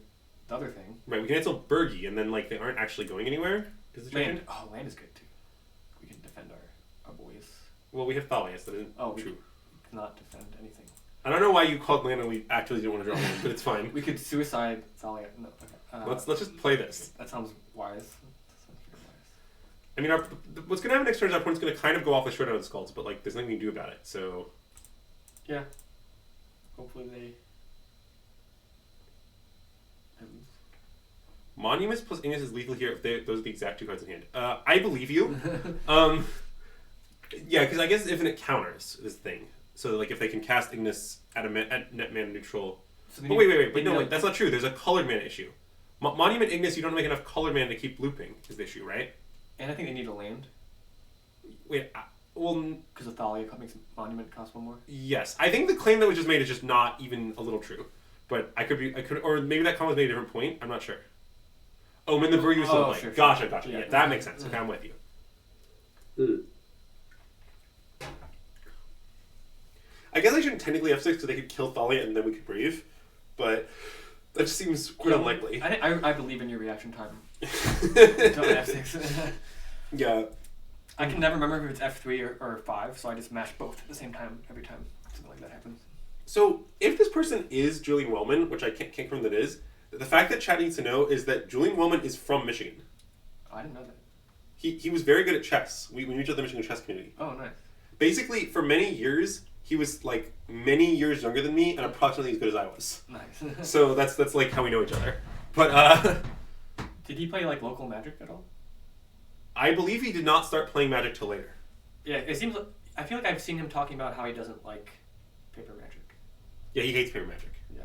the other thing. Right, we can cancel Bergie, and then like they aren't actually going anywhere. Is the Land. Oh, land is good too. We can defend our boys. Well, we have Thalias, that isn't true. We cannot defend anything. I don't know why you called land and we actually didn't want to draw land, but it's fine. We could suicide Thalia. No, okay. Let's just play this. That sounds wise. I mean, what's going to happen next turn is our opponent's going to kind of go off with Shred Out of the Skulls, but like there's nothing we can do about it, so... Yeah. Hopefully they... Monuments plus Ignis is lethal here if those are the exact 2 cards in hand. I believe you. Yeah, because I guess infinite counters is the thing. So like if they can cast Ignis at net mana neutral. So they But need- wait, that's not true. There's a colored mana issue. Monument Ignis, you don't make enough colored mana to keep looping. Is the issue, right? And I think they need a land Wait, well, because of Thalia makes Monument cost 1 more. yes. I think the claim that was just made is just not even a little true. But or maybe that comment was made at a different point. I'm not sure. Oh, when the brewery was still playing. Sure. Gotcha. Yeah. Yeah, that makes sense. Okay, I'm with you. I guess I shouldn't technically F6 because they could kill Thalia and then we could breathe. But that just seems quite unlikely. I believe in your reaction time. Until F6. Yeah. I can never remember if it's F3 or 5, so I just mash both at the same time every time something like that happens. So, if this person is Julian Wellman, which I can't confirm that is, the fact that Chad needs to know is that Julian Wellman is from Michigan. Oh, I didn't know that. He was very good at chess. We meet at the Michigan chess community. Oh, nice. Basically, for many years, he was like many years younger than me and approximately as good as I was. Nice. So that's like how we know each other. But Did he play like local Magic at all? I believe he did not start playing Magic till later. Yeah, it seems. I feel like I've seen him talking about how he doesn't like paper Magic. Yeah, he hates paper Magic. Yeah.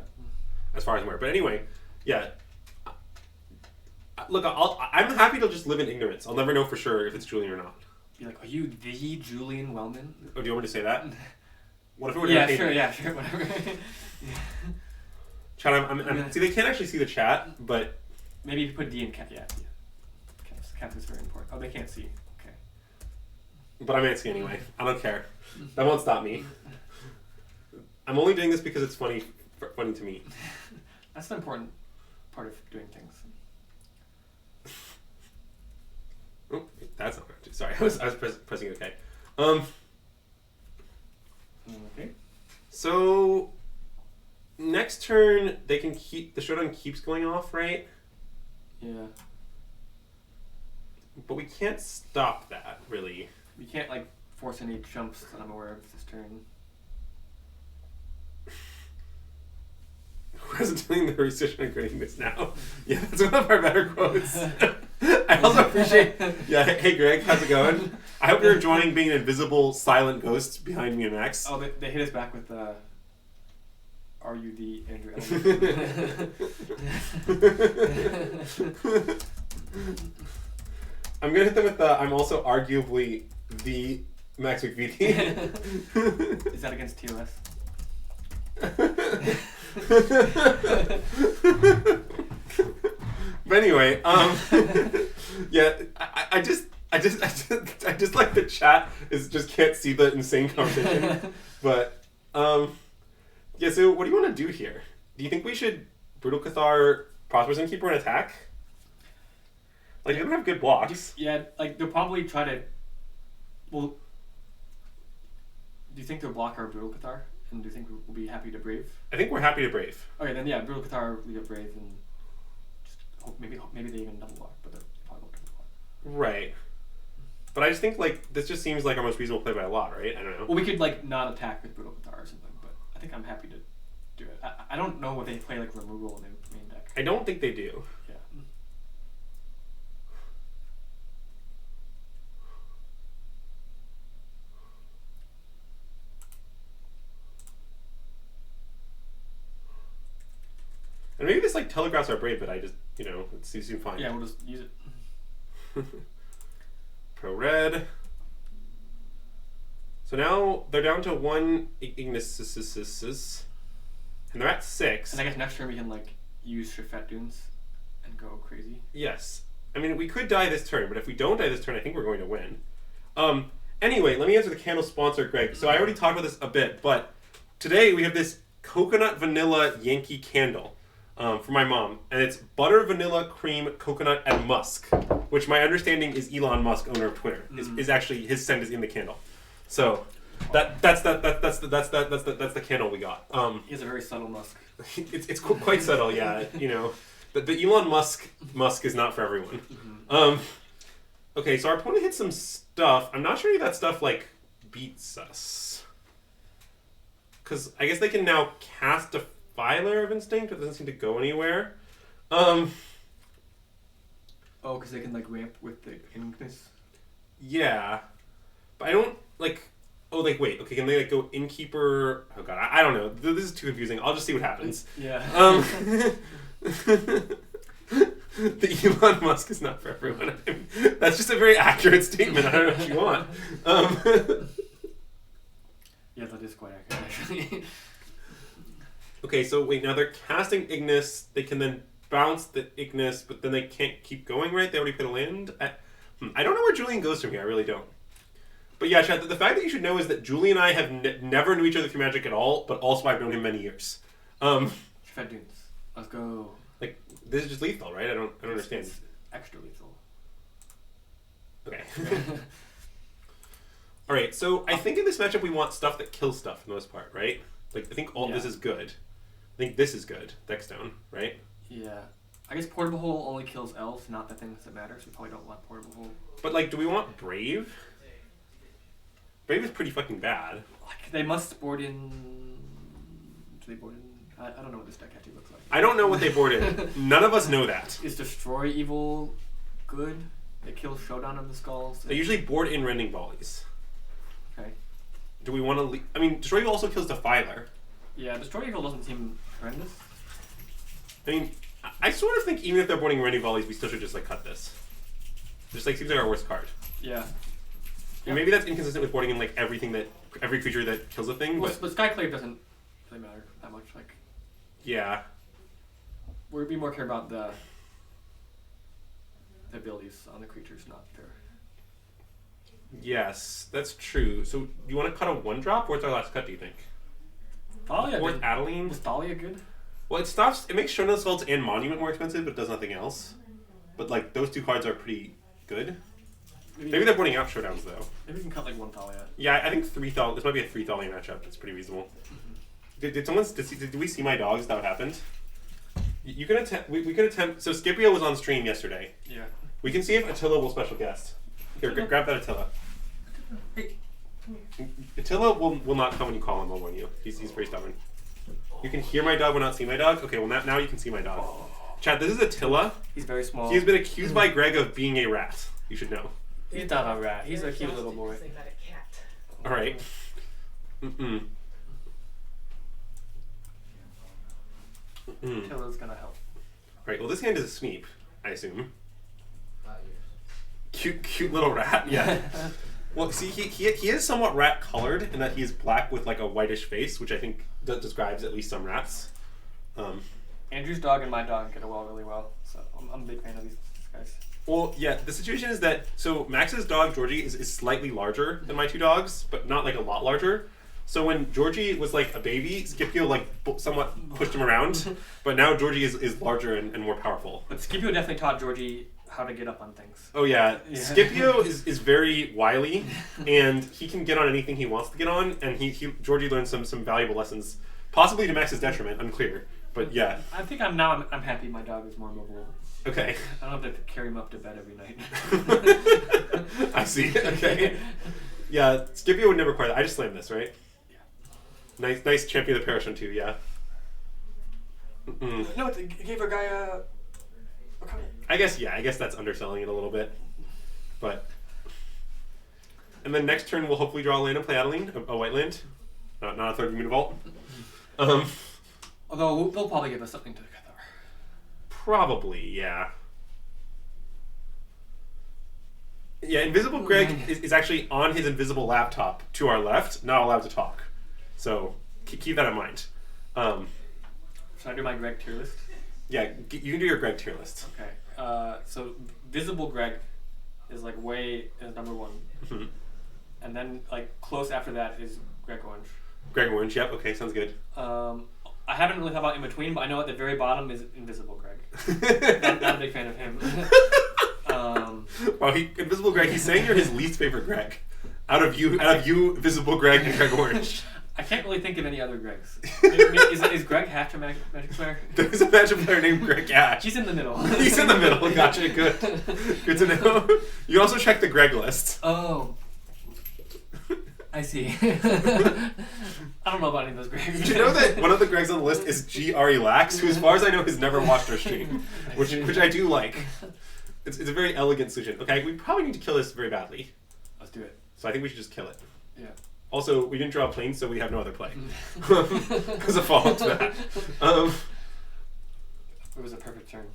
As far as I'm aware. But anyway, yeah. Look, I'm happy to just live in ignorance. I'll never know for sure if it's Julian or not. Be like, are you the Julian Wellman? Oh, do you want me to say that? What if it were Yeah, sure, whatever. Chat, I'm see, they can't actually see the chat, but maybe if you put D in cat, yeah. Cap is very important. Oh, they can't see. Okay. But I'm answering anyway. I don't care. That won't stop me. I'm only doing this because it's funny to me. That's the important part of doing things. Oh, that's not good. Sorry, I was pressing OK. Okay. So next turn they can keep the showdown keeps going off, right? Yeah. But we can't stop that, really. We can't like force any jumps that I'm aware of this turn. Who isn't doing the research on creating this now? Yeah, that's one of our better quotes. I also appreciate. Yeah, hey Greg, how's it going? I hope you're enjoying being an invisible, silent ghost behind me and Max. Oh, they hit us back with "Are you the Andrew Elliott?" I'm gonna hit them with I'm also arguably the Max McVety. Is that against TOS? But anyway, yeah, I just like the chat just can't see the insane conversation. But yeah, so what do you want to do here? Do you think we should Brutal Cathar, Prosperous Innkeeper, and attack? Like, they don't have good blocks. Yeah, like they'll probably try to. Well, do you think they'll block our Brutal Cathar? And do you think we'll be happy to Brave? I think we're happy to Brave. Okay, then yeah, Brutal Cathar, we get Brave, and just hope, maybe they even double block, but they probably won't double block. Right. But I just think, like, this just seems like our most reasonable play by a lot, right? I don't know. Well, we could, like, not attack with Brutal Cathar or something, but I think I'm happy to do it. I don't know what they play, like, removal in their main deck. I don't think they do. Yeah. And maybe this, like, telegraphs our Brave, but I just, it seems fine. Yeah, we'll just use it. Pro red. So now they're down to 1 Ignis, and they're at 6. And I guess next turn we can, like, use Shafet Dunes and go crazy. Yes. I mean, we could die this turn, but if we don't die this turn, I think we're going to win. Anyway, let me answer the candle sponsor, Greg. So I already talked about this a bit, but today we have this coconut vanilla Yankee candle for my mom, and it's butter, vanilla, cream, coconut, and musk, which my understanding is Elon Musk, owner of Twitter, is actually his scent is in the candle. So that's the candle we got. He has a very subtle musk. It's quite subtle, yeah. But the Elon Musk is not for everyone. Okay, so our opponent hit some stuff. I'm not sure if that stuff like beats us, because I guess they can now cast Defiler of Instinct, but it doesn't seem to go anywhere. Oh, because they can like ramp with the Ignis. Yeah. But I don't like. Oh, like wait. Okay, can they like go innkeeper? Oh god, I don't know. This is too confusing. I'll just see what happens. Yeah. The Elon Musk is not for everyone. I mean, that's just a very accurate statement. I don't know what you want. Yeah, that is quite accurate, actually. Okay, so wait, now they're casting Ignis. They can then bounce the Ignis, but then they can't keep going, right? They already put a land. I don't know where Julian goes from here. I really don't. But yeah, Chad, the fact that you should know is that Julie and I have never knew each other through Magic at all, but also I've known him many years. Fed dunes. Let's go. Like, this is just lethal, right? I don't understand. It's extra lethal. Okay. All right, so I think in this matchup we want stuff that kills stuff for the most part, right? Like, I think this is good. I think this is good, Deckstone, right? Yeah. I guess Portable Hole only kills elves, not the things that matter, so we probably don't want Portable Hole. But, like, do we want Brave? Brave is pretty fucking bad. Like, they must board in... Do they board in... I don't know what this deck actually looks like. I don't know what they board in. None of us know that. Is Destroy Evil good? It kills Showdown of the Skulls. They usually board in Rending Volleys. Okay. Do we want to... I mean, Destroy Evil also kills Defiler. Yeah, Destroy Evil doesn't seem horrendous. I mean, I sort of think even if they're boarding Rending Volleys, we still should just, like, cut this. Just, like, seems like our worst card. Yeah. And maybe that's inconsistent with boarding in, like, every creature that kills a thing, but Skyclave doesn't really matter that much. Like, yeah. We'd be more care about the abilities on the creatures, not their... Yes, that's true. So, you want to cut a 1-drop? What's our last cut, do you think? Thalia. Fourth Adeline? Was Thalia good? Well, it makes Showdown Skulls and Monument more expensive, but it does nothing else. But, like, those two cards are pretty good. Maybe they're boarding out Showdowns, though. Maybe we can cut, like, 1 Thalia. Yeah, I think 3 Thalia. This might be a 3 Thalia matchup. It's pretty reasonable. Mm-hmm. Did we see my dogs? Is that what happened? You can attempt... We could attempt... So, Scipio was on stream yesterday. Yeah. We can see if Attila will special guest. Here, grab that Attila. Hey. Attila will not come when you call him, I'll warn you. He's very stubborn. You can hear my dog but not see my dog? Okay, well now you can see my dog. Chad, this is Attila. He's very small. He has been accused by Greg of being a rat. You should know. He's not a rat. He's a cute little boy. Alright. Attila's gonna help. Alright, well this hand is a sweep, I assume. Cute little rat, yeah. Well, see, he is somewhat rat-colored in that he is black with like a whitish face, which I think describes at least some rats. Andrew's dog and my dog get along really well, so I'm a big fan of these guys. Well, yeah, the situation is that, so Max's dog, Georgie, is slightly larger than my 2 dogs, but not like a lot larger. So when Georgie was like a baby, Scipio like somewhat pushed him around, but now Georgie is larger and more powerful. But Scipio definitely taught Georgie how to get up on things. Oh yeah, Scipio is very wily, and he can get on anything he wants to get on, and Georgie learned some valuable lessons, possibly to Max's detriment, unclear. But yeah. I think I'm happy my dog is more mobile. Okay. I don't have to carry him up to bed every night. I see. Okay. Yeah, Scipio would never require that. I just slammed this, right? Yeah. Nice champion of the Parashon too, yeah. No, it gave our guy a I guess that's underselling it a little bit. But and then next turn we'll hopefully draw a land and play Adeline, a white land. Not a 3rd Mutant Vault. Although they'll probably give us something to gather. Probably, yeah. Yeah, Invisible Greg is actually on his invisible laptop to our left, not allowed to talk. So keep that in mind. Should I do my Greg tier list? Yeah, you can do your Greg tier list. Okay. So Visible Greg is like is number 1. Mm-hmm. And then like close after that is Greg Orange. Greg Orange, yep, okay, sounds good. I haven't really thought about in between, but I know at the very bottom is Invisible Greg. Not a big fan of him. Wow, Invisible Greg, he's saying you're his least favorite Greg. Out of you, Visible Greg and Greg Orange. I can't really think of any other Gregs. Is Greg Hatch a Magic player? There's a Magic player named Greg Hatch. He's in the middle. He's in the middle. Gotcha. Good. Good to know. You also check the Greg list. Oh. I see. I don't know about any of those Gregs. Did you know that one of the Gregs on the list is G.R.E. Lax, who as far as I know has never watched our stream, which I do like. It's a very elegant solution. Okay, we probably need to kill this very badly. Let's do it. So I think we should just kill it. Yeah. Also, we didn't draw a plane, so we have no other play. As a follow-up to that. It was a perfect turn.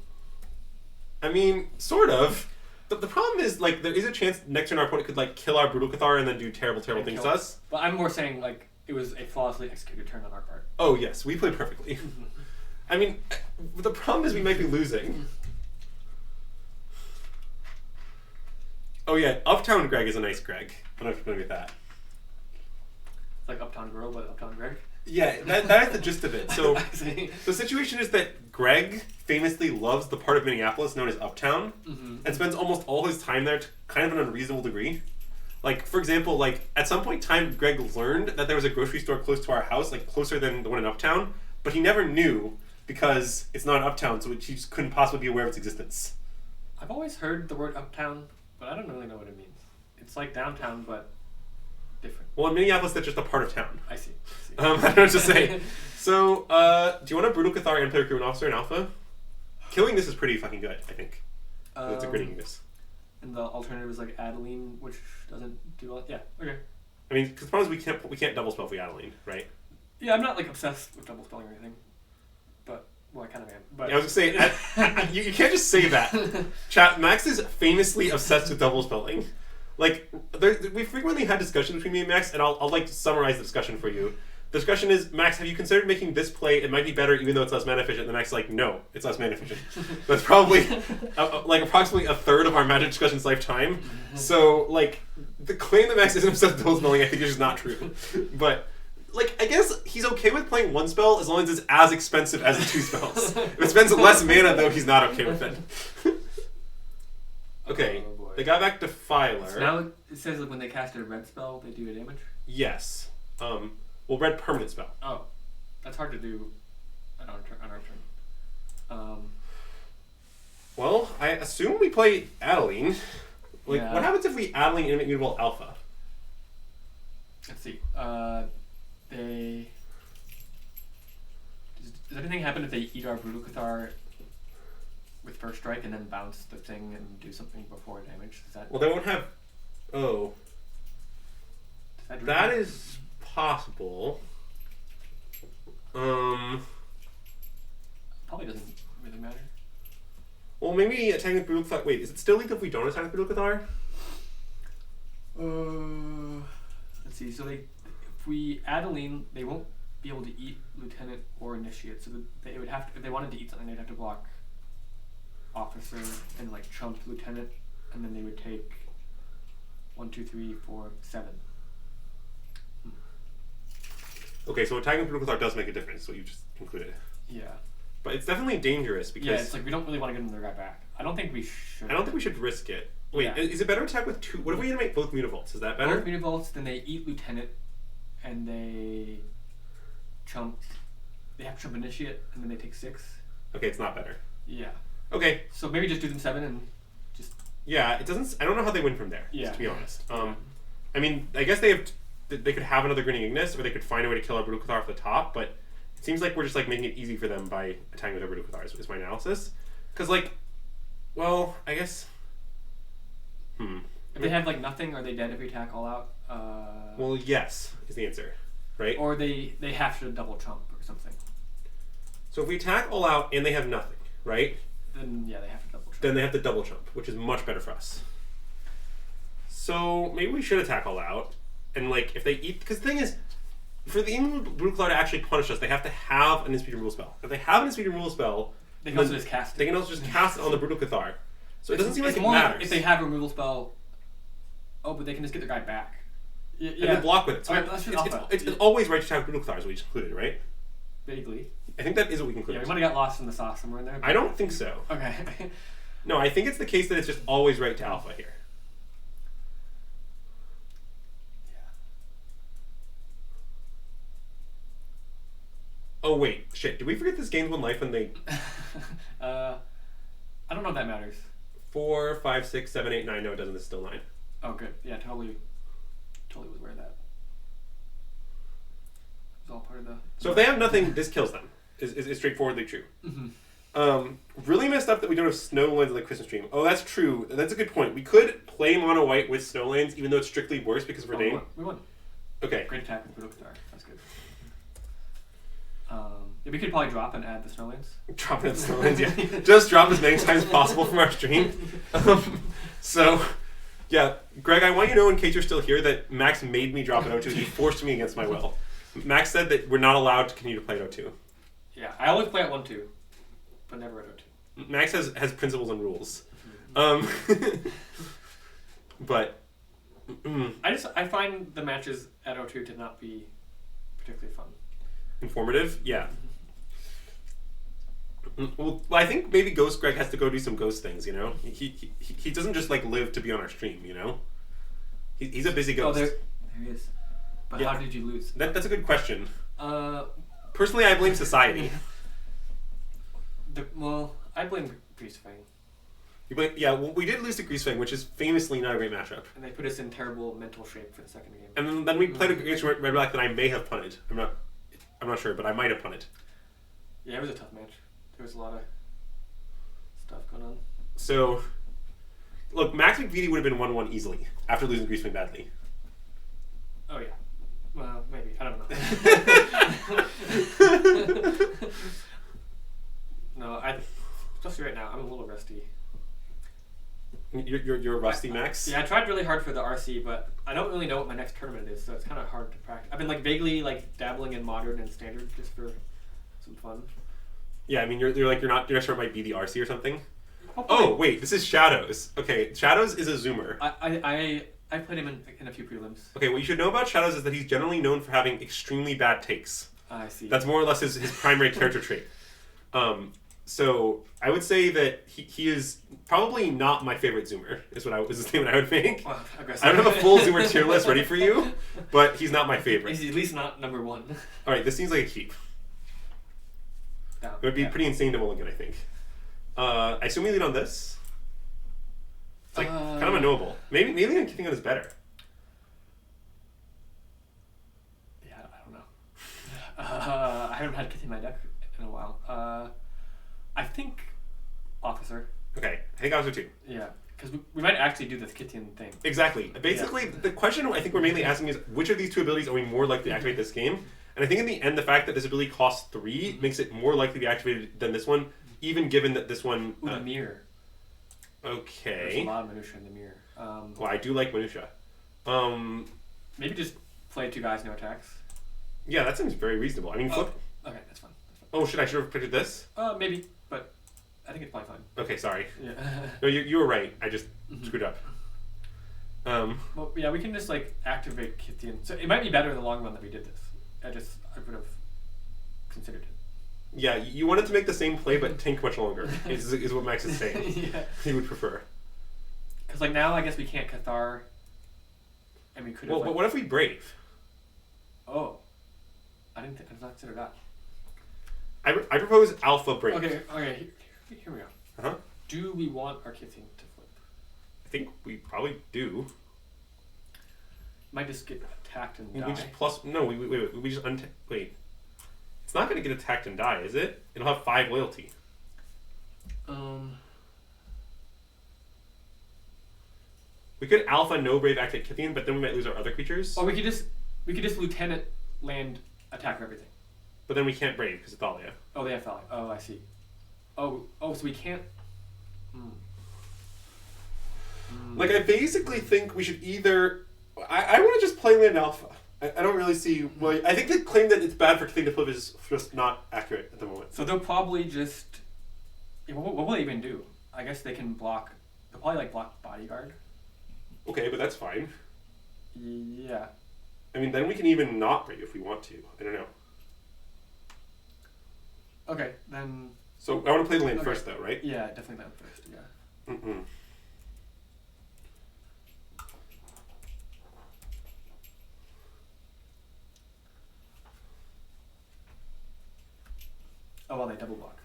I mean, sort of. The problem is, like, there is a chance next turn our opponent could, like, kill our Brutal Cathar and then do terrible things to us. But I'm more saying, like, it was a flawlessly executed turn on our part. Oh, yes. We played perfectly. I mean, the problem is we might be losing. Oh, yeah. Uptown Greg is a nice Greg. I don't know if you're familiar with that. It's like Uptown Girl, but Uptown Greg? Yeah, that is the gist of it. So the situation is that Greg famously loves the part of Minneapolis known as Uptown, and spends almost all his time there to kind of an unreasonable degree. Like, for example, like at some point in time, Greg learned that there was a grocery store close to our house, like closer than the one in Uptown, but he never knew because it's not Uptown, so he just couldn't possibly be aware of its existence. I've always heard the word Uptown, but I don't really know what it means. It's like downtown, but different. Well, in Minneapolis, that's just a part of town. I see. I don't know what to say. So, do you want a Brutal Cathar and play Recruitment Officer in Alpha? Killing this is pretty fucking good, I think. It's a gritting this. And the alternative is like Adeline, which doesn't do all. Yeah. Okay. I mean, because the problem is we can't double spell if we Adeline, right? Yeah, I'm not like obsessed with double spelling or anything, but well, I kind of am. But yeah, I was gonna say you can't just say that. Chat. Max is famously obsessed with double spelling. Like, we frequently had discussions between me and Max, and I'll like summarize the discussion for you. The discussion is, Max, have you considered making this play? It might be better even though it's less mana efficient. And Max is like, no, it's less mana efficient. That's probably like approximately a third of our Magic discussion's lifetime. So, like, the claim that Max isn't obsessed with double spelling, I think is just not true. But, like, I guess he's okay with playing one spell as long as it's as expensive as the two spells. If it spends less mana, though, he's not okay with it. Okay, they got back to Filer. So now it says that when they cast a red spell, they do a damage? Yes. Well, red permanent spell. Oh, that's hard to do on our turn. Well, I assume we play Adeline. Like, Yeah. what happens if we Adeline Intimate Mutable Alpha? Let's see. They... Does anything happen if they eat our Brutal Cathar with first strike and then bounce the thing and do something before damage? Is that... Well, they won't have... Oh. That is possible. Probably doesn't really matter. Well, maybe attacking with Brutal Cathar... Wait, is it still lethal if we don't attack with Brutal Cathar? Let's see. So if we Adeline, they won't be able to eat Lieutenant or Initiate. So they would have to, if they wanted to eat something, they'd have to block Officer and like chump Lieutenant, and then they would take 1, 2, 3, 4, 7. Okay, so attacking with Brutal Cathar does make a difference, what you just concluded. Yeah. But it's definitely dangerous because... Yeah, it's like we don't really want to give them their guy back. I don't think we should. I don't think we should risk it. Wait, Yeah. is it better to attack with two? What if we animate both Mutavaults? Is that better? Both Mutavaults, then they eat Lieutenant, and they chump. They have to chump Initiate, and then they take 6. Okay, it's not better. Yeah. Okay. So maybe just do them 7 and just... Yeah, it doesn't... I don't know how they win from there, Yeah. to be honest. I mean, I guess they could have another Grinning Ignis, or they could find a way to kill our Brutal Cathar off the top, but it seems like we're just like making it easy for them by attacking with our Brutal Cathars, is my analysis. Because, like, well, I guess... If they have like nothing, are they dead if we attack all out? Well, yes, is the answer, right? Or they have to double chump or something. So if we attack all out and they have nothing, right? Then yeah, they have to double chump. Then they have to double jump, which is much better for us. So maybe we should attack all out, and like if they eat, because the thing is, for the Brutal Cathar to actually punish us, they have to have an Inspeed Removal spell. If they have an Inspeed Removal spell, They can also just cast it. They can also just cast it on the Brutal Cathar. So it doesn't seem like it's it more matters. if they have a removal spell. Oh, but they can just get their guy back. Yeah. And then block with it. So Alright, let's just alpha. it's always right to attack Brutal Cathar, is what we just concluded, right? Vaguely. I think that is what we Yeah, concluded. we might have got lost in the sauce somewhere in there. I don't think so. Okay. No, I think it's the case that it's just always right to alpha here. Oh wait, shit. Did we forget this game's 1 life when they... I don't know if that matters. 4, 5, 6, 7, 8, 9. No, it doesn't. It's still 9. Oh, good. Yeah, totally was aware of that. It's all part of the... So if they have nothing, this kills them. Is straightforwardly true. Mm-hmm. Really messed up that we don't have Snowlands on the Christmas stream. Oh, that's true. That's a good point. We could play mono white with Snowlands, even though it's strictly worse because of Rename. We won. Okay. Great attack with Widow Star. That's good. Yeah, we could probably drop and add the Snowlands. Drop it in Snowlands, yeah. Just drop as many times as possible from our stream. So, yeah. Greg, I want you to know, in case you're still here, that Max made me drop an O2. He forced me against my will. Max said that we're not allowed to continue to play at O2. Yeah, I always play at 1-2, but never at O2. Max has principles and rules. But I find the matches at O2 to not be particularly fun. Informative, yeah. Well, I think maybe Ghost Greg has to go do some ghost things. You know, he doesn't just like live to be on our stream. You know, he's a busy ghost. Oh, there he is. But Yeah. how did you lose? That's a good question. Personally, I blame society. I blame Greasefang. Well, we did lose to Greasefang, which is famously not a great matchup. And they put us in terrible mental shape for the second game. And then we played against Red Black that I may have punted. I'm not sure, but I might have punted. Yeah, it was a tough match. There was a lot of stuff going on. So, look, Max McVety would have been 1-1 easily after losing Greasefang badly. Oh yeah. Well, maybe. I don't know. No, especially right now, I'm a little rusty. You're rusty, Max? Yeah, I tried really hard for the RC, but I don't really know what my next tournament is, so it's kind of hard to practice. I've been like vaguely like dabbling in modern and standard just for some fun. Yeah, I mean, you're not. Your next tournament might be the RC or something. Hopefully. Oh wait, this is Shadows. Okay, Shadows is a zoomer. I played him in a few prelims. Okay, what you should know about Shadows is that he's generally known for having extremely bad takes. I see. That's more or less his primary character trait. So I would say that he is probably not my favorite zoomer. Is the statement I would make. Well, I don't have a full zoomer tier list ready for you, but he's not my favorite. He's at least not number one. All right, this seems like a keep. Down. It would be pretty insane to mulligan, I think. I assume we lead on this. It's like kind of unknowable. Maybe leading Kithingon is better. Yeah, I don't know. I haven't had Kitty in my deck in a while. I think Officer. Okay, I think Officer too. Yeah, because we might actually do this Kittian thing. Exactly. Basically, the question I think we're mainly asking is which of these two abilities are we more likely to activate this game? And I think in the end, the fact that this ability costs 3 makes it more likely to be activated than this one, even given that this one... Ooh, the mirror. Okay. There's a lot of minutia in the mirror. Well, I do like minutia. Maybe just play 2 guys, no attacks. Yeah, that seems very reasonable. I mean, flip... Okay, that's fine. Oh, should I have predicted this? Maybe, but I think it's probably fine. Okay, sorry. Yeah. No, you were right. I just screwed up. Well, yeah, we can just like activate Kithian. So it might be better in the long run that we did this. I would have considered it. Yeah, you wanted to make the same play, but tank much longer, is what Max is saying. Yeah. He would prefer. Because like now, I guess we can't Cathar, and we could have. Well, but what if we Brave? Oh, I did not consider that. I propose Alpha Brave. Okay, here we go. Uh-huh. Do we want our Kithian to flip? I think we probably do. Might just get attacked and die. We just plus... No, we just wait. It's not going to get attacked and die, is it? It'll have 5 loyalty. We could Alpha no Brave activate Kithian, but then we might lose our other creatures. Or we could just Lieutenant land attack everything. But then we can't Brave because of Thalia. Oh, they have Thalia. Oh, I see. Oh, so we can't... Like, I basically think we should either... I want to just play land Alpha. I don't really see why... I think the claim that it's bad for Kithian to flip is just not accurate at the moment. So they'll probably just... Yeah, what will they even do? I guess they can block... They'll probably like block Bodyguard. Okay, but that's fine. Yeah. I mean, then we can even not Brave if we want to. I don't know. Okay, then... So I want to play the land first, though, right? Yeah, definitely land first, yeah. Mm-mm. Oh, well, they double block.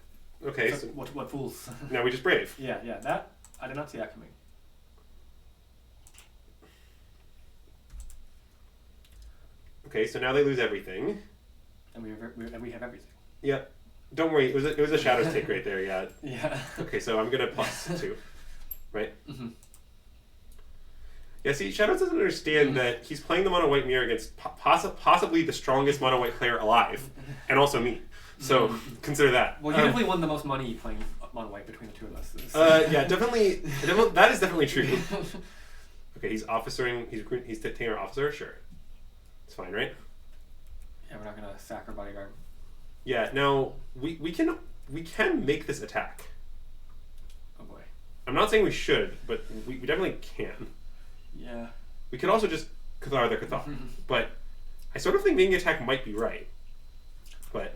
Okay, So so what fools. now we just Brave. Yeah, that... I did not see that coming. Okay, so now they lose everything. And we have everything. Yep. Don't worry, it was a Shadows take right there, yeah. Yeah. Okay, so I'm gonna +2, right? Mm-hmm. Yeah, see, Shadows doesn't understand that he's playing the mono white mirror against possibly the strongest mono white player alive, and also me. So consider that. Well, you definitely won the most money playing mono white between the two of us. Yeah, definitely. That is definitely true. Okay, he's officering. He's taking our officer. Sure, it's fine, right? Yeah, we're not gonna sack our bodyguard. Yeah. Now we can make this attack. Oh boy. I'm not saying we should, but we definitely can. Yeah. We could also just Cathar the Cathar, but I sort of think making the attack might be right. But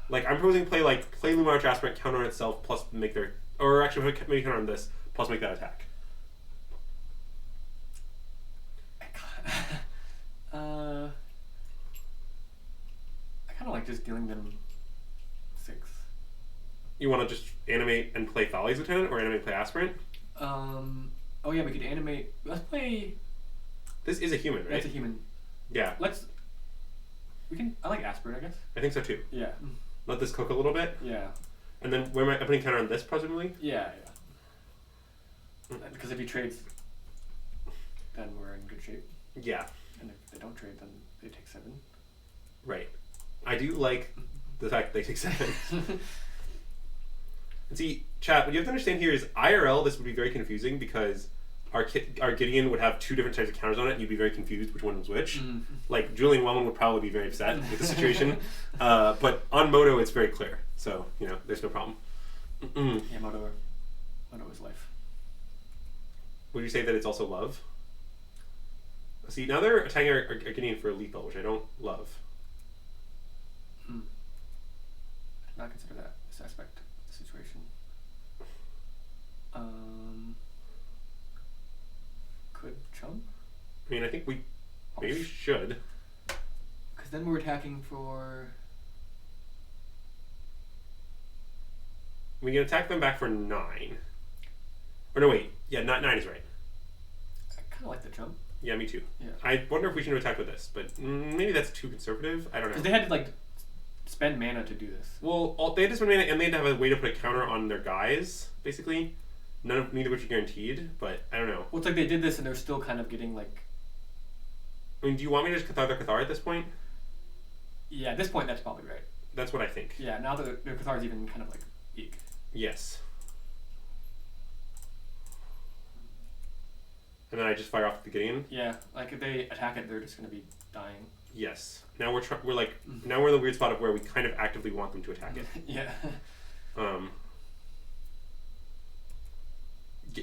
like I'm proposing play Luminarch Aspirant, counter on itself, plus make their, or actually maybe counter on this, plus make that attack. I kind of like just dealing them 6. You want to just animate and play Thales Lieutenant, or animate and play Aspirant? Oh yeah, we could animate. Let's play. This is a human, right? That's a human. Yeah. We can. I like Aspirant, I guess. I think so too. Yeah. Let this cook a little bit. Yeah. And then where am I putting counter on this, presumably? Yeah, yeah. Because if he trades, then we're in good shape. Yeah. And if they don't trade, then they take 7. Right. I do like the fact that they take 7. And see, chat, what you have to understand here is IRL, this would be very confusing because our Gideon would have 2 different types of counters on it, and you'd be very confused which one was which. Like, Julian Wellman would probably be very upset with the situation. But on Moto, it's very clear. So, there's no problem. Yeah, Moto is life. Would you say that it's also love? See, now they're attacking our Gideon for lethal, which I don't love. Not consider that this aspect of the situation. Could chump? I mean, I think we maybe should. Because then we're attacking for... We can attack them back for 9. Or no, wait. Yeah, 9 is right. I kind of like the jump. Yeah, me too. Yeah. I wonder if we should attack with this, but maybe that's too conservative. I don't know. Because they had to spend mana to do this. Well, they had to spend mana, and they had to have a way to put a counter on their guys, basically. Neither of which are guaranteed, but I don't know. Well, it's like they did this, and they're still kind of getting I mean, do you want me to just Cathar their Cathar at this point? Yeah, at this point, that's probably right. That's what I think. Yeah, now that their Cathar is even kind of weak. Yes. And then I just fire off the Gideon. Yeah, if they attack it, they're just going to be dying. Yes. Now we're now we're in the weird spot of where we kind of actively want them to attack it. Yeah.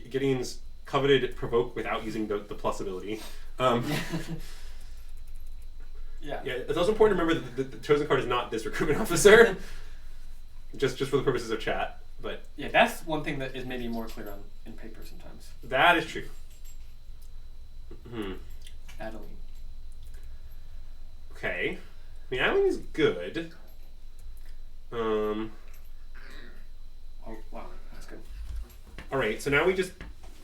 Gideon's coveted provoke without using the plus ability. Yeah. Yeah. It's also important to remember that the chosen card is not this recruitment officer. just for the purposes of chat, but yeah, that's one thing that is maybe more clear in paper sometimes. That is true. Adeline. Okay. I mean, Adeline is good. Oh wow, that's good. All right, so now we just.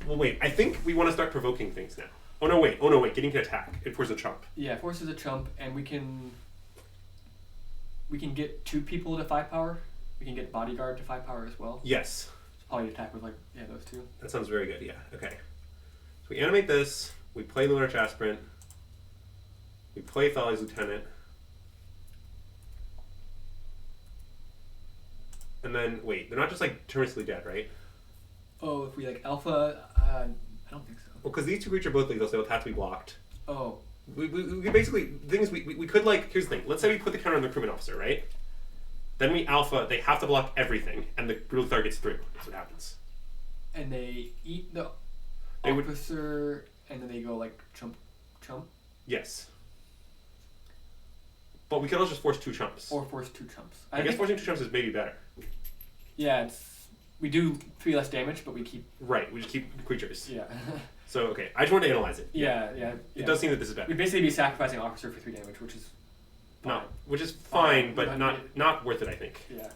Well, wait. I think we want to start provoking things now. Oh no! Wait. Gideon can attack. It forces a chump. Yeah, it forces a chump, and we can get 2 people to 5 power. We can get bodyguard to 5 power as well. Yes. So probably attack with those 2. That sounds very good. Yeah. Okay. So we animate this. We play Luminarch Aspirant. We play Thales Lieutenant. And then wait, they're not just terminally dead, right? Oh, if we alpha, I don't think so. Well, because these 2 creatures are both lethal, so they'll have to be blocked. Oh. We basically, the thing is, we could here's the thing. Let's say we put the counter on the recruitment officer, right? Then we alpha, they have to block everything, and the brutal Thar gets through. That's what happens. And they eat the officer, and then they go chump. Yes. But we could also just force 2 chumps. Or force 2 chumps. I guess forcing 2 chumps is maybe better. Yeah, we do 3 less damage, but we keep... Right, we just keep creatures. Yeah. So, okay, I just wanted to analyze it. Yeah. It does seem that this is better. We'd basically be sacrificing officer for 3 damage, which is fine. Which is fine, but not worth it, I think. Yeah.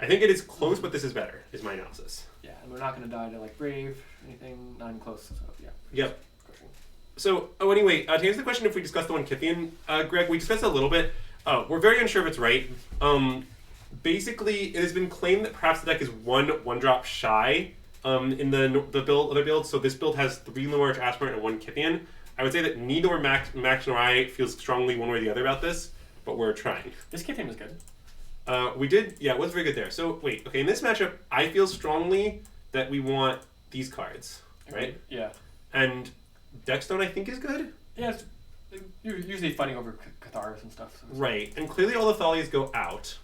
I think it is close, but this is better, is my analysis. Yeah, and we're not going to die to Brave, anything, not even close, so yeah. Yep. So, anyway, to answer the question if we discussed the one Kithian, Greg, we discussed it a little bit. Oh, we're very unsure if it's right. Basically, it has been claimed that perhaps the deck is one drop shy in the other build. So this build has 3 Lumarch Aspirant and 1 Kithian. I would say that neither Max nor I feels strongly one way or the other about this, but we're trying. This Kithian was good. We did, yeah, it was very good there. So wait, okay, in this matchup, I feel strongly that we want these cards, right? Yeah. And Deckstone, I think, is good. Yeah, you're usually fighting over Cathars and stuff. So Right, and clearly all the Thalias go out.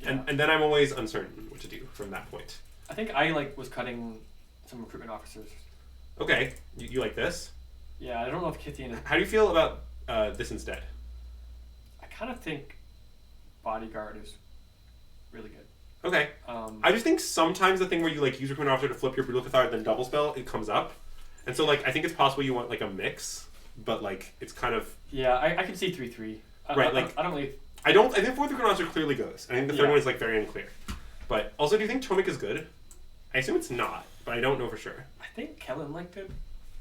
Yeah. And then I'm always uncertain what to do from that point. I think I was cutting some recruitment officers. Okay, you like this? Yeah, I don't know if Kithian is... How do you feel about this instead? I kind of think Bodyguard is really good. Okay. I just think sometimes the thing where you use recruitment officer to flip your Brutal Cathar and then double spell, it comes up. And so I think it's possible you want a mix, but it's kind of... Yeah, I can see 3-3. Right, I don't really... I think fourth recruitment officer clearly goes. I think the third one is very unclear. But also, do you think Tomic is good? I assume it's not, but I don't know for sure. I think Kellen liked it.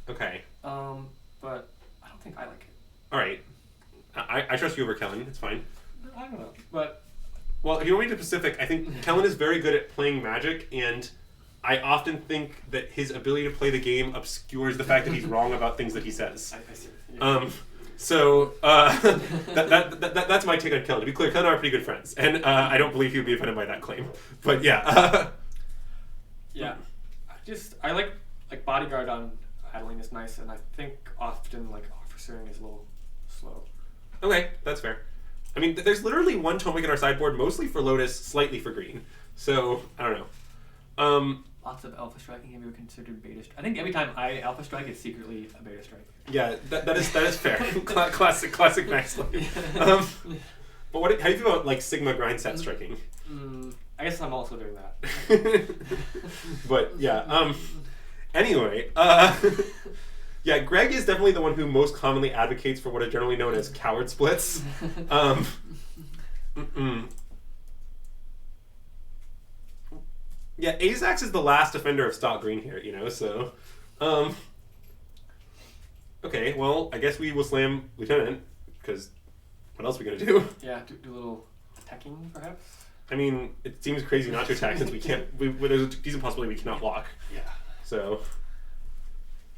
Okay. But I don't think I like it. All right. I trust you over Kellen. It's fine. I don't know, but... Well, if you want me to specific, I think Kellen is very good at playing Magic, and I often think that his ability to play the game obscures the fact that he's wrong about things that he says. I see. Yeah. So that's my take on Kellen. To be clear, Kellen and I are pretty good friends, and I don't believe he would be offended by that claim. But yeah. Yeah. I like Bodyguard on Adeline is nice, and I think often Officering is a little slow. Okay, that's fair. I mean, there's literally 1 Tomic in our sideboard, mostly for Lotus, slightly for green. So, I don't know. Lots of Alpha Striking can be considered Beta Strike. I think every time I Alpha Strike, it's secretly a Beta Strike. Yeah, that is fair. classic Max Life. But how do you feel about Sigma grind set striking? I guess I'm also doing that. But yeah. Anyway, yeah, Greg is definitely the one who most commonly advocates for what are generally known as coward splits. Yeah, Azax is the last defender of stock green here, so... Okay, well, I guess we will slam Lieutenant, because what else are we going to do? Yeah, do a little attacking, perhaps? I mean, it seems crazy not to attack since we can't... there's a decent possibility we cannot block. Yeah. So...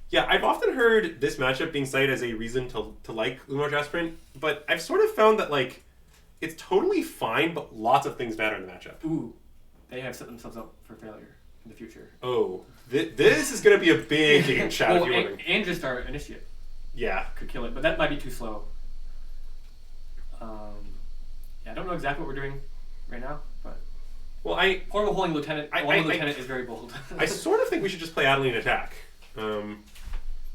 Yeah, I've often heard this matchup being cited as a reason to like Lumarch Aspirant, but I've sort of found that, it's totally fine, but lots of things matter in the matchup. Ooh, they have set themselves up for failure in the future. Oh, this is going to be a big game, Chad, if you're wondering. And just our Initiate. Yeah. Could kill it, but that might be too slow. Yeah, I don't know exactly what we're doing right now, but... Well, Portable Holding Lieutenant, Lieutenant is very bold. I sort of think we should just play Adeline attack.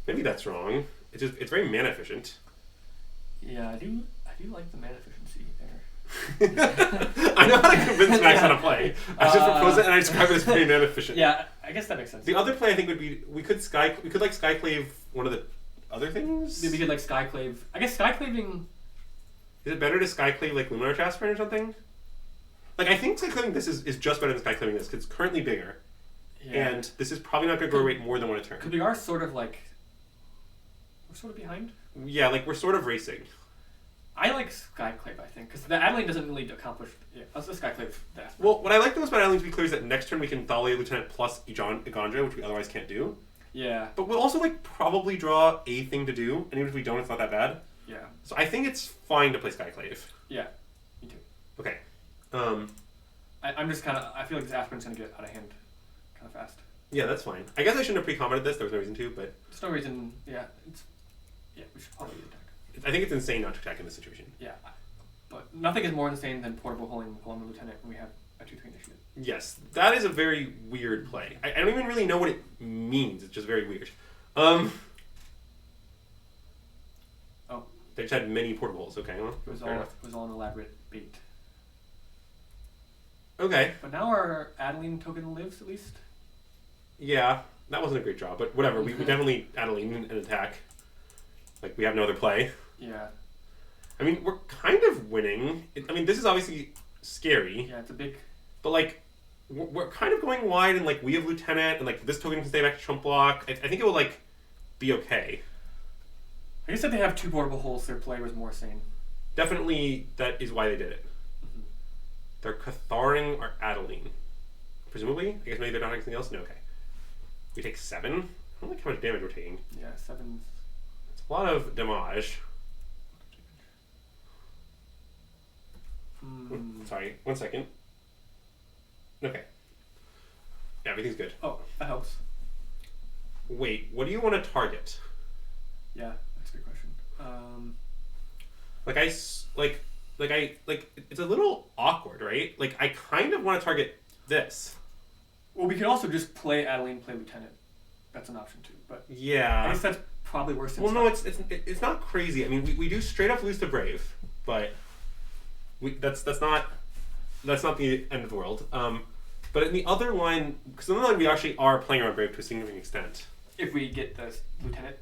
Maybe that's wrong. It's very mana efficient. Yeah, I do like the mana efficiency there. I know how to convince Max how to play. I just propose it and I describe it as pretty mana efficient. Yeah, I guess that makes sense. The other play I think would be we could Skyclave one of the other things. Maybe we could Skyclave. I guess Skyclaving. Is it better to Skyclave Luminarch Aspirant or something? I think Skyclaving this is just better than Skyclaving this because it's currently bigger. Yeah. And this is probably not going to grow rate more than 1 a turn. Because we are sort of we're sort of behind? Yeah, we're sort of racing. I like Skyclave, I think, because the Adeline doesn't really accomplish... Yeah, let's just Skyclave that. Well, what I like the most about Adeline, to be clear, is that next turn we can Thalia Lieutenant plus Igandra, which we otherwise can't do. Yeah. But we'll also, probably draw a thing to do, and even if we don't, it's not that bad. Yeah. So I think it's fine to play Skyclave. Yeah, me too. Okay. I'm just kind of... I feel like this Aspirant's going to get out of hand kind of fast. Yeah, that's fine. I guess I shouldn't have pre-commented this. There was no reason to, but... There's no reason... Yeah, we should probably attack. I think it's insane not to attack in this situation. Yeah, but nothing is more insane than Portable Holding Paloma Lieutenant when we have a 2/3 initiative. Yes, that is a very weird play. I don't even really know what it means. It's just very weird. Oh. They just had many portables. Okay, well, it was all an elaborate bait. Okay. But now our Adeline token lives, at least. Yeah, that wasn't a great draw, but whatever. We definitely Adeline and attack. We have no other play. Yeah. I mean, we're kind of winning. This is obviously scary. Yeah, it's a big... But, we're kind of going wide, and, we have Lieutenant, and, this token can stay back to Trump block. I think it will, be okay. I guess if they have 2 portable holes, their play was more sane. definitely that is why they did it. Mm-hmm. They're Catharing or Adeline. Presumably? I guess maybe they're not anything else? No, okay. We take 7? I don't like how much damage we're taking. Yeah, 7. It's a lot of damage. Sorry, 1 second. Okay. Yeah, everything's good. Oh, that helps. Wait, what do you want to target? Yeah, that's a good question. It's a little awkward, right? Like, I kind of want to target this. Well, we could also just play Adeline, play Lieutenant. That's an option too, but Yeah. I guess that's probably worse than. Well, no, it's not crazy. I mean, we do straight up lose to Brave, but that's not the end of the world. But in the other line, because in the other line we actually are playing around Brave to a significant extent. If we get the Lieutenant.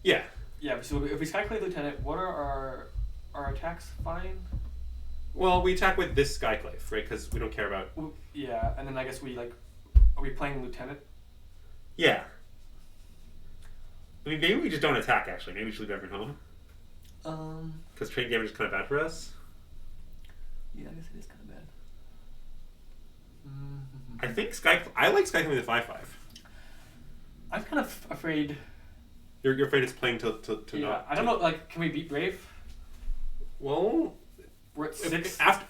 Yeah. Yeah. So if we Skyclave Lieutenant, what are our attacks? Fine. Well, we attack with this Skyclave, right? Because we don't care about. Yeah, and then I guess are we playing Lieutenant? Yeah. I mean, maybe we just don't attack. Actually, maybe we should leave everyone home. Because trade damage is kind of bad for us. Yeah, I guess it is kind of bad. I think I like Skyclave with a 5/5. I'm kind of afraid. You're afraid it's playing to Yeah, not. I don't know. Like, can we beat Brave? Well, We're at 6. after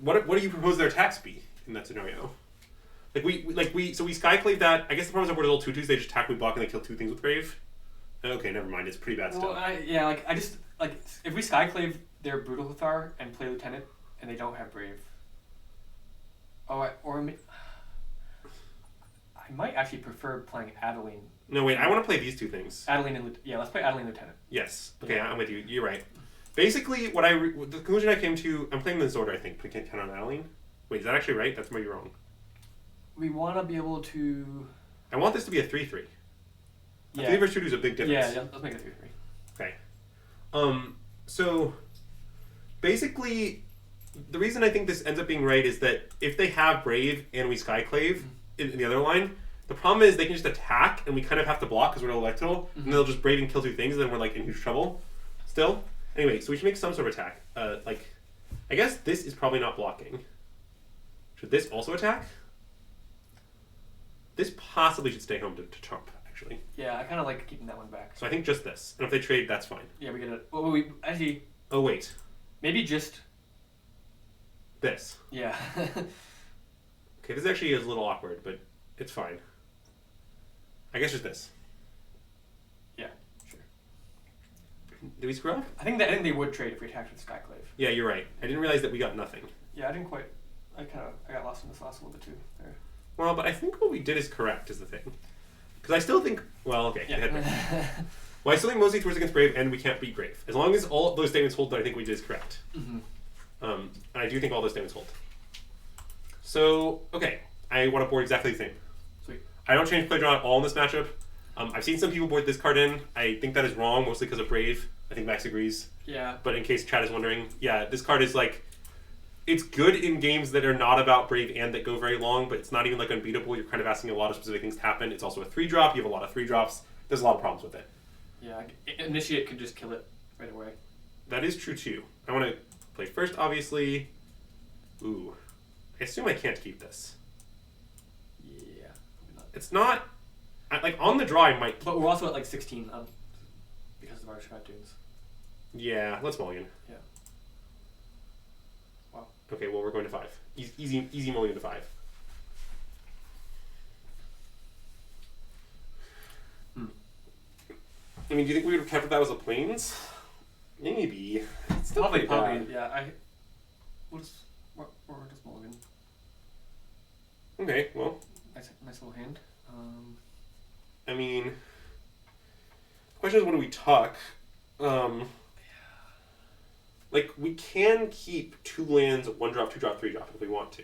what do you propose their attacks be in that scenario? So we Skyclave that. I guess the problem is that we're little 2/2s. They just attack, we block, and they kill 2 things with Brave. Okay, never mind. It's pretty bad still. Well, I just if we Skyclave their Brutal Cathar and play Lieutenant, and they don't have Brave. I might actually prefer playing Adeline. No, wait. I want to play these 2 things. Adeline and let's play Adeline Lieutenant. Yes. Okay, Yeah. I'm with you. You're right. Basically, the conclusion I came to, I'm playing the Zordar, I think, but I can't count on Adeline. Wait, is that actually right? That's maybe wrong. We want to be able to. I want this to be a 3/3. A 3 versus 2 is a big difference. Yeah, let's make it 3/3. Okay. So basically, the reason I think this ends up being right is that if they have Brave and we Skyclave in the other line, the problem is they can just attack and we kind of have to block because we're electoral, and they'll just Brave and kill 2 things, and then we're like in huge trouble still. Anyway, so we should make some sort of attack. I guess this is probably not blocking. Should this also attack? This possibly should stay home to trump, actually. Yeah, I kind of like keeping that one back. So I think just this. And if they trade, that's fine. Yeah, we get it. Well, we actually. Oh, wait. Maybe just. This. Yeah. Okay, this actually is a little awkward, but it's fine. I guess just this. Yeah, sure. Did we screw up? I think they would trade if we attacked with Skyclave. Yeah, you're right. I didn't realize that we got nothing. Yeah, I didn't quite. I got lost in the sauce a little bit too there. Well, but I think what we did is correct, is the thing. Because I still think. Well, okay. Yeah. Well, I still think mostly towards against Brave, and we can't beat Brave. As long as all those statements hold, that I think we did is correct. Mm-hmm. And I do think all those statements hold. So, okay. I want to board exactly the same. Sweet. I don't change play draw at all in this matchup. I've seen some people board this card in. I think that is wrong, mostly because of Brave. I think Max agrees. Yeah. But in case Chad is wondering, yeah, this card is like, it's good in games that are not about Brave and that go very long, but it's not even like unbeatable. You're kind of asking a lot of specific things to happen. It's also a 3-drop. You have a lot of 3-drops. There's a lot of problems with it. Yeah, Initiate could just kill it right away. That is true too. I want to play first, obviously. Ooh. I assume I can't keep this. Yeah. It's not... on the draw, I might... But we're also at like 16 because of our Shabbat Dunes. Yeah, let's mulligan. Yeah. Wow. Okay, well, we're going to 5. Easy mulligan to 5. I mean, do you think we would have kept that as a planes? Maybe. It's still Probably, bad. yeah. We're just mulligan. Okay, well. Nice little hand. I mean, the question is, what do we tuck? We can keep 2 lands, 1-drop, 2-drop, 3-drop if we want to.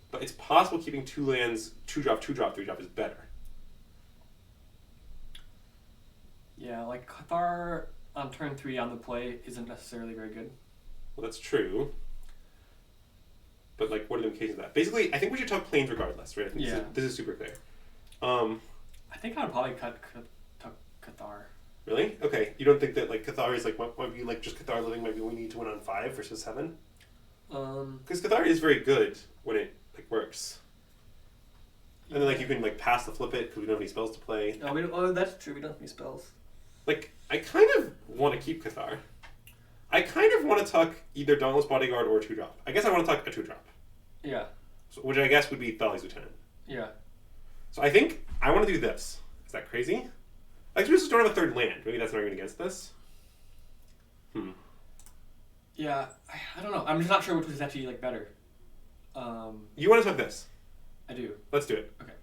But it's possible keeping 2 lands, 2-drop, 2-drop, 3-drop is better. Yeah, like Cathar on turn 3 on the play isn't necessarily very good. Well, that's true. But, what are the implications of that? Basically, I think we should tuck planes regardless, right? I think Yeah. this is super clear. I think I would probably tuck Cathar. Really? Okay. You don't think that like Cathari is like might be like just Cathari living might be we need to win on 5 versus 7? Because Cathari is very good when it like works. And then like you can like pass the flip it because we don't have any spells to play. No, we don't. Oh, that's true. We don't have any spells. Like I kind of want to keep Cathar. I kind of want to tuck either Dauntless Bodyguard or a 2-drop. I guess I want to tuck a 2-drop. Yeah. So, which I guess would be Thali's Lieutenant. Yeah. So I think I want to do this. Is that crazy? Like we just don't have a 3rd land. Maybe that's an argument against this. Yeah, I don't know. I'm just not sure which is actually like better. You want to tuck this? I do. Let's do it. Okay.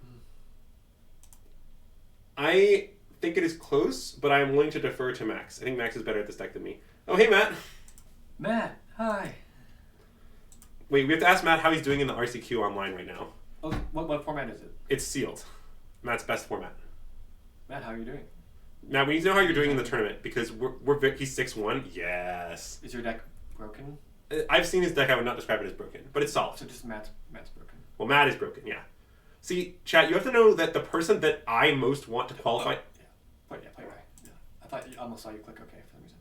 I think it is close, but I am willing to defer to Max. I think Max is better at this deck than me. Oh, hey, Matt. Matt, hi. Wait, we have to ask Matt how he's doing in the RCQ online right now. Oh, what format is it? It's sealed. Matt's best format. Matt, how are you doing? Matt, we need to know how you're doing in the tournament because he's 6-1. Yes. Is your deck broken? I've seen his deck. I would not describe it as broken, but it's solid. So just Matt's broken. Well, Matt is broken, yeah. See, chat, you have to know that the person that I most want to qualify... Play right. Yeah. I thought I almost saw you click OK for some reason.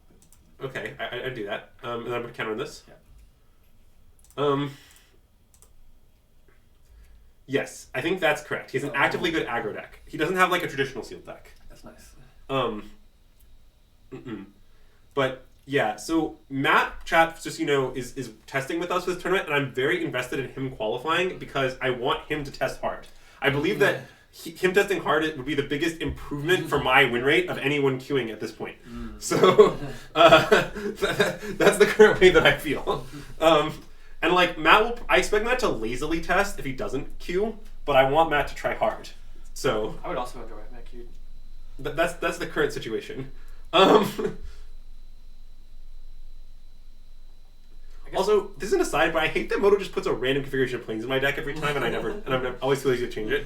But... Okay, I do that. And then I'm going to counter on this. Yeah. Yes, I think that's correct. He has an actively good aggro deck. He doesn't have like a traditional sealed deck. That's nice. But yeah, so Matt, chat, just so you know, is testing with us for this tournament, and I'm very invested in him qualifying because I want him to test hard. I believe that him testing hard would be the biggest improvement for my win rate of anyone queuing at this point. So that's the current way that I feel. And like Matt I expect Matt to lazily test if he doesn't queue, but I want Matt to try hard. So I would also enjoy Matt queued. That's the current situation. Also, this is an aside, but I hate that Moto just puts a random configuration of planes in my deck every time, and I'm always feel lazy to change it.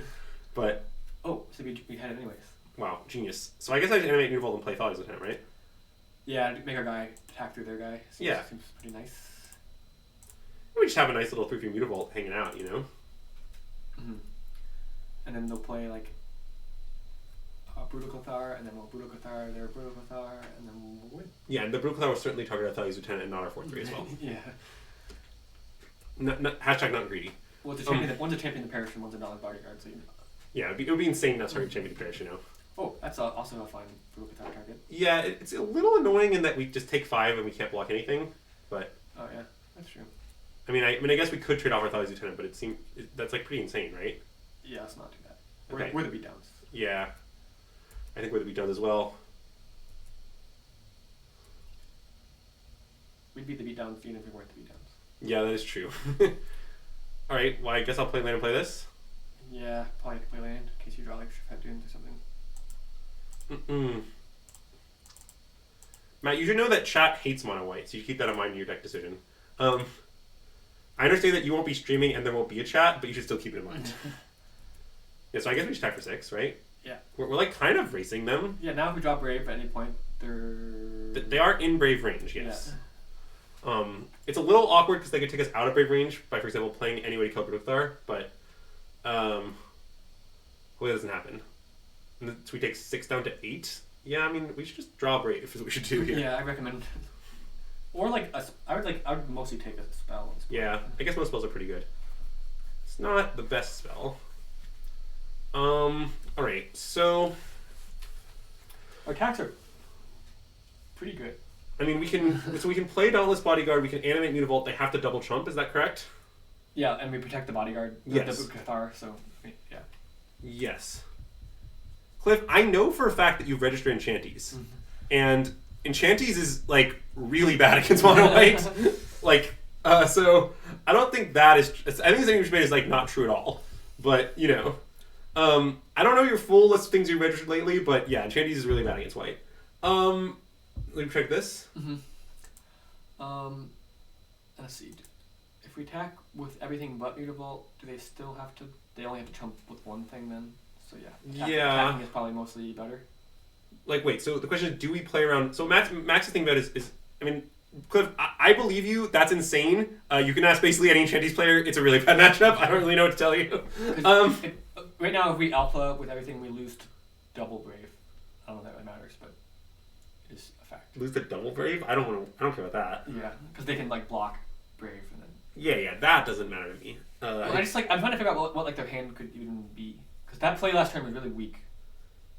But so we had it anyways. Wow, genius. So I guess I just animate New Vault and play Thali's Lieutenant, right? Yeah, make our guy attack through their guy. Yeah, seems pretty nice. We just have a nice little 3/3 Mutavault hanging out, you know. And then they'll play like a Brutal Cathar, and then we'll Brutal Cathar, their Brutal Cathar, and then we'll win. Yeah, and the Brutal Cathar will certainly target our Thali's Lieutenant and not our 4/3 as well. Yeah. Hashtag not greedy. Well, one's a champion the parish and one's a Dauntless Bodyguard, so you know. Yeah, it would be insane not target champion the parish, you know. Oh, that's also a fine Brutal Cathar target. Yeah, it's a little annoying in that we just take 5 and we can't block anything, but. Oh yeah, that's true. I mean, I guess we could trade off our Thali's Lieutenant, but that's like pretty insane, right? Yeah, let's not do that. Okay. We're the beatdowns. Yeah, I think we're the beatdowns as well. We'd be the beatdowns even if we weren't the beatdowns. Yeah, that is true. All right, well, I guess I'll play land and play this. Yeah, probably play land in case you draw like Shifet Dunes or something. Matt, you should know that chat hates mono white, so you keep that in mind in your deck decision. I understand that you won't be streaming and there won't be a chat, but you should still keep it in mind. Yeah, so I guess we should tie for 6, right? Yeah. We're like kind of racing them. Yeah, now if we draw Brave at any point, they are in Brave range, yes. Yeah. It's a little awkward because they could take us out of Brave range by, for example, playing anyway to kill Grufthar, but hopefully that doesn't happen. And so we take 6 down to 8. Yeah, I mean, we should just draw Brave is what we should do here. Yeah, I recommend. Or like I would mostly take a spell. Yeah, I guess most spells are pretty good. It's not the best spell. Alright, so our attacks are pretty good. I mean, we can play Dauntless Bodyguard, we can animate Mutavault, they have to double chump, is that correct? Yeah, and we protect the Bodyguard, yes. The Cathar, so yeah. Yes. Cliff, I know for a fact that you've registered Enchanties. And Enchanties is like really bad against mono white. Like, so I don't think that is. I think the thing you made is like not true at all. But you know, I don't know your full list of things you registered lately, but yeah, Enchanties is really bad against white. Let me check this. Let's see. If we attack with everything but Mutavault, do they still have to? They only have to chump with one thing then. So yeah. Attacking is probably mostly better. Like, wait, so the question is, do we play around... So Max's thing about is I mean, Cliff, I believe you. That's insane. You can ask basically any Enchanties player. It's a really bad matchup. I don't really know what to tell you. Right now, if we alpha with everything, we lose to double Brave. I don't know if that really matters, but... lose the double Brave? I don't care about that. Yeah, because they can like block Brave and then. Yeah, that doesn't matter to me. Well, I'm trying to figure out what like their hand could even be, because that play last turn was really weak.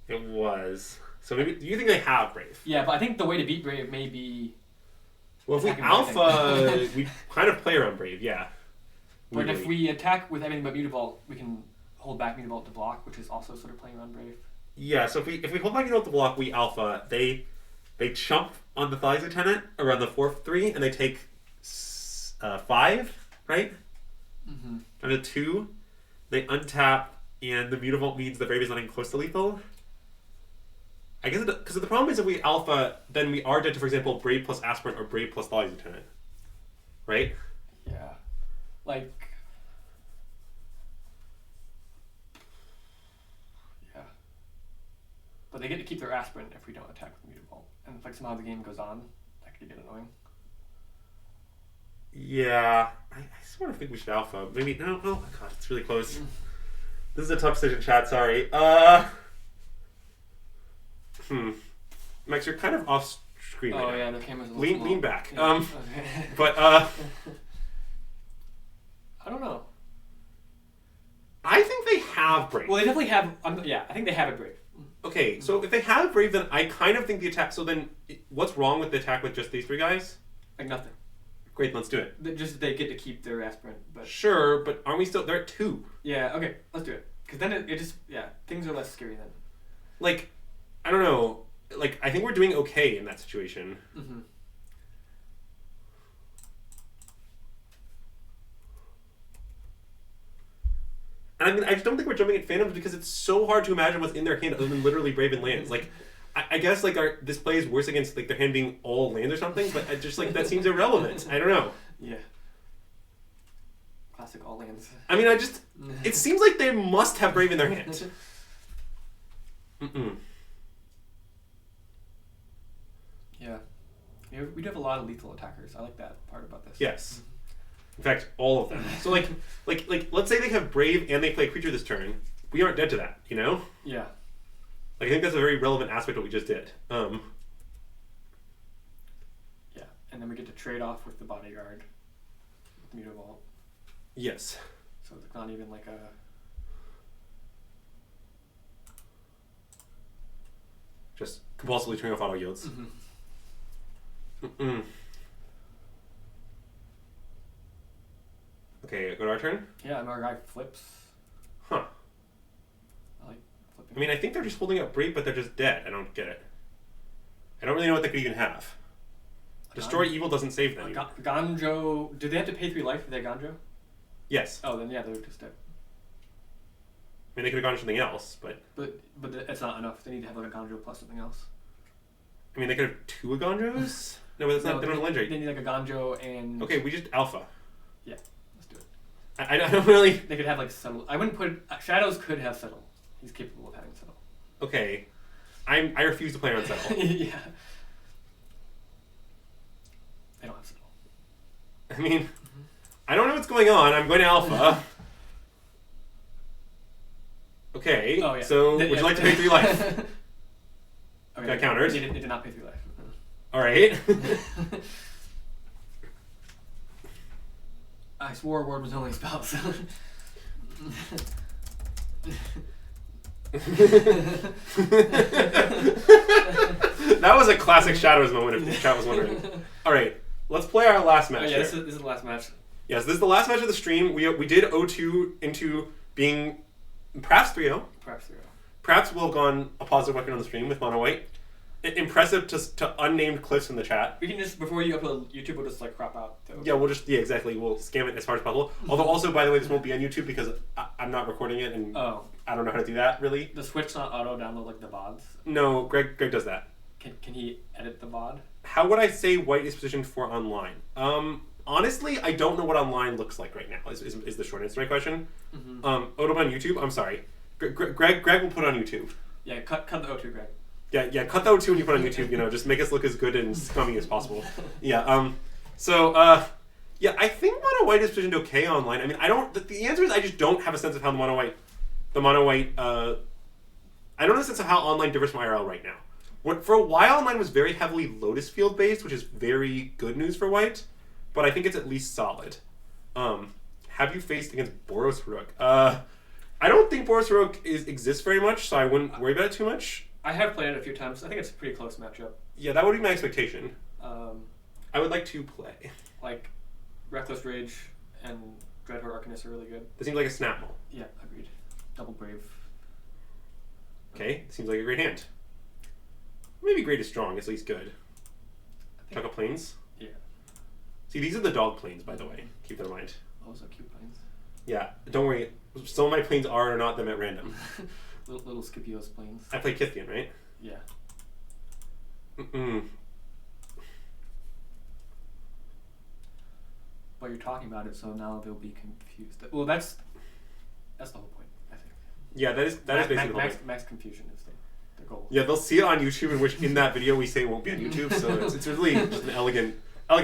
It was. So maybe do you think they have Brave? Yeah, but I think the way to beat Brave may be. Well, if we alpha, we kind of play around Brave, yeah. But if we attack with everything but Mutavault, we can hold back Mutavault to block, which is also sort of playing around Brave. Yeah, so if we hold back Mutavault to block, we alpha. They chump on the Thales Lieutenant around the 4/3, and they take 5, right? Mm-hmm. And a 2, they untap, and the Mutavault means the Brave is not even close to lethal. I guess because the problem is if we alpha, then we are dead to, for example, Brave plus Aspirant or Brave plus Thales Lieutenant, right? Yeah, like. Yeah. But they get to keep their Aspirant if we don't attack with Mutavault, and if like somehow the game goes on, that could get annoying. Yeah, I sort of think we should alpha. Maybe no. Oh my god, it's really close. This is a tough decision, chat. Sorry. Max, you're kind of off screen. Oh right yeah, now. the camera's a Lean little back. Yeah. Okay. But I don't know. I think they have Brave. Well, they definitely have. Yeah, I think they have it Brave. Okay, so if they have Brave, then I kind of think the attack. So then, what's wrong with the attack with just these 3 guys? Like nothing. Great, let's do it. They get to keep their Aspirant, but Sure, but aren't we still? They're at 2. yeah, okay, let's do it. Because then it just things are less scary then. Like, I don't know. Like, I think we're doing okay in that situation. Mm-hmm. And I mean, I just don't think we're jumping at Phantoms because it's so hard to imagine what's in their hand other than literally Brave and lands. Like, I guess like this play is worse against like their hand being all lands or something, but I just like that seems irrelevant. I don't know. Yeah. Classic all lands. I mean, it seems like they must have Brave in their hand. Yeah. We do have a lot of lethal attackers. I like that part about this. Yes. In fact, all of them. So like let's say they have Brave and they play a creature this turn. We aren't dead to that, you know? Yeah. Like, I think that's a very relevant aspect of what we just did. Yeah, and then we get to trade off with the bodyguard, with Mutavault. Yes. So it's not even like a. Just compulsively turning off auto yields. Mm-hmm. Okay, go to our turn? Yeah, and our guy flips. Huh. I like flipping. I mean, I think they're just holding up Brave, but they're just dead. I don't get it. I don't really know what they could even have. Destroy Evil doesn't save them. Ganjo. Do they have to pay 3 life for their Ganjo? Yes. Oh, then yeah, they're just dead. I mean, they could have gone to something else, but... But it's not enough. They need to have like a Ganjo plus something else. I mean, they could have 2 Agonjos? No, but that's not... They don't have land rate. They need like a Ganjo and... Okay, we just alpha. Yeah, let's do it. I don't really... They could have like settle. I wouldn't put... Shadows could have settle. He's capable of having settle. Okay. I refuse to play around settle. Yeah. They don't have settle. I mean, I don't know what's going on. I'm going to alpha. Okay, Oh, yeah. so would you like to pay 3 life? Okay, Got countered. They did not pay 3 life. Alright. I swore word was only spells. That was a classic Shadows moment if the chat was wondering. Alright, let's play our last match yeah, here. this is the last match. Yes, this is the last match of the stream. We did 0-2 into being perhaps 3-0. Perhaps 0. Perhaps we'll have gone a positive record on the stream with Mono White. Impressive to unnamed clips in the chat. We can just, before you upload YouTube, we'll just like crop out. Yeah, exactly. We'll scam it as far as possible. Although also, by the way, this won't be on YouTube because I'm not recording it and I don't know how to do that, really. The Switch not auto-download like the VODs? No, Greg does that. Can he edit the VOD? How would I say White is positioned for online? Honestly, I don't know what online looks like right now, is the short answer to my question. Mm-hmm. Odom on YouTube? I'm sorry. Greg will put it on YouTube. Yeah, cut the O2, Greg. Yeah, cut the O2 when you put on YouTube, just make us look as good and scummy as possible. Yeah, I think Mono White is positioned okay online. I mean, the answer is I just don't have a sense of how I don't have a sense of how online differs from IRL right now. What for a while mine was very heavily Lotus Field based, which is very good news for white, but I think it's at least solid. Have you faced against Boros Rook? I don't think Boros Rook exists very much, so I wouldn't worry about it too much. I have played it a few times. I think it's a pretty close matchup. Yeah, that would be my expectation. I I would like to play. like Reckless Rage and Dreadhorde Arcanist are really good. This seems like a snap mall. Yeah, agreed. Double Brave. Okay, seems like a great hand. Maybe great is strong, it's at least good. Chuck of Plains? Yeah. See, these are the dog planes, by the way. Keep that in mind. Those are cute planes. Yeah, don't worry. Some of my planes are or not them at random. little Scipios planes. I play Kithian, right? Yeah. But you're talking about it, so now they'll be confused. Well, that's the whole point, I think. Yeah, that is basically the whole point. Max confusion is the goal. Yeah, they'll see it on YouTube, in which in that video we say it won't be on YouTube, so it's really just an elegant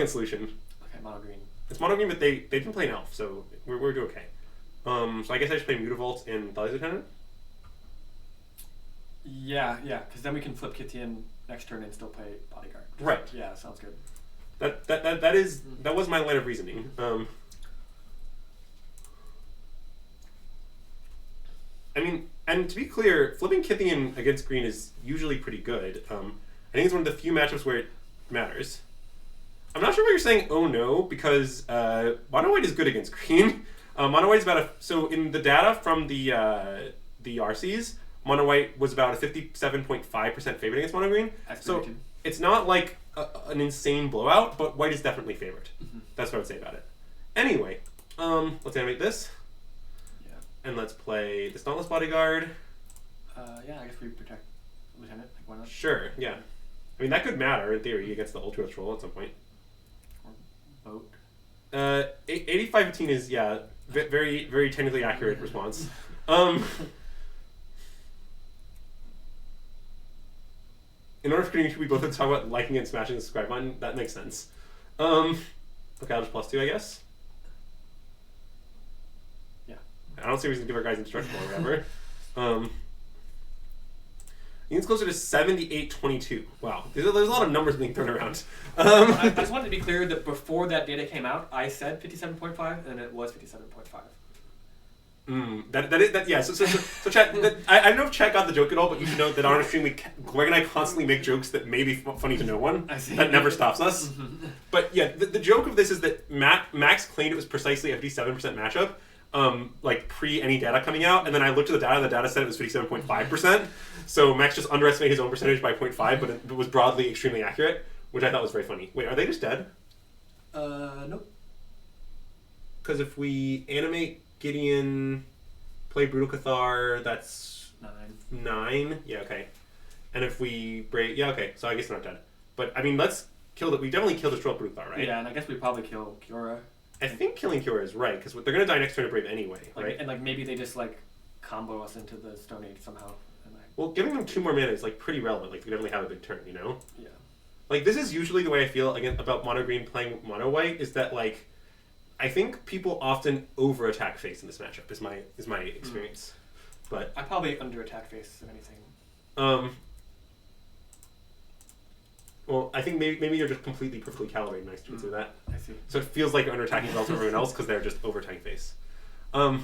solution. Okay, mono green. It's mono green, but they didn't play an elf, so we're doing okay. So I guess I just play Mutavault in Thales Lieutenant? Yeah, because then we can flip Kithian next turn and still play Bodyguard. Right. Yeah, sounds good. That was my line of reasoning. I mean, and to be clear, flipping Kithian against green is usually pretty good. I think it's one of the few matchups where it matters. I'm not sure why you're saying oh no, because mono white is good against green. Mono white is about so in the data from the RCs, mono white was about a 57.5% favorite against mono green. So it's not like an insane blowout, but white is definitely favored. Mm-hmm. That's what I would say about it. Anyway, let's animate this. Yeah. And let's play the Dauntless Bodyguard. Yeah, I guess we protect Lieutenant. Like, why not? Sure, yeah. I mean, that could matter in theory against the Ultra Troll at some point. Or Boat. 85-15 is, yeah, very, very technically accurate response. In order for we both to talk about liking and smashing the subscribe button, that makes sense. Okay, I'll just +2, I guess. Yeah. I don't see a reason to give our guys indestructible or whatever. I think it's closer to 78-22. Wow, there's a lot of numbers being thrown around. I just wanted to be clear that before that data came out, I said 57.5, and it was 57.5. Yeah. So chat. I don't know if chat got the joke at all, but you should know that on our stream, Greg and I constantly make jokes that may be funny to no one. I see. That never stops us. But yeah, the joke of this is that Max claimed it was precisely a 57% matchup, like pre any data coming out, and then I looked at the data. The data said it was 57.5%. So Max just underestimated his own percentage by 0.5, but it was broadly extremely accurate, which I thought was very funny. Wait, are they just dead? Nope. Because if we animate Gideon, play Brutal Cathar, that's 9. Yeah, okay. And if we break, yeah, okay. So I guess they're not dead. But I mean, let's kill it. We definitely kill the Troll Brutal Cathar, right? Yeah, and I guess we probably kill Kiora. I think killing Kiora is right because they're gonna die next turn to Brave anyway, right? And like maybe they just like combo us into the Stone Age somehow. Well, giving them 2 more mana is like pretty relevant. Like they definitely have a big turn, you know? Yeah. Like this is usually the way I feel again about mono green playing mono white is that like I think people often over attack face in this matchup is my experience. But I probably under attack face if anything. Well, I think maybe you're just completely perfectly calibrated next to consider that. I see. So it feels like you're under attacking relative to everyone else because they're just over attacking face. Have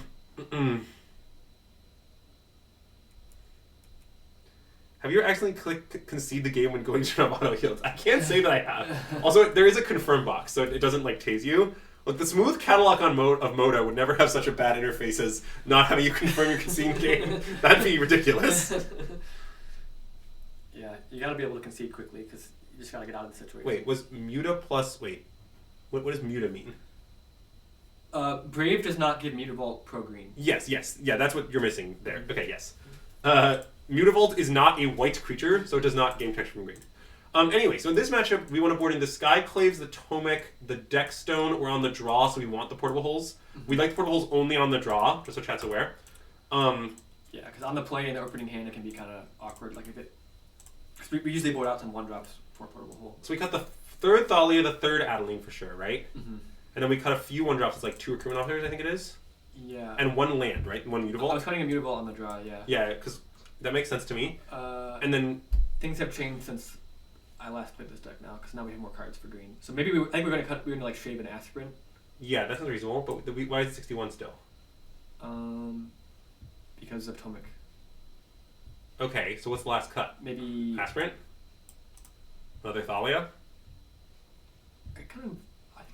you ever accidentally concede the game when going to auto heals? I can't say that I have. Also, there is a confirm box, so it doesn't like tase you. Look, the smooth catalog of Moda would never have such a bad interface as not having you confirm your conceding game. That'd be ridiculous. Yeah, you gotta be able to concede quickly because you just gotta get out of the situation. Wait, was Muta plus... Wait, what does Muta mean? Brave does not give Mutavault pro green. Yes. Yeah, that's what you're missing there. Okay, yes. Mutavault is not a white creature, so it does not gain protection from green. Anyway, so in this matchup, we want to board in the Skyclaves, the Tomic, the Deckstone. We're on the draw, so we want the portable holes. Mm-hmm. We like the portable holes only on the draw, just so chat's aware. Yeah, because on the play in the opening hand, it can be kind of awkward. Like if it, because we usually board out some 1-drops for a portable hole. So we cut the 3rd Thalia, the 3rd Adeline for sure, right? Mm-hmm. And then we cut a few 1-drops. It's like 2 recruitment officers, I think it is. Yeah. And 1 land, right? 1 Mutavault. I was cutting a Mutavault on the draw, yeah. Yeah, because that makes sense to me. I and then things have changed since I last played this deck now, because now we have more cards for green. So maybe I think we're gonna like shave an aspirin. Yeah, that sounds reasonable. But why is it 61 still? Because of Tomic. Okay, so what's the last cut? Maybe Aspirant? Another Thalia? I think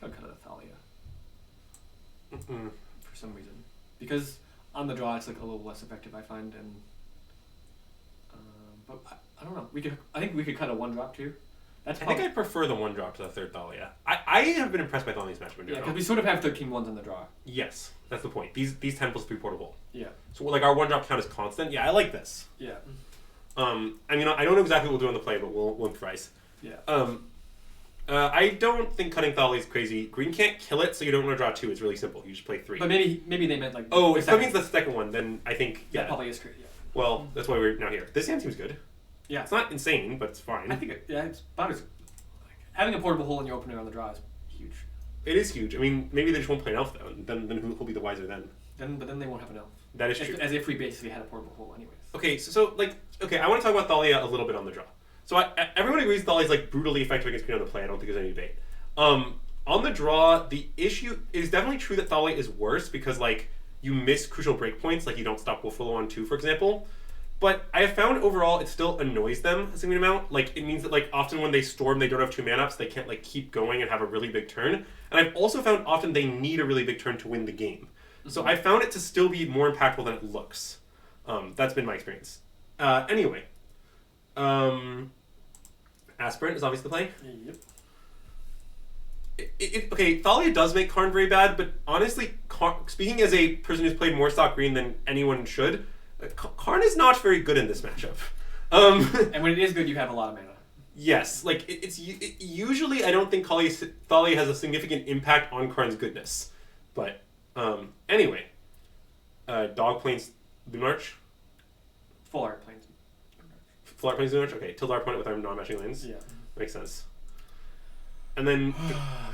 I'd cut a Thalia. For some reason, because on the draw it's like a little less effective, I find, and but I don't know. I think we could cut a 1-drop too. I think I prefer the 1-drop to the third Thalia. I have been impressed by Thalia's matchup in general. Yeah, because we sort of have 13 ones on the draw. Yes, that's the point. These 10+3 portable. Yeah. So like our 1-drop count is constant. Yeah, I like this. Yeah. I mean, I don't know exactly what we'll do on the play, but we'll improvise. Yeah. I don't think cutting Thalia is crazy. Green can't kill it, so you don't want to draw 2. It's really simple. You just play 3. But maybe they meant like. Oh, if that means the second one, then I think that probably is crazy. Yeah. Well, that's why we're now here. This hand seems good. Yeah. It's not insane, but it's fine. I think it's about as having a portable hole in your opener on the draw is huge. It is huge. I mean, maybe they just won't play an elf though. Then who'll be the wiser then? But then they won't have an elf. That is true. As if we basically had a portable hole anyways. Okay, so I want to talk about Thalia a little bit on the draw. So everyone agrees Thalia is like brutally effective against green on the play. I don't think there's any debate. On the draw, the issue is definitely true that Thalia is worse because like you miss crucial breakpoints, like you don't stop Wolfwillow on 2, for example. But I have found overall it still annoys them a significant amount. Like it means that like often when they storm, they don't have 2 mana ups, they can't like keep going and have a really big turn. And I've also found often they need a really big turn to win the game. So I found it to still be more impactful than it looks. That's been my experience. Anyway, Aspirant is obviously the play. Yep. Okay, Thalia does make Karn very bad, but honestly, speaking as a person who's played more stock green than anyone should, Karn is not very good in this matchup. And when it is good, you have a lot of mana. Yes, like usually I don't think Thalia has a significant impact on Karn's goodness. But anyway, Dog Plains Lunarch? Full Art Plains. Full Art Plains Lunarch? Okay, tilt our opponent with our non-matching lands. Yeah. Makes sense. And then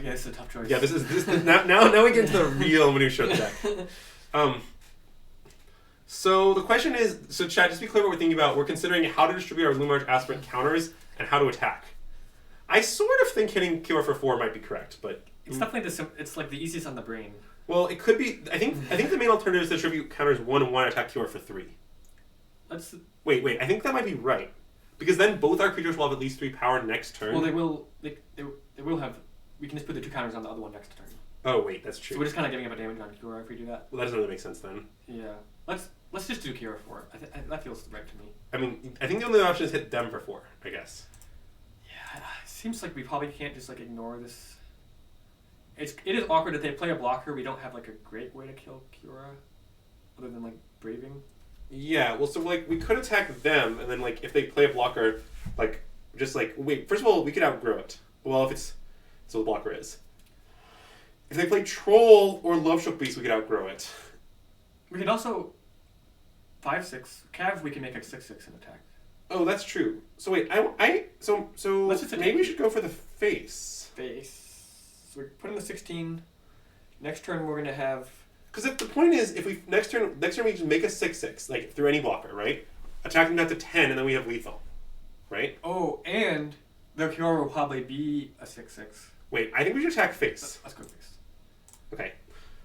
yeah, this is a tough choice. Yeah, this is now we get into the real minutia of the deck. So the question is, so chat, just be clear what we're thinking about. We're considering how to distribute our Lumarch Aspirant counters and how to attack. I sort of think hitting Kiora for 4 might be correct, but it's definitely it's like the easiest on the brain. Well, it could be. I think the main alternative is to distribute counters 1 and 1, attack Kiora for 3. Wait. I think that might be right, because then both our creatures will have at least 3 power next turn. Well, they will. They will have. We can just put the 2 counters on the other one next turn. Oh wait, that's true. So we're just kind of giving up a damage on Kiora if we do that. Well, that doesn't really make sense then. Yeah. Let's just do Kiora 4. That feels right to me. I mean, I think the only option is hit them for 4, I guess. Yeah, it seems like we probably can't just like ignore this. It is awkward that they play a blocker. We don't have like a great way to kill Kiora, other than like braving. Yeah, well, so like we could attack them, and then like if they play a blocker, like just like wait. First of all, we could outgrow it. Well, if it's so the blocker is. If they play Troll or Love Shook Beast, we could outgrow it. We can also 5/6 Cav. We can make a 6/6 and attack. Oh, that's true. So wait, so let's just maybe we should go for the face. So we put in the 16. Next turn we're gonna have. Because if the point is, if we next turn we just make a 6/6 like through any blocker, right? Attacking that to 10, and then we have lethal, right? Oh, and the Kiora will probably be a 6/6. Wait, I think we should attack face. Let's go face. Okay.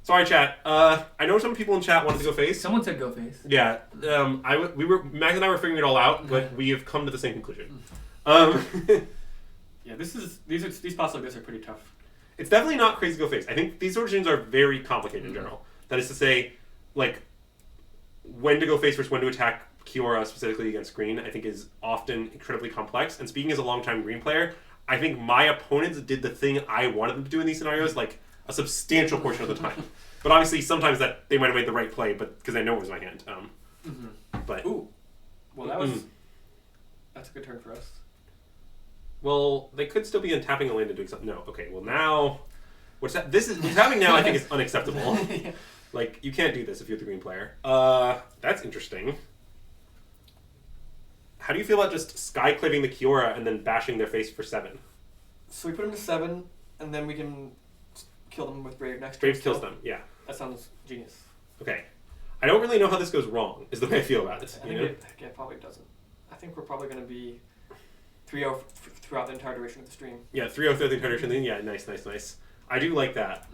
Sorry, chat. I know some people in chat wanted to go face. Someone said go face. Yeah. Max and I were figuring it all out, but we have come to the same conclusion. Yeah, these spots like this are pretty tough. It's definitely not crazy to go face. I think these sort of decisions are very complicated in general. That is to say, like, when to go face versus when to attack Kiora specifically against green, I think is often incredibly complex. And speaking as a longtime green player, I think my opponents did the thing I wanted them to do in these scenarios, like, a substantial portion of the time. But obviously, sometimes that they might have made the right play, but because I know it was my hand. But ooh, well that's a good turn for us. Well, they could still be untapping a land and doing something. No, okay. Well, now what's happening now? I think is unacceptable. Yeah. Like you can't do this if you're the green player. That's interesting. How do you feel about just sky clipping the Kiora and then bashing their face for 7? So we put them to 7, and then we can kill them with Brave next. Brave kills them. Yeah. That sounds genius. Okay. I don't really know how this goes wrong. Is the way I feel about it. I think it probably doesn't. I think we're probably going to be. 3-0 throughout the entire duration of the stream. Yeah, 3-0 throughout the entire duration. Yeah, nice. I do like that.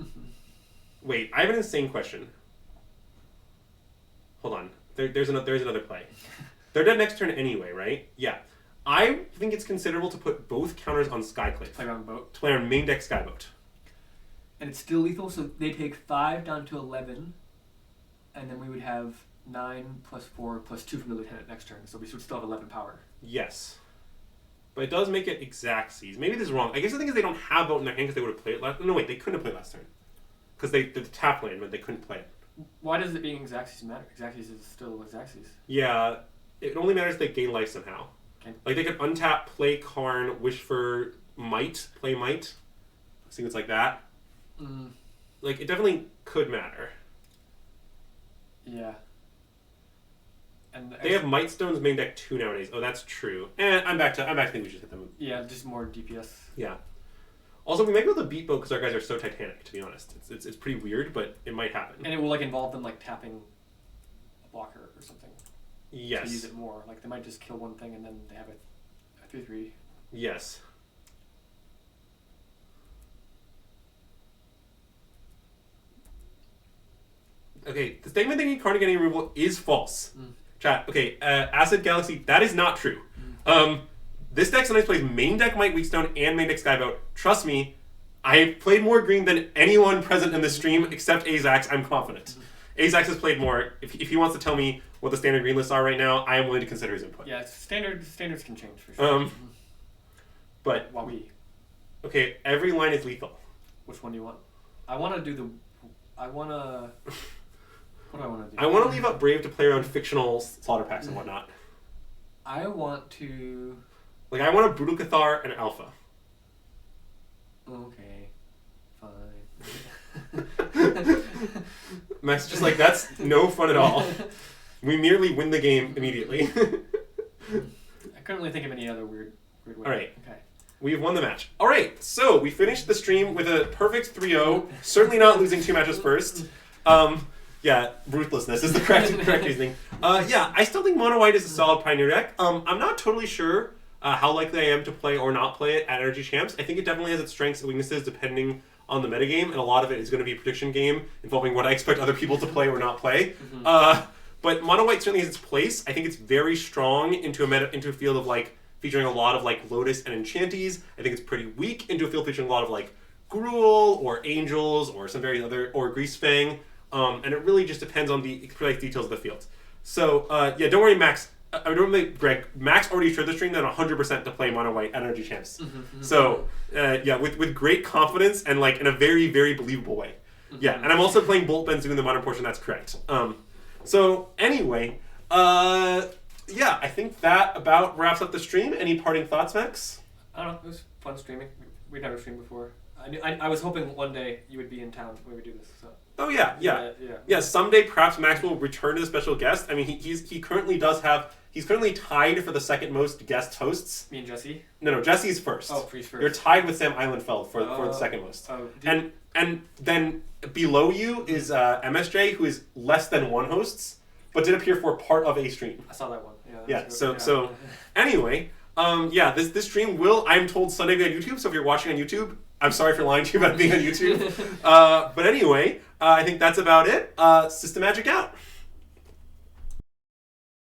Wait, I have an insane question. Hold on. There's another play. They're dead next turn anyway, right? Yeah. I think it's considerable to put both counters on Skyclave. Play around boat. To play on main deck Skyboat. And it's still lethal, so they take 5 down to 11, and then we would have 9 plus 4 plus 2 from the lieutenant next turn, so we should still have 11 power. Yes. But it does make it exact seize. Maybe this is wrong. I guess the thing is they don't have boat in their hand because they would have played it last... No, wait, they couldn't have played last turn. Because the tap land, but they couldn't play it. Why does it being exact seize matter? Exact seize is still exact seize. Yeah, it only matters if they gain life somehow. Okay. Like they could untap, play Karn, wish for might, play might. Things like that. Like it definitely could matter. Yeah. And they have Might Stones main deck 2 nowadays. Oh, that's true. And I'm back to thinking we should hit them. Yeah, just more DPS. Yeah. Also, we might be able to beat both because our guys are so Titanic. To be honest, it's pretty weird, but it might happen. And it will like involve them like tapping a blocker or something. Yes. To use it more. Like they might just kill one thing and then they have a 3/3. Yes. Okay, the statement they need Karn to get any removal is false. Chat. Okay, Acid Galaxy, that is not true. This deck sometimes plays main deck Might Weakstone and main deck Skyboat. Trust me, I've played more green than anyone present in this stream except Azax. I'm confident. Azax has played more. If he wants to tell me what the standard green lists are right now, I am willing to consider his input. Yeah, standards can change for sure. But Wawi. Okay, every line is lethal. Which one do you want? What do I want to do? I want to leave up Brave to play around fictional slaughter packs and whatnot. I want to... Like, I want a Brutal Cathar and an Alpha. Okay, fine. Max is just like, that's no fun at all. We merely win the game immediately. I couldn't really think of any other weird way. Alright. Okay. We've won the match. Alright, so we finished the stream with a perfect 3-0. Certainly not losing 2 matches first. Yeah, ruthlessness is the correct reasoning. Yeah, I still think Mono White is a solid Pioneer deck. I'm not totally sure how likely I am to play or not play it at Energy Champs. I think it definitely has its strengths and weaknesses depending on the metagame, and a lot of it is going to be a prediction game involving what I expect other people to play or not play. But Mono White certainly has its place. I think it's very strong into a field of like featuring a lot of like Lotus and Enchanties. I think it's pretty weak into a field featuring a lot of like Gruul or Angels or some very other or Greasefang. And it really just depends on the precise details of the field. So, yeah, don't worry, Max. Greg, Max already assured the stream that 100% to play Mono White at Energy Champs. So, yeah, with great confidence and like in a very, very believable way. Yeah, and I'm also playing Bolt Benzu in the modern portion. That's correct. So, anyway, yeah, I think that about wraps up the stream. Any parting thoughts, Max? I don't know. It was fun streaming. We'd never streamed before. I was hoping one day you would be in town when we do this. So. Oh yeah. Someday perhaps Max will return as a special guest. I mean, he currently does have. He's currently tied for the second most guest hosts. Me and Jesse. No, Jesse's first. Oh, Freeze first. You're tied with Sam Eilenfeld for the second most. And then below you is MSJ, who is less than 1 hosts, but did appear for part of a stream. I saw that one. Yeah. So anyway, yeah, this stream will, I'm told, Sunday be on YouTube. So if you're watching on YouTube, I'm sorry for lying to you about being on YouTube. But anyway, I think that's about it. SystemMagic out.